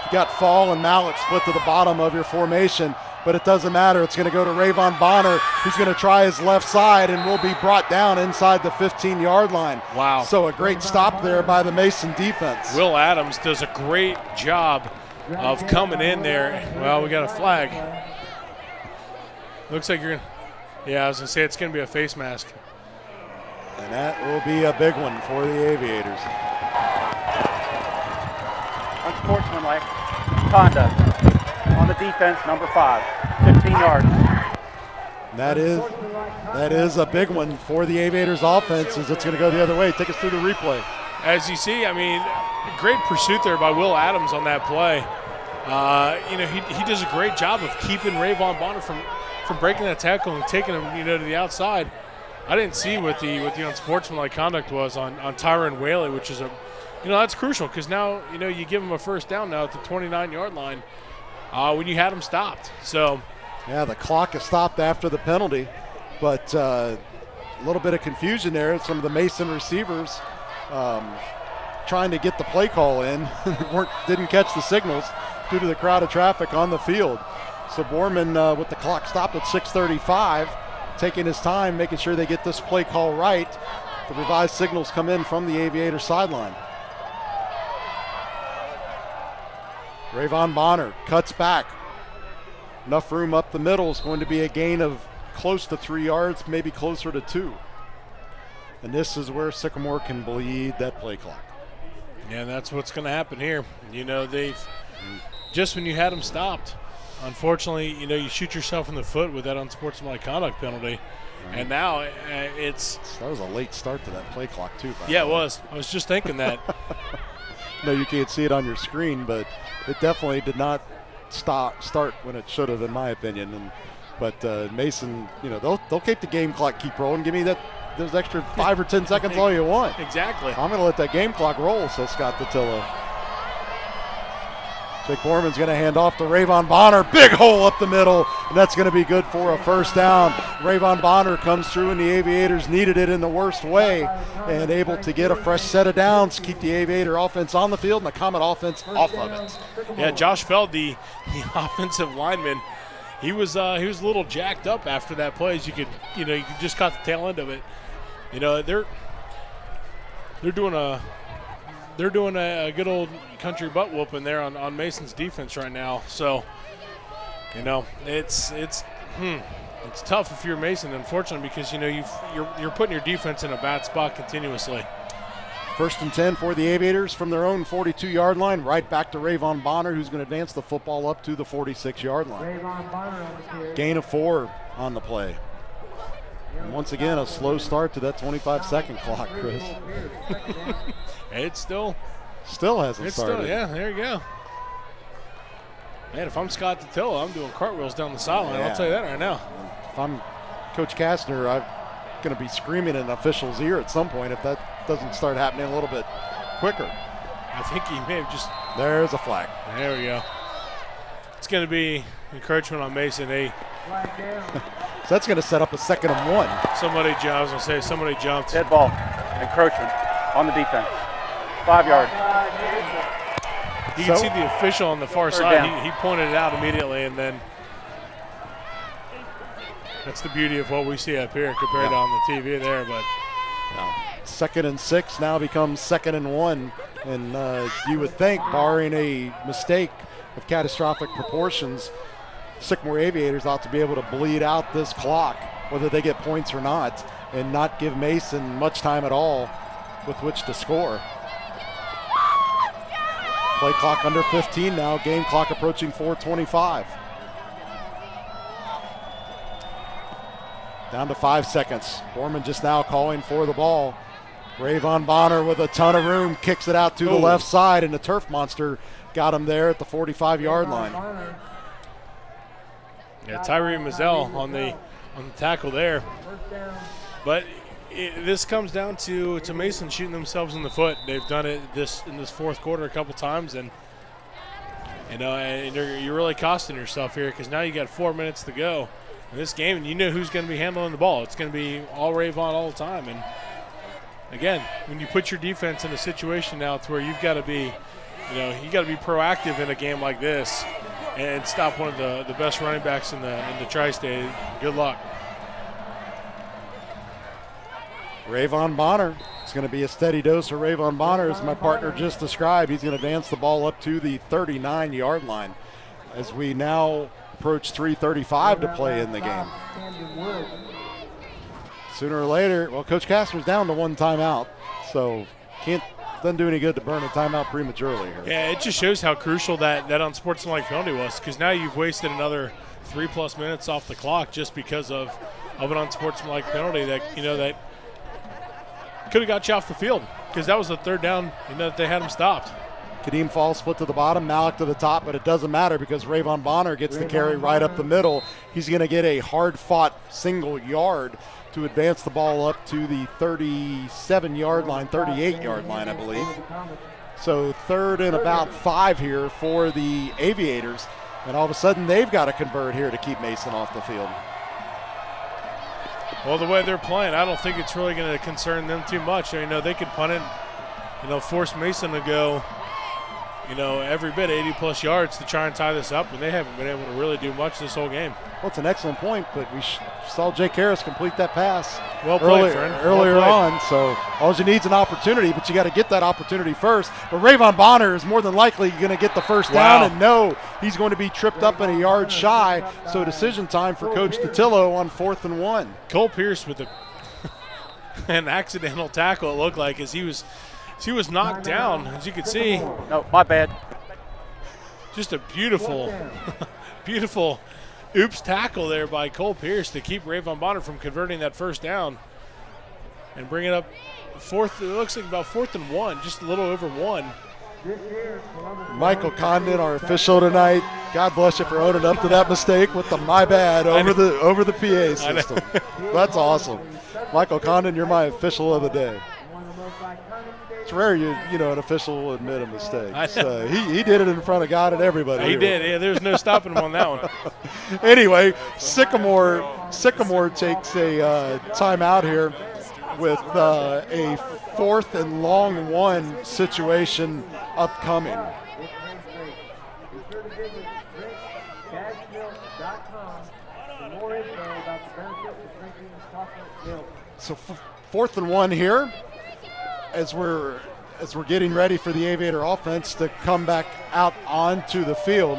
You got Fall and Mallett split to the bottom of your formation, but it doesn't matter. It's going to go to Rayvon Bonner, who's going to try his left side and will be brought down inside the 15-yard line. Wow. So a great stop there by the Mason defense. Will Adams does a great job of coming in there. Well, we got a flag. Looks like you're going to, yeah, I was going to say it's going to be a face mask. And that will be a big one for the Aviators. Unsportsmanlike conduct on the defense, number 5, 15 yards. That is a big one for the Aviators offense, as it's going to go the other way. Take us through the replay. As you see, great pursuit there by Will Adams on that play. He does a great job of keeping Rayvon Bonner from breaking that tackle and taking him, to the outside. I didn't see what the unsportsmanlike conduct was on Tyron Whaley, which is that's crucial because now, you give him a first down now at the 29-yard line when you had him stopped. So, yeah, the clock is stopped after the penalty, but a little bit of confusion there. Some of the Mason receivers trying to get the play call in didn't catch the signals due to the crowd of traffic on the field. So Borman with the clock stopped at 6:35, taking his time, making sure they get this play call right. The revised signals come in from the Aviator sideline. Rayvon Bonner cuts back. Enough room up the middle is going to be a gain of close to 3 yards, maybe closer to 2. And this is where Sycamore can bleed that play clock. Yeah, that's what's going to happen here. They've just when you had them stopped, unfortunately, you shoot yourself in the foot with that unsportsmanlike conduct penalty. Right. And now that was a late start to that play clock too. Yeah, it was. I was just thinking that. No, you can't see it on your screen, but it definitely did not start when it should have, in my opinion. But Mason, they'll keep the game clock keep rolling. Give me those extra 5 or 10 seconds all you want. Exactly. I'm going to let that game clock roll, says Scott Dattilo. Jake Borman's going to hand off to Rayvon Bonner. Big hole up the middle, and that's going to be good for a first down. Rayvon Bonner comes through, and the Aviators needed it in the worst way and able to get a fresh set of downs, keep the Aviator offense on the field and the Comet offense off of it. Yeah, Josh Feld, the offensive lineman, he was a little jacked up after that play. As you could just caught the tail end of it. They're doing a good old country butt whooping there on Mason's defense right now. So, it's tough if you're Mason, unfortunately, because you're putting your defense in a bad spot continuously. 1st and 10 for the Aviators from their own 42-yard line, right back to Rayvon Bonner, who's going to advance the football up to the 46-yard line. Gain of 4 on the play. And once again, a slow start to that 25-second clock, Chris. It still hasn't started. Yeah, there you go. Man, if I'm Scott Dattilo, I'm doing cartwheels down the sideline. Yeah. I'll tell you that right now. If I'm Coach Kastner, I'm going to be screaming in an official's ear at some point if that doesn't start happening a little bit quicker. I think he may have just. There's a flag. There we go. It's going to be encouragement on Mason. So that's going to set up a 2nd and 1. I was going to say somebody jumped. Dead ball. Encroachment on the defense. 5 yards. You can see the official on the far Third side. down. He pointed it out immediately, and then that's the beauty of what we see up here compared to on the TV there. But 2nd and 6 now becomes 2nd and 1. And you would think, barring a mistake of catastrophic proportions, Sycamore Aviators ought to be able to bleed out this clock, whether they get points or not, and not give Mason much time at all with which to score. Play clock under 15 now, game clock approaching 4:25. Down to 5 seconds. Foreman just now calling for the ball. Rayvon Bonner with a ton of room kicks it out to the left side, and the turf monster got him there at the 45-yard line. yeah, Tyree Mazzell on the tackle there. But this comes down to Mason shooting themselves in the foot. They've done it in this fourth quarter a couple times, and and you're really costing yourself here because now you got 4 minutes to go in this game, and you know who's going to be handling the ball. It's going to be all Rayvon all the time. And again, when you put your defense in a situation now to where you've got to be, you got to be proactive in a game like this and stop one of the best running backs in the tri-state. Good luck. Rayvon Bonner. It's going to be a steady dose of Rayvon Bonner, as my partner just described. He's going to advance the ball up to the 39-yard line as we now approach 3:35 to play in the game. Sooner or later, well, Coach Casper's down to one timeout, so doesn't do any good to burn a timeout prematurely here. Yeah, it just shows how crucial that unsportsmanlike penalty was, because now you've wasted another 3+ minutes off the clock just because of an unsportsmanlike penalty that that could have got you off the field, because that was the third down that they had him stopped. Kadeem Falls split to the bottom, Malik to the top, but it doesnon matter because Rayvon Bonner gets the carry right up the middle. He's going to get a hard-fought single yard to advance the ball up to the 37-yard line, 38-yard line, I believe. So 3rd and about 5 here for the Aviators, and all of a sudden they've got to convert here to keep Mason off the field. Well, the way they're playing, I don't think it's really going to concern them too much. They could punt it, force Mason to go, every bit 80+ yards to try and tie this up, and they haven't been able to really do much this whole game. Well, it's an excellent point, but we saw Jake Harris complete that pass earlier on. So all you need is an opportunity, but you got to get that opportunity first. But Rayvon Bonner is more than likely going to get the first down, and no, he's going to be tripped up and a yard shy. So decision time for Coach DeTillo on 4th and 1. Cole Pierce with an accidental tackle, it looked like, as he was knocked down, as you could see. No, my bad. Just a beautiful, beautiful oops tackle there by Cole Pierce to keep Rayvon Bonner from converting that first down and bring it up fourth. It looks like about 4th and 1, just a little over 1. Michael Condon, our official tonight. God bless you for owning up to that mistake with the my bad over the PA system. That's awesome. Michael Condon, you're my official of the day. It's rare an official will admit a mistake. So he did it in front of God and everybody. He did. Yeah, there's no stopping him on that one. Anyway, Sycamore takes a timeout here with a 4th and long 1 situation upcoming. So 4th and 1 here, as we're getting ready for the Aviator offense to come back out onto the field.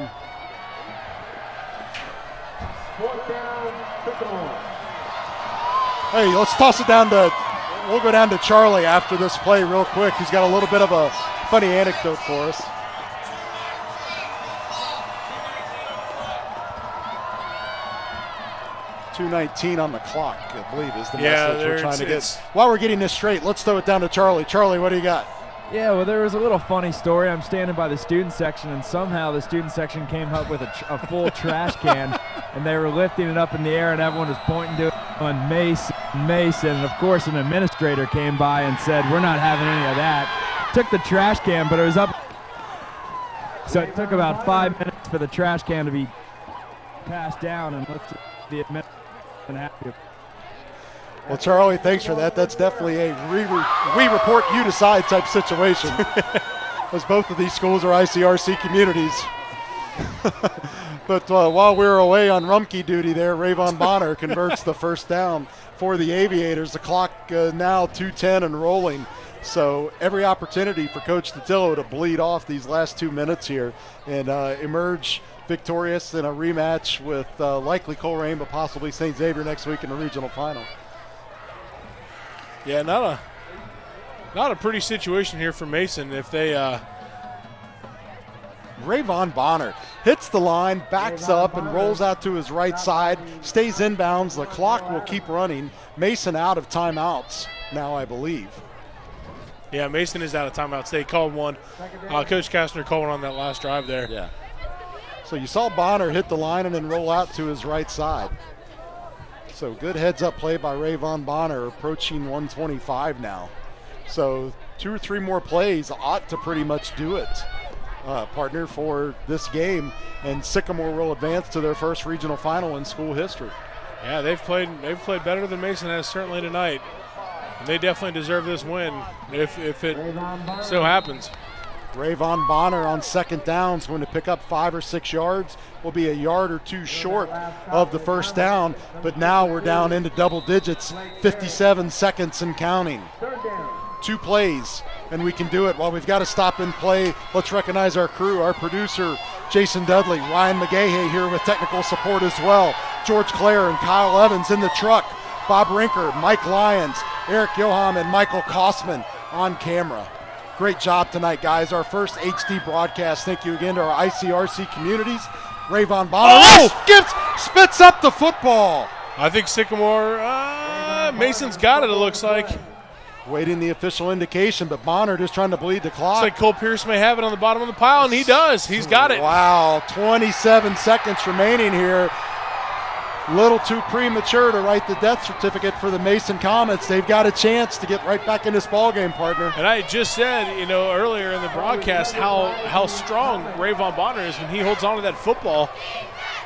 Hey, let's toss it down to, we'll go down to Charlie after this play real quick. He's got a little bit of a funny anecdote for us. .219 on the clock, I believe, is the message we're trying to get. While we're getting this straight, let's throw it down to Charlie. Charlie, what do you got? Yeah, well, there was a little funny story. I'm standing by the student section, and somehow the student section came up with a full trash can, and they were lifting it up in the air, and everyone was pointing to it on Mason. And, of course, an administrator came by and said, we're not having any of that. Took the trash can, but it was up. So it took about 5 minutes for the trash can to be passed down, and let's the administrator. Well, Charlie, thanks for that. That's definitely a we report you decide type situation. as both of these schools are ICRC communities. But while we were away on Rumpke duty there, Rayvon Bonner converts the first down for the Aviators. The clock now 2:10 and rolling. So every opportunity for Coach Totillo to bleed off these last 2 minutes here and emerge victorious in a rematch with likely Coleraine, but possibly St. Xavier next week in the regional final. Yeah, not a pretty situation here for Mason if they Rayvon Bonner hits the line, backs up, and rolls out to his right side, stays inbounds. The clock will keep running. Mason out of timeouts now, I believe. Yeah, Mason is out of timeouts. They called one. Coach Kastner called one on that last drive there. Yeah. So you saw Bonner hit the line and then roll out to his right side. So good heads-up play by Rayvon Bonner, approaching 125 now. So 2 or 3 more plays ought to pretty much do it, partner, for this game. And Sycamore will advance to their first regional final in school history. Yeah, they've played better than Mason has certainly tonight. And they definitely deserve this win if it so happens. Rayvon Bonner on second down is going to pick up 5 or 6 yards. Will be a yard or 2 short of the first down, but now we're down into double digits, 57 seconds and counting. 2 plays, and we can do it. While we've got to stop and play, let's recognize our crew, our producer, Jason Dudley, Ryan McGahey here with technical support as well, George Clare and Kyle Evans in the truck, Bob Rinker, Mike Lyons, Eric Johan, and Michael Kosman on camera. Great job tonight, guys. Our first HD broadcast. Thank you again to our ICRC communities. Rayvon Bonner spits up the football. I think Sycamore, Mason's got it looks like. Waiting the official indication, but Bonner just trying to bleed the clock. Looks like Cole Pierce may have it on the bottom of the pile, and he does. He's got it. Wow, 27 seconds remaining here. Little too premature to write the death certificate for the Mason Comets. They've got a chance to get right back in this ballgame, partner. And I just said, earlier in the broadcast how strong Rayvon Bonner is when he holds on to that football.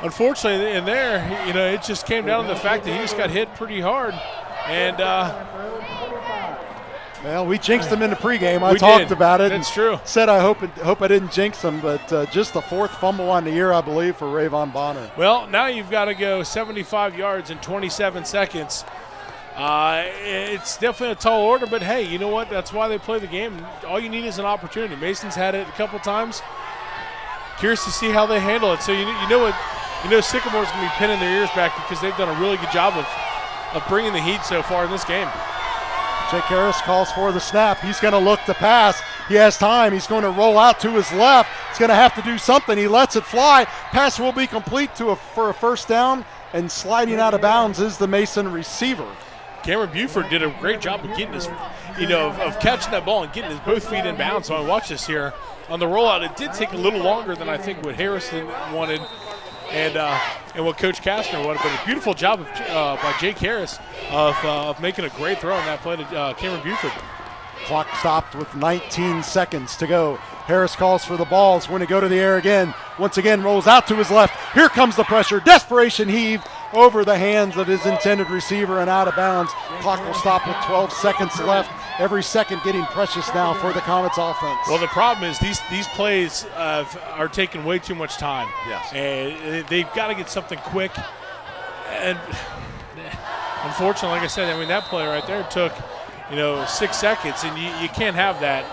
Unfortunately, in there, it just came down to the fact that he just got hit pretty hard. And well, we jinxed him in the pregame. I talked about it. That's true. Said I hope I didn't jinx him, but just the 4th fumble on the year, I believe, for Rayvon Bonner. Well, now you've got to go 75 yards in 27 seconds. It's definitely a tall order, but hey, you know what? That's why they play the game. All you need is an opportunity. Mason's had it a couple times. Curious to see how they handle it. So Sycamore's going to be pinning their ears back because they've done a really good job of bringing the heat so far in this game. Jake Harris calls for the snap. He's going to look to pass. He has time. He's going to roll out to his left. He's going to have to do something. He lets it fly. Pass will be complete for a first down, and sliding out of bounds is the Mason receiver. Cameron Buford did a great job of getting his, of catching that ball and getting his both feet in bounds. So I watch this here on the rollout. It did take a little longer than I think what Harrison wanted and what Coach Kastner wanted, but a beautiful job by Jake Harris of making a great throw on that play to Cameron Buford. Clock stopped with 19 seconds to go. Harris calls for the ball. It's going to go to the air again. Once again, rolls out to his left. Here comes the pressure. Desperation heave over the hands of his intended receiver and out of bounds. Clock will stop with 12 seconds left. Every second getting precious now for the Comets offense. Well, the problem is these plays are taking way too much time. Yes. And they've got to get something quick. And unfortunately, like I said, that play right there took, 6 seconds, and you can't have that.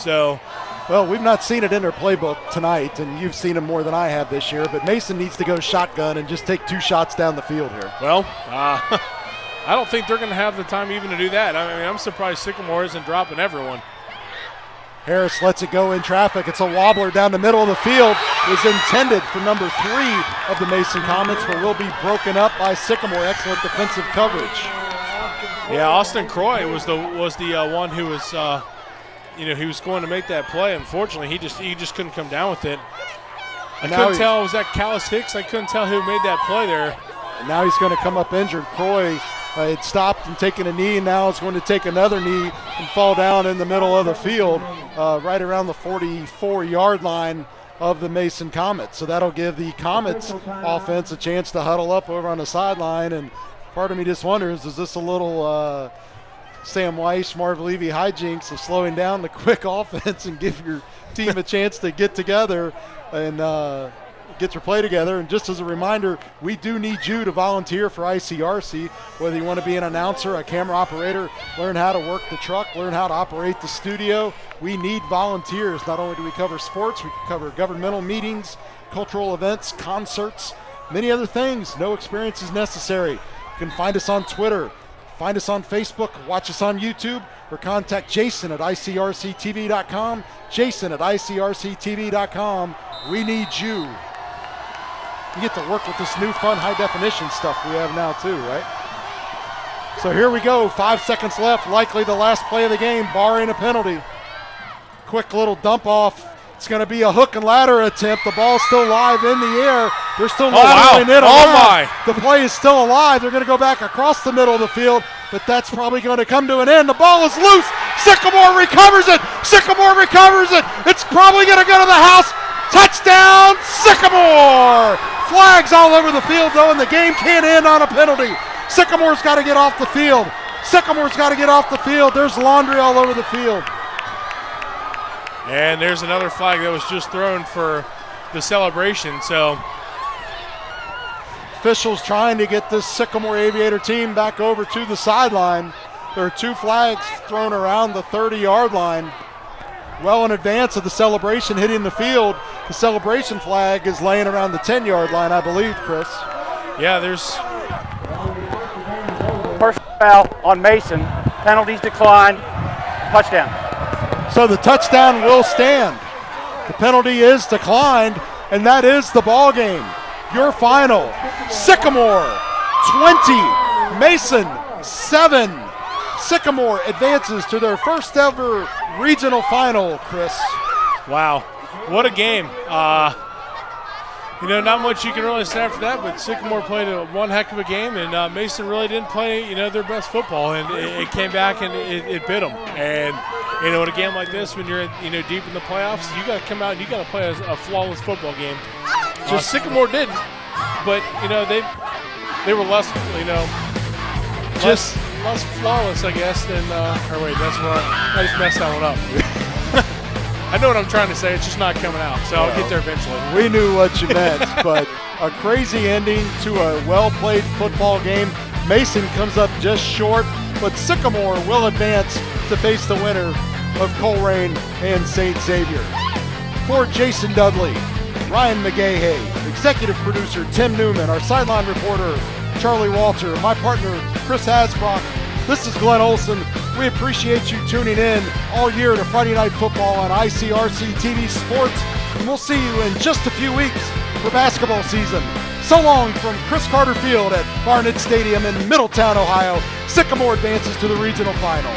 So, well, we've not seen it in their playbook tonight, and you've seen them more than I have this year, but Mason needs to go shotgun and just take 2 shots down the field here. Well, I don't think they're going to have the time even to do that. I'm surprised Sycamore isn't dropping everyone. Harris lets it go in traffic. It's a wobbler down the middle of the field. Is intended for number 3 of the Mason Comets, but will be broken up by Sycamore. Excellent defensive coverage. Yeah, Austin Croy was the one who was, he was going to make that play. Unfortunately, he just couldn't come down with it. I couldn't tell. Was that Callis Hicks? I couldn't tell who made that play there. And now he's going to come up injured. Croy had stopped and taken a knee, and now is going to take another knee and fall down in the middle of the field, right around the 44-yard line of the Mason Comets. So that'll give the Comets offense a chance to huddle up over on the sideline. And part of me just wonders, is this a little Sam Weiss, Marv Levy hijinks of slowing down the quick offense and give your team a chance to get together and get your play together. And just as a reminder, we do need you to volunteer for ICRC, whether you want to be an announcer, a camera operator, learn how to work the truck, learn how to operate the studio. We need volunteers. Not only do we cover sports, we cover governmental meetings, cultural events, concerts, many other things. No experience is necessary. You can find us on Twitter, find us on Facebook, watch us on YouTube, or contact Jason at ICRC-TV.com. Jason at ICRC-TV.com. We need you. You get to work with this new fun high definition stuff we have now too, right? So here we go, 5 seconds left, likely the last play of the game, barring a penalty. Quick little dump off. It's going to be a hook and ladder attempt. The ball's still live in the air. They're still laddering it around. The play is still alive. They're going to go back across the middle of the field, but that's probably going to come to an end. The ball is loose. Sycamore recovers it. Sycamore recovers it. It's probably going to go to the house. Touchdown, Sycamore! Flags all over the field, though, and the game can't end on a penalty. Sycamore's got to get off the field. Sycamore's got to get off the field. There's laundry all over the field. And there's another flag that was just thrown for the celebration. So officials trying to get this Sycamore Aviator team back over to the sideline. There are 2 flags thrown around the 30-yard line, well in advance of the celebration hitting the field. The celebration flag is laying around the 10-yard line, I believe, Chris. Yeah, there's personal foul on Mason. Penalties declined. Touchdown. So the touchdown will stand. The penalty is declined, and that is the ball game. Your final: Sycamore 20, Mason 7. Sycamore advances to their first ever regional final, Chris. Wow, what a game. Not much you can really say after that, but Sycamore played one heck of a game, and Mason really didn't play, their best football, and it came back and it bit them. And, in a game like this, when you're, deep in the playoffs, you got to come out and you got to play a flawless football game. Just Sycamore didn't, but, they were less, less flawless, I guess, than, wait, that's wrong. I just messed that one up. I know what I'm trying to say. It's just not coming out, so I'll get there eventually. We knew what you meant, but a crazy ending to a well-played football game. Mason comes up just short, but Sycamore will advance to face the winner of Colerain and St. Xavier. For Jason Dudley, Ryan McGahey, executive producer Tim Newman, our sideline reporter Charlie Walter, my partner Chris Hasbrock, this is Glenn Olson. We appreciate you tuning in all year to Friday Night Football on ICRC-TV Sports, and we'll see you in just a few weeks for basketball season. So long from Chris Carter Field at Barnitz Stadium in Middletown, Ohio. Sycamore advances to the regional final.